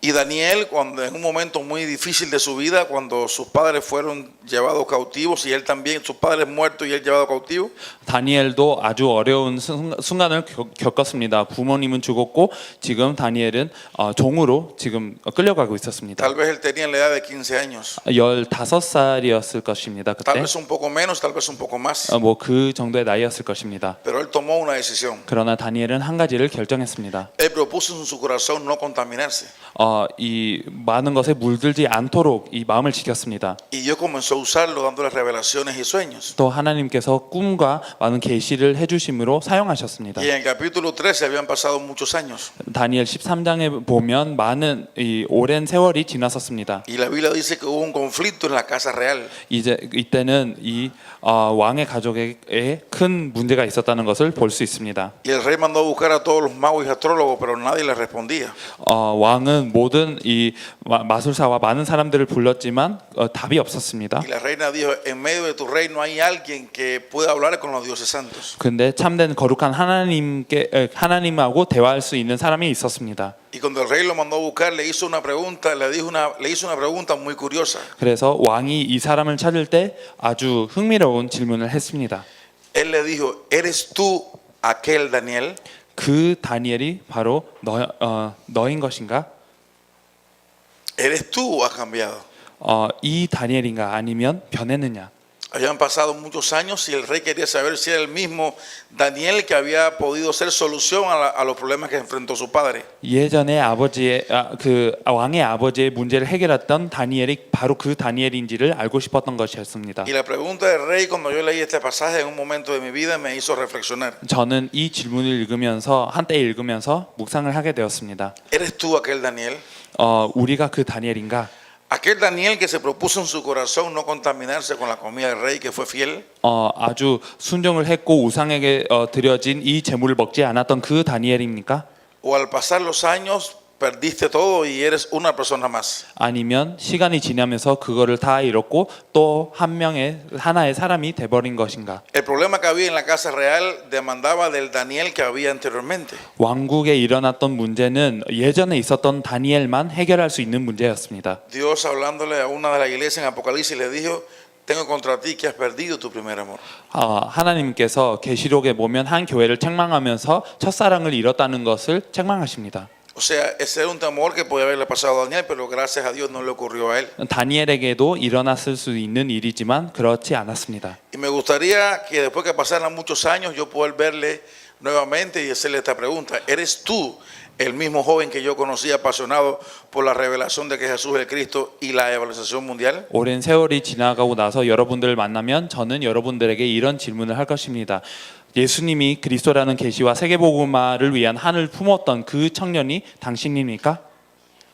Y Daniel, cuando en un momento muy difícil de su vida, cuando sus padres fueron llevados cautivos y él también, sus padres muertos y él llevado cautivo, 다니엘도 아주 어려운 순간을 겪었습니다. 부모님은 죽었고 지금 다니엘은 종으로 지금 끌려가고 있었습니다. tal vez él tenía la edad de 15 años, 15살이었을 것입니다. tal 그때 vez un poco menos, tal vez un poco más, 그 정도의 나이였을 것입니다. pero él tomó una decisión. 그러나 다니엘은 한 가지를 결정했습니다. Él propuso en su corazón no contaminarse. 이 많은 것에 물들지 않도록 이 마음을 지켰습니다. Y Dios comenzó a usarlo dándole revelaciones y sueños. 또 하나님께서 꿈과 많은 계시를 해주심으로 사용하셨습니다. Y en el capítulo 13 habían pasado muchos años. 다니엘 13장에 보면 많은 이 오랜 세월이 지났었습니다. Y la Biblia dice que hubo un conflicto en la casa real. 이때는 이 왕의 가족에 큰 문제가 있었다는 것을 볼 수 있습니다. Y el rey mandó a buscar a todos los magos y astrólogos, pero nadie le respondía. 왕은 모든 이 마술사와 많은 사람들을 불렀지만 답이 없었습니다. Y la reina dijo, en medio de tu reino hay alguien que pueda hablar con los dioses santos. 근데 참된 거룩한 하나님하고 대화할 수 있는 사람이 있었습니다. Y cuando el rey lo mandó a buscar, le hizo una pregunta muy curiosa. 그래서 왕이 이 사람을 찾을 때 아주 흥미로운 질문을 했습니다. Él le dijo, ¿eres tú aquel Daniel? 그 다니엘이 바로 너인 것인가? ¿Eres tú o has cambiado? 이 다니엘인가 아니면 변했느냐? Habían pasado muchos años y el rey quería saber si era el mismo Daniel que había podido ser solución a los problemas que enfrentó su padre. 예전에 왕의 아버지의 문제를 해결했던 다니엘이 바로 그 다니엘인지를 알고 싶었던 것이었습니다. Y la pregunta del rey cuando yo leí este pasaje en un momento de mi vida me hizo reflexionar. 저는 이 질문을 한때 읽으면서 묵상을 하게 되었습니다. ¿Eres tú aquel Daniel? 우리가 그 다니엘인가? Aquel Daniel que se propuso en su corazón no contaminarse con la comida del rey, que fue fiel. 아주 순종을 했고 우상에게 드려진 이 제물을 먹지 않았던 그 다니엘입니까? O al pasar los años perdiste todo y eres una persona más. 아니면 시간이 지나면서 그거를 다 잃었고 또 하나의 사람이 돼버린 것인가? El problema que había en la casa real demandaba del Daniel que había anteriormente. 왕국에 일어났던 문제는 예전에 있었던 다니엘만 해결할 수 있는 문제였습니다. Dios hablándole a una de las iglesias en Apocalipsis le dijo, tengo contra ti que has perdido tu primer amor. 하나님께서 계시록에 보면 한 교회를 책망하면서 첫사랑을 잃었다는 것을 책망하십니다. O sea, ese era un temor que podía haberle pasado a Daniel, pero gracias a Dios no le ocurrió a él. 다니엘에게도 일어났을 수 있는 일이지만 그렇지 않았습니다. Y me gustaría que después que pasaran muchos años yo poder verle nuevamente y hacerle esta pregunta. ¿Eres tú el mismo joven que yo conocí apasionado por la revelación de que Jesús es el Cristo y la evangelización mundial? 오랜 세월이 지나가고 나서 여러분들을 만나면 저는 여러분들에게 이런 질문을 할 것입니다. 예수님이 그리스도라는 계시와 세계복음화를 위한 한을 품었던 그 청년이 당신입니까?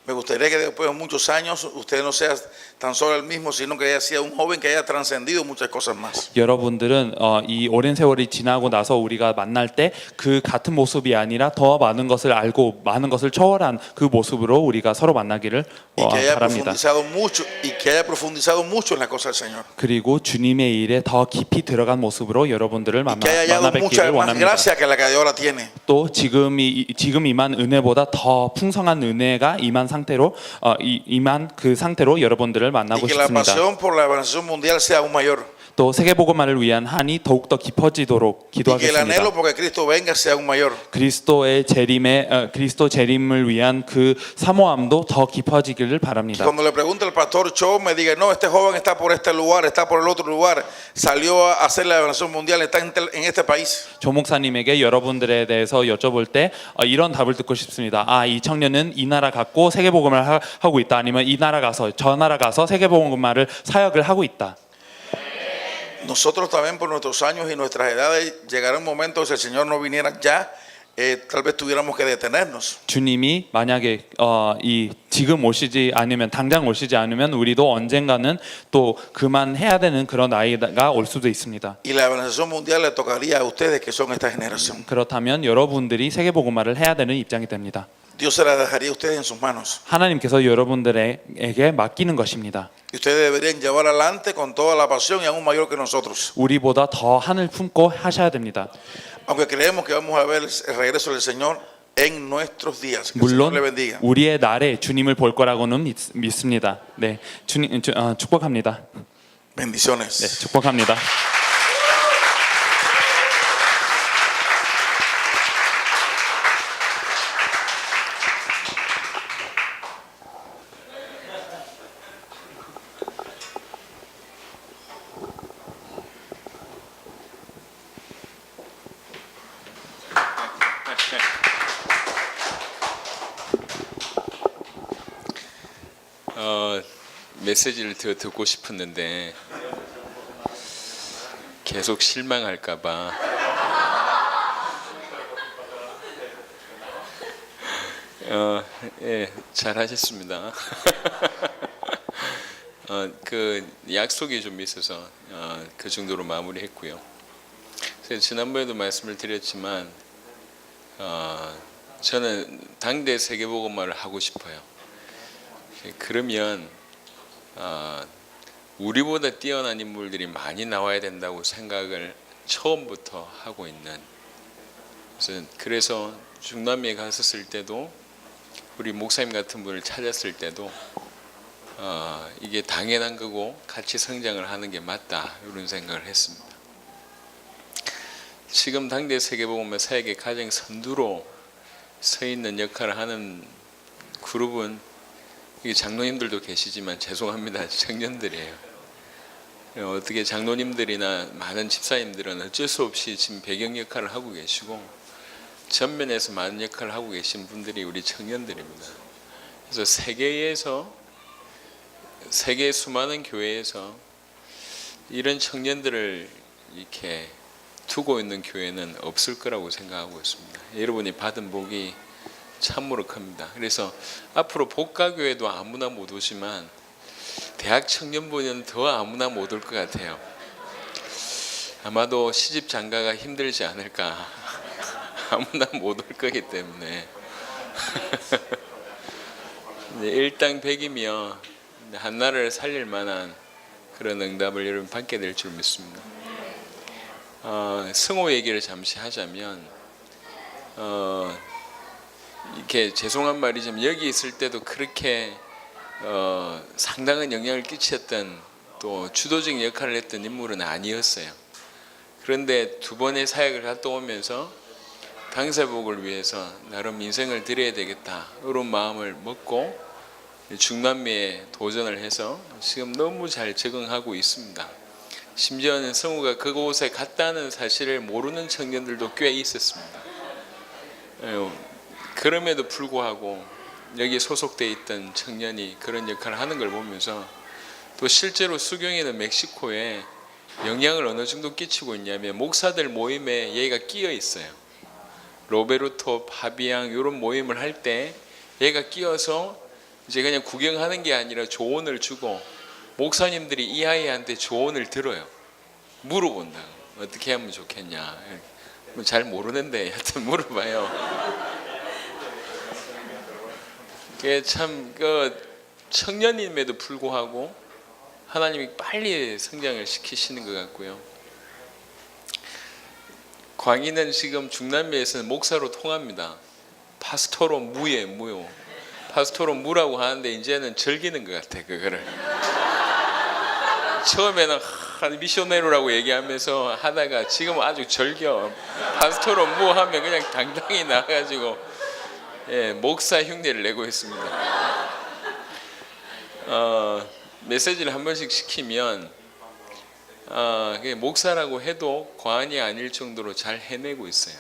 Me gustaría que después de muchos años usted no sea tan solo el mismo, sino que haya sido un joven que haya trascendido muchas cosas más. 여러분들은 이 오랜 세월이 지나고 나서 우리가 만날 때 그 같은 모습이 아니라 더 많은 것을 알고 많은 것을 초월한 그 모습으로 우리가 서로 만나기를 Y que haya 바랍니다. profundizado mucho en la cosa del Señor. 그리고 주님의 일에 더 깊이 들어간 모습으로 여러분들을 Que haya hallado mucha 뵙기를 más 원합니다. gracia que la que ahora tiene. 또 지금 임한 은혜보다 더 풍성한 은혜가 임한 상태로 임한 그 상태로 여러분들을 만나고 Y que la 싶습니다. pasión por la evangelización mundial sea aún mayor. 또 세계복음화를 위한 한이 더욱 더 깊어지도록 Y que el anhelo 기도하겠습니다. porque Cristo venga sea aún mayor. 그리스도 재림을 위한 그 사모함도 더 깊어지기를 바랍니다. Cuando le pregunte al pastor Cho, me diga, no, este joven está por este lugar, está por el otro lugar, salió a hacer la evangelización mundial, está en este país. 조 목사님에게 여러분들에 대해서 여쭤볼 때 이런 답을 듣고 싶습니다. 이 청년은 이 나라 갔고 세계복음을 하고 있다. 아니면 이 나라 가서 저 나라 가서 세계복음화를 사역을 하고 있다. Nosotros también por nuestros años y nuestras edades llegará un momento si el Señor no viniera ya, tal vez tuviéramos que detenernos. 주님이 만약에 지금 오시지 않으면 당장 오시지 않으면 우리도 언젠가는 또 그만해야 되는 그런 나이가 올 수도 있습니다. Y la evangelización mundial le tocaría a ustedes que son esta generación. 그렇다면 여러분들이 세계복음화를 해야 되는 입장이 됩니다. Dios se la dejaría a ustedes en sus manos. 하나님께서 여러분들에게 맡기는 것입니다. Y ustedes deberían llevar adelante con toda la pasión y aún mayor que nosotros. 우리보다 더 한을 품고 하셔야 됩니다. Aunque creemos que vamos a ver el regreso del Señor en nuestros días. Que el Señor 물론 le bendiga. 우리의 날에 주님을 볼 거라고는 믿습니다. 네, 주님 축복합니다. Bendiciones. 네, 축복합니다. 메시지를 더 듣고 싶었는데 계속 실망할까봐 예, 잘하셨습니다. 그 약속이 좀 있어서 그 정도로 마무리했고요. 그래서 지난번에도 말씀을 드렸지만 저는 당대 세계복음화를 하고 싶어요. 그러면 우리보다 뛰어난 인물들이 많이 나와야 된다고 생각을 처음부터 하고 있는. 그래서 중남미에 갔었을 때도 우리 목사님 같은 분을 찾았을 때도 이게 당연한 거고 같이 성장을 하는 게 맞다 이런 생각을 했습니다. 지금 당대 세계복음의 사역의 가장 선두로 서 있는 역할을 하는 그룹은 이게 장로님들도 계시지만 죄송합니다, 청년들이에요. 어떻게 장로님들이나 많은 집사님들은 어쩔 수 없이 지금 배경 역할을 하고 계시고 전면에서 많은 역할을 하고 계신 분들이 우리 청년들입니다. 그래서 세계 수많은 교회에서 이런 청년들을 이렇게 두고 있는 교회는 없을 거라고 생각하고 있습니다. 여러분이 받은 복이 참으로 큽니다. 그래서 앞으로 복가교회도 아무나 못 오지만 대학 청년부는 더 아무나 못 올 것 같아요. 아마도 시집 장가가 힘들지 않을까. 아무나 못 올 거기 때문에 일당백이며 한나라를 살릴 만한 그런 응답을 여러분 받게 될 줄 믿습니다. 성호 얘기를 잠시 하자면 이렇게 죄송한 말이지만 여기 있을 때도 그렇게 상당한 영향을 끼쳤던 또 주도적 역할을 했던 인물은 아니었어요. 그런데 두 번의 사역을 갔다 오면서 당사복을 위해서 나름 인생을 드려야 되겠다 이런 마음을 먹고 중남미에 도전을 해서 지금 너무 잘 적응하고 있습니다. 심지어는 성우가 그곳에 갔다는 사실을 모르는 청년들도 꽤 있었습니다. 그럼에도 불구하고 여기 소속돼 있던 청년이 그런 역할을 하는 걸 보면서 또 실제로 수경이는 멕시코에 영향을 어느 정도 끼치고 있냐면 목사들 모임에 얘가 끼어 있어요. 로베르토, 파비앙 이런 모임을 할 때 얘가 끼어서 이제 그냥 구경하는 게 아니라 조언을 주고 목사님들이 이 아이한테 조언을 들어요. 물어본다. 어떻게 하면 좋겠냐. 잘 모르는데 하여튼 물어봐요. 그게 참 청년임에도 불구하고 하나님이 빨리 성장을 시키시는 것 같고요. 광희는 지금 중남미에서는 목사로 통합니다. 파스토로 무예요, 무요. 파스토로 무라고 하는데 이제는 즐기는 것 같아, 그거를. 처음에는 미셔네로라고 얘기하면서 하다가 지금 아주 즐겨. 파스토로 무 하면 그냥 당당히 나가가지고 목사 흉내를 내고 있습니다. 메시지를 한 번씩 시키면 목사라고 해도 과언이 아닐 정도로 잘 해내고 있어요.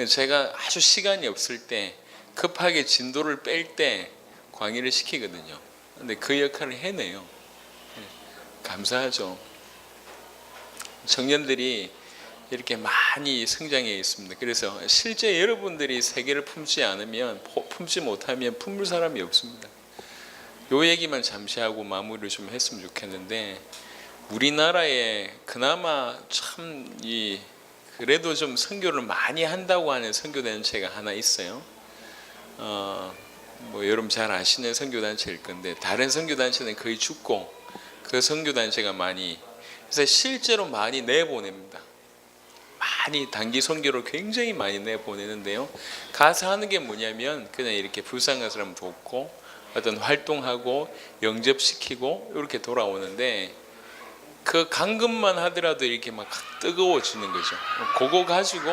제가 아주 시간이 없을 때 급하게 진도를 뺄 때 강의를 시키거든요. 근데 그 역할을 해내요. 감사하죠. 청년들이 이렇게 많이 성장해 있습니다. 그래서 실제 여러분들이 세계를 품지 못하면 품을 사람이 없습니다. 요 얘기만 잠시 하고 마무리를 좀 했으면 좋겠는데, 우리나라에 그나마 참 그래도 좀 선교를 많이 한다고 하는 선교단체가 하나 있어요. 뭐 여러분 잘 아시는 선교단체일 건데, 다른 선교단체는 거의 죽고 그 선교단체가 많이, 그래서 실제로 많이 내보냅니다. 많이 단기 선교를 굉장히 많이 내보내는데요. 가서 하는 게 뭐냐면 그냥 이렇게 불쌍한 사람 돕고 어떤 활동하고 영접시키고 이렇게 돌아오는데, 그 강금만 하더라도 이렇게 막 뜨거워지는 거죠. 그거 가지고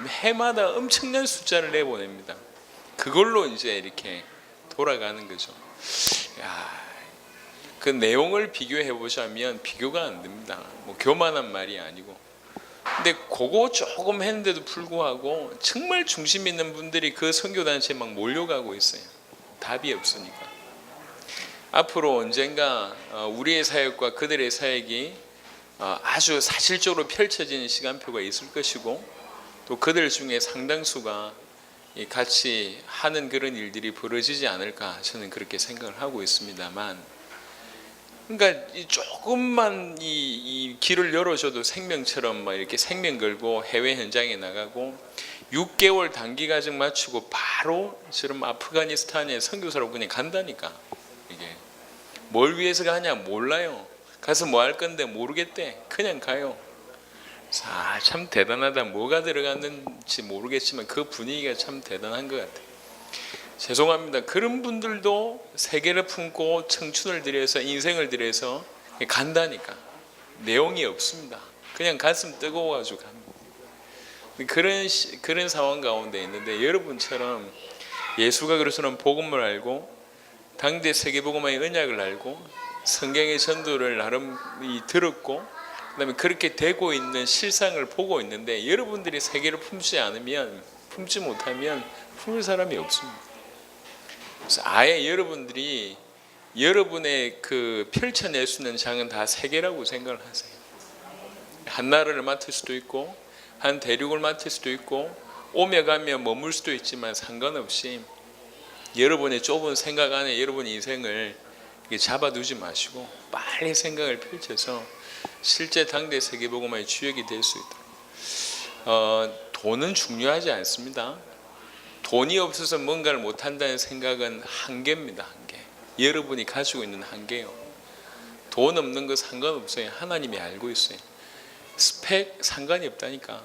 해마다 엄청난 숫자를 내보냅니다. 그걸로 이제 이렇게 돌아가는 거죠. 그 내용을 비교해 보자면 비교가 안 됩니다. 뭐 교만한 말이 아니고. 근데 그거 조금 했는데도 불구하고 정말 중심 있는 분들이 그 선교단체에 막 몰려가고 있어요. 답이 없으니까. 앞으로 언젠가 우리의 사역과 그들의 사역이 아주 사실적으로 펼쳐지는 시간표가 있을 것이고, 또 그들 중에 상당수가 같이 하는 그런 일들이 벌어지지 않을까 저는 그렇게 생각을 하고 있습니다만, 그러니까 조금만 이 길을 열어줘도 생명처럼 막 이렇게 생명 걸고 해외 현장에 나가고 6개월 단기 과정 마치고 바로 지금 아프가니스탄에 선교사로 그냥 간다니까. 뭘 위해서 가냐 몰라요. 가서 뭐 할 건데 모르겠대. 그냥 가요. 참 대단하다. 뭐가 들어갔는지 모르겠지만 그 분위기가 참 대단한 것 같아요. 죄송합니다. 그런 분들도 세계를 품고 청춘을 들여서 인생을 들여서 간다니까. 내용이 없습니다. 그냥 가슴 뜨거워가지고 갑니다. 그런 상황 가운데 있는데 여러분처럼 예수가 그리스도는 복음을 알고 당대 세계복음화의 언약을 알고 성경의 전도를 나름 들었고 그다음에 그렇게 되고 있는 실상을 보고 있는데 여러분들이 세계를 품지 못하면 품을 사람이 없습니다. 그래서 아예 여러분들이 여러분의 그 펼쳐낼 수 있는 장은 다 세계라고 생각을 하세요. 한 나라를 맡을 수도 있고 한 대륙을 맡을 수도 있고 오며 가며 머물 수도 있지만 상관없이 여러분의 좁은 생각 안에 여러분의 인생을 잡아두지 마시고 빨리 생각을 펼쳐서 실제 당대 세계복음화의 주역이 될 수 있다. 돈은 중요하지 않습니다. 돈이 없어서 뭔가를 못한다는 생각은 한계입니다. 한계. 여러분이 가지고 있는 한계요. 돈 없는 거 상관없어요. 하나님이 알고 있어요. 스펙 상관이 없다니까.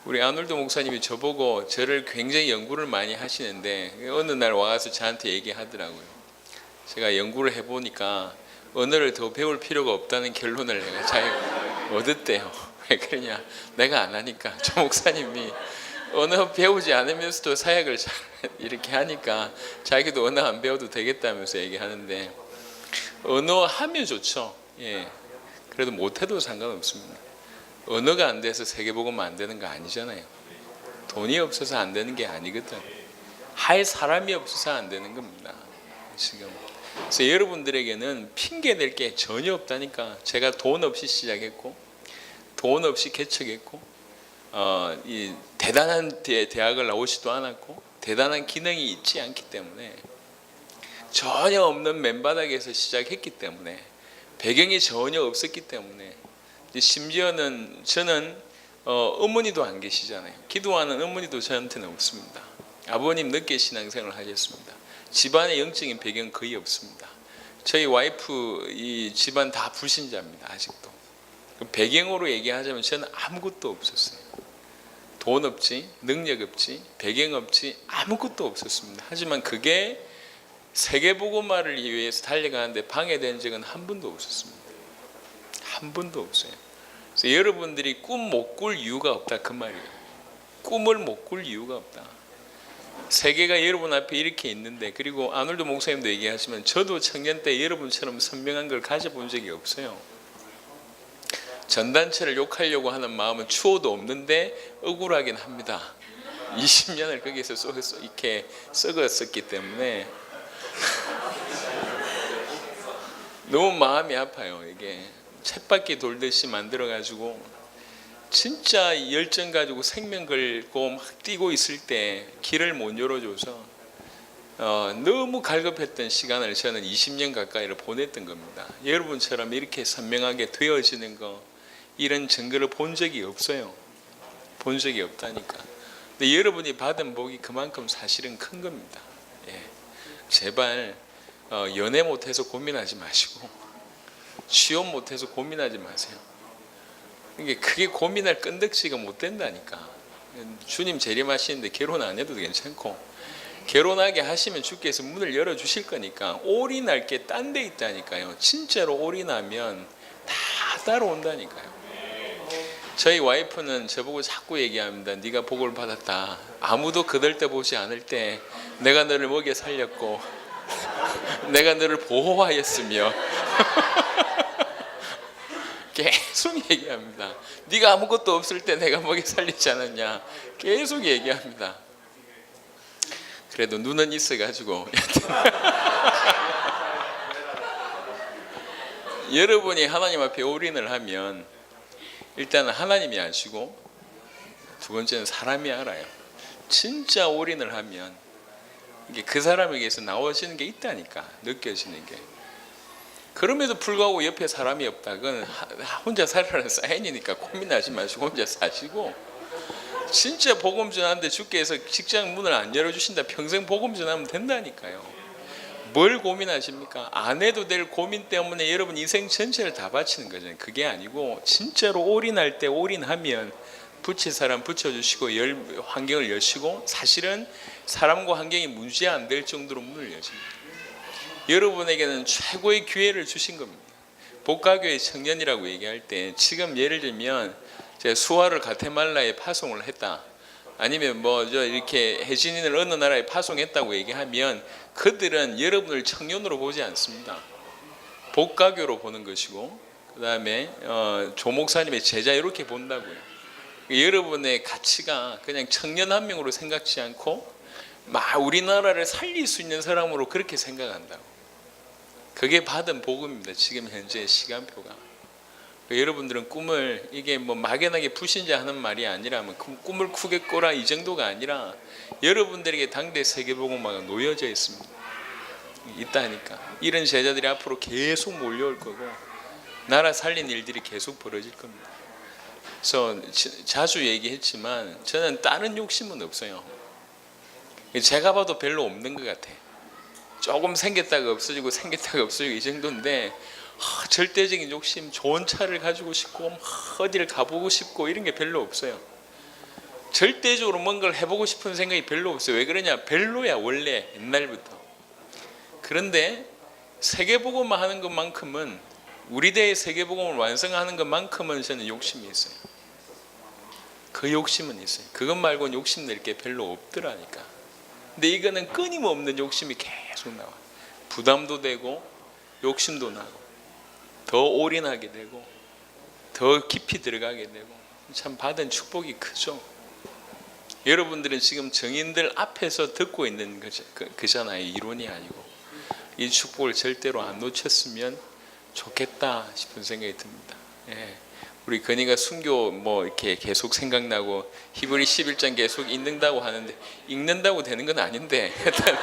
우리 아놀드 목사님이 저보고 저를 굉장히 연구를 많이 하시는데 어느 날 와서 저한테 얘기하더라고요. 제가 연구를 해보니까 언어를 더 배울 필요가 없다는 결론을 내가 잘 얻었대요. 왜 그러냐? 내가 안 하니까. 저 목사님이 언어 배우지 않으면서도 사역을 잘 이렇게 하니까 자기도 언어 안 배워도 되겠다면서 얘기하는데 언어 하면 좋죠. 예. 그래도 못해도 상관없습니다. 언어가 안 돼서 세계복음 안 되는 거 아니잖아요. 돈이 없어서 안 되는 게 아니거든. 할 사람이 없어서 안 되는 겁니다. 지금. 그래서 여러분들에게는 핑계 댈 게 전혀 없다니까. 제가 돈 없이 시작했고 돈 없이 개척했고 이 대단한 대학을 나오지도 않았고 대단한 기능이 있지 않기 때문에 전혀 없는 맨바닥에서 시작했기 때문에 배경이 전혀 없었기 때문에 심지어는 저는 어머니도 안 계시잖아요. 기도하는 어머니도 저한테는 없습니다. 아버님 늦게 신앙생활을 하셨습니다. 집안에 영적인 배경 거의 없습니다. 저희 와이프 이 집안 다 불신자입니다. 아직도. 배경으로 얘기하자면 저는 아무것도 없었어요. 돈 없지, 능력 없지, 배경 없지, 아무것도 없었습니다. 하지만 그게 세계복음화를 위해서 달려가는데 방해된 적은 한 번도 없었습니다. 한 번도 없어요. 그래서 여러분들이 꿈 못 꿀 이유가 없다 그 말이에요. 꿈을 못 꿀 이유가 없다. 세계가 여러분 앞에 이렇게 있는데, 그리고 아놀드 목사님도 얘기하시면 저도 청년 때 여러분처럼 선명한 걸 가져본 적이 없어요. 전단체를 욕하려고 하는 마음은 추호도 없는데 억울하긴 합니다. 20년을 거기서 이렇게 썩었었기 때문에 너무 마음이 아파요. 이게 쳇바퀴 돌듯이 만들어가지고 진짜 열정 가지고 생명 걸고 막 뛰고 있을 때 길을 못 열어줘서 너무 갈급했던 시간을 저는 20년 가까이를 보냈던 겁니다. 여러분처럼 이렇게 선명하게 되어지는 거, 이런 증거를 본 적이 없어요. 본 적이 없다니까. 근데 여러분이 받은 복이 그만큼 사실은 큰 겁니다. 예. 제발 연애 못해서 고민하지 마시고 취업 못해서 고민하지 마세요. 이게 그게 고민할 끈덕지가 못 된다니까. 주님 재림하시는데 결혼 안 해도 괜찮고, 결혼하게 하시면 주께서 문을 열어주실 거니까 올인할 게 딴 데 있다니까요. 진짜로 올인하면 다 따라온다니까요. 저희 와이프는 저보고 자꾸 얘기합니다. 네가 복을 받았다. 아무도 거들떠보지 않을 때 내가 너를 먹여 살렸고 내가 너를 보호하였으며 계속 얘기합니다. 네가 아무것도 없을 때 내가 먹여 살리지 않았냐. 계속 얘기합니다. 그래도 눈은 있어가지고 여러분이 하나님 앞에 올인을 하면 일단은 하나님이 아시고, 두 번째는 사람이 알아요. 진짜 올인을 하면 이게 그 사람에게서 나오시는 게 있다니까, 느껴지는 게. 그럼에도 불구하고 옆에 사람이 없다. 그건 혼자 살아라는 사인이니까 고민하지 마시고 혼자 사시고, 진짜 복음 전하는데 주께서 직장 문을 안 열어주신다. 평생 복음 전하면 된다니까요. 뭘 고민하십니까? 안 해도 될 고민 때문에 여러분 인생 전체를 다 바치는 거잖아요. 그게 아니고 진짜로 올인할 때 올인하면 붙일 사람 붙여주시고 환경을 여시고, 사실은 사람과 환경이 문제 안 될 정도로 문을 여십니다. 여러분에게는 최고의 기회를 주신 겁니다. 복가교회 청년이라고 얘기할 때, 지금 예를 들면 제가 수화를 가테말라에 파송을 했다, 아니면 이렇게 혜진이를 어느 나라에 파송했다고 얘기하면 그들은 여러분을 청년으로 보지 않습니다. 복가교로 보는 것이고, 그 다음에 조목사님의 제자 이렇게 본다고요. 여러분의 가치가 그냥 청년 한 명으로 생각지 않고 우리나라를 살릴 수 있는 사람으로 그렇게 생각한다고. 그게 받은 복음입니다. 지금 현재 시간표가. 여러분들은 꿈을, 이게 막연하게 불신자하는 말이 아니라 꿈을 크게 꿔라 이 정도가 아니라, 여러분들에게 당대 세계복음화가 놓여져 있습니다. 있다니까. 이런 제자들이 앞으로 계속 몰려올 거고, 나라 살린 일들이 계속 벌어질 겁니다. 그래서 자주 얘기했지만 저는 다른 욕심은 없어요. 제가 봐도 별로 없는 것 같아. 조금 생겼다가 없어지고 생겼다가 없어지고 이 정도인데, 절대적인 욕심, 좋은 차를 가지고 싶고 어디를 가보고 싶고 이런 게 별로 없어요. 절대적으로 뭔가를 해보고 싶은 생각이 별로 없어요. 왜 그러냐? 별로야 원래 옛날부터. 그런데 세계복음화 하는 것만큼은, 우리 대의 세계복음을 완성하는 것만큼은 저는 욕심이 있어요. 그 욕심은 있어요. 그것 말고는 욕심낼 게 별로 없더라니까. 근데 이거는 끊임없는 욕심이 계속 나와. 부담도 되고 욕심도 나고 더 올인하게 되고 더 깊이 들어가게 되고, 참 받은 축복이 크죠. 여러분들은 지금 정인들 앞에서 듣고 있는 그잖아요. 이론이 아니고. 이 축복을 절대로 안 놓쳤으면 좋겠다 싶은 생각이 듭니다. 예. 우리 건이가 순교 이렇게 계속 생각나고 히브리 11장 계속 읽는다고 하는데, 읽는다고 되는 건 아닌데 일단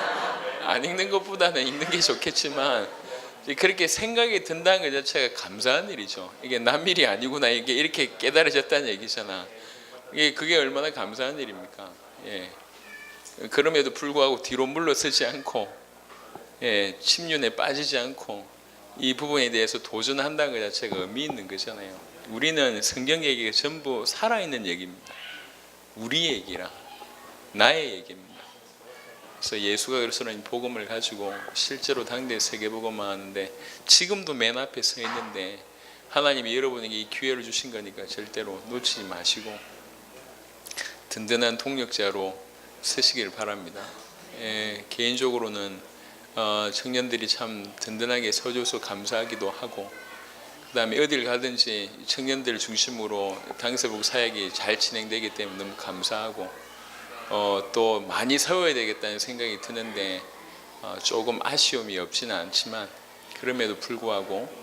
안 읽는 것보다는 읽는 게 좋겠지만, 그렇게 생각이 든다는 것 자체가 감사한 일이죠. 이게 남 일이 아니구나, 이게 이렇게 깨달아졌다는 얘기잖아. 그게 얼마나 감사한 일입니까? 예. 그럼에도 불구하고 뒤로 물러서지 않고, 예, 침륜에 빠지지 않고 이 부분에 대해서 도전한다는 것 자체가 의미 있는 거잖아요. 우리는 성경 얘기가 전부 살아있는 얘기입니다. 우리 얘기라, 나의 얘기입니다. 그래서 예수가 그리스도는 복음을 가지고 실제로 당대 세계복음화 하는데, 지금도 맨 앞에 서 있는데 하나님이 여러분에게 이 기회를 주신 거니까 절대로 놓치지 마시고 든든한 동력자로 서시길 바랍니다. 예, 개인적으로는 청년들이 참 든든하게 서줘서 감사하기도 하고, 그 다음에 어딜 가든지 청년들 중심으로 당세복 사역이 잘 진행되기 때문에 너무 감사하고, 또 많이 세워야 되겠다는 생각이 드는데 조금 아쉬움이 없지는 않지만, 그럼에도 불구하고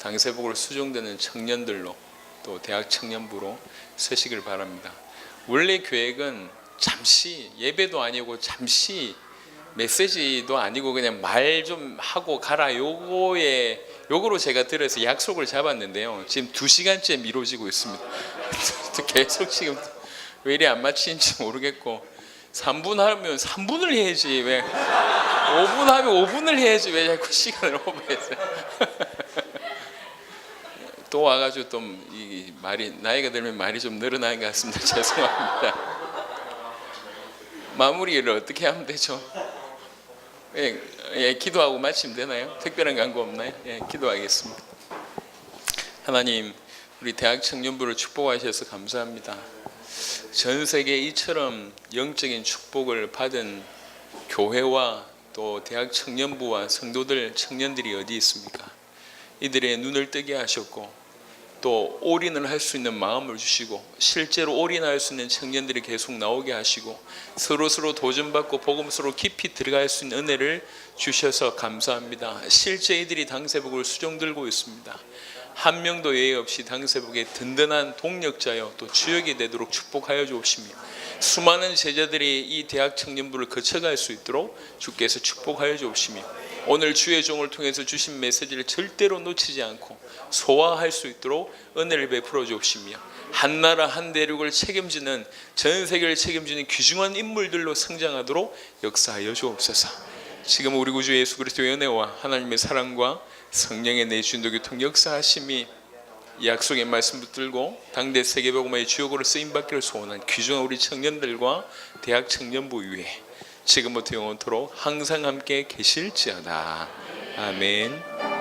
당세복으로 수종되는 청년들로, 또 대학 청년부로 서시길 바랍니다. 원래 계획은 잠시, 예배도 아니고 잠시 메시지도 아니고 그냥 말 좀 하고 가라, 요거로 제가 들어서 약속을 잡았는데요. 지금 2시간째 미뤄지고 있습니다. 계속 지금 왜 이리 안 맞히는지 모르겠고, 3분 하면 3분을 해야지, 왜 5분 하면 5분을 해야지 왜 자꾸 시간을 오버해서 또 와가지고 또 이 말이, 나이가 들면 말이 좀 늘어나는 것 같습니다. 죄송합니다. 마무리를 어떻게 하면 되죠? 예, 기도하고 마치면 되나요? 특별한 광고 없나요? 예, 기도하겠습니다. 하나님, 우리 대학 청년부를 축복하셔서 감사합니다. 전 세계에 이처럼 영적인 축복을 받은 교회와 또 대학 청년부와 성도들, 청년들이 어디 있습니까? 이들의 눈을 뜨게 하셨고, 또 올인을 할 수 있는 마음을 주시고, 실제로 올인할 수 있는 청년들이 계속 나오게 하시고, 서로 도전받고 복음서로 깊이 들어갈 수 있는 은혜를 주셔서 감사합니다. 실제 이들이 당세복을 수종들고 있습니다. 한 명도 예외 없이 당세복의 든든한 동력자여 또 주역이 되도록 축복하여 주옵시며, 수많은 제자들이 이 대학 청년부를 거쳐갈 수 있도록 주께서 축복하여 주옵시며, 오늘 주의 종을 통해서 주신 메시지를 절대로 놓치지 않고 소화할 수 있도록 은혜를 베풀어 주옵시며, 한 나라 한 대륙을 책임지는, 전 세계를 책임지는 귀중한 인물들로 성장하도록 역사하여 주옵소서. 지금 우리 구주 예수 그리스도의 은혜와 하나님의 사랑과 성령의 내주인도 교통 역사하심이 이 약속의 말씀 붙들고 당대 세계복음화의 주역으로 쓰임받기를 소원한 귀중한 우리 청년들과 대학 청년부 위에 지금부터 영원토록 항상 함께 계실지어다. 아멘.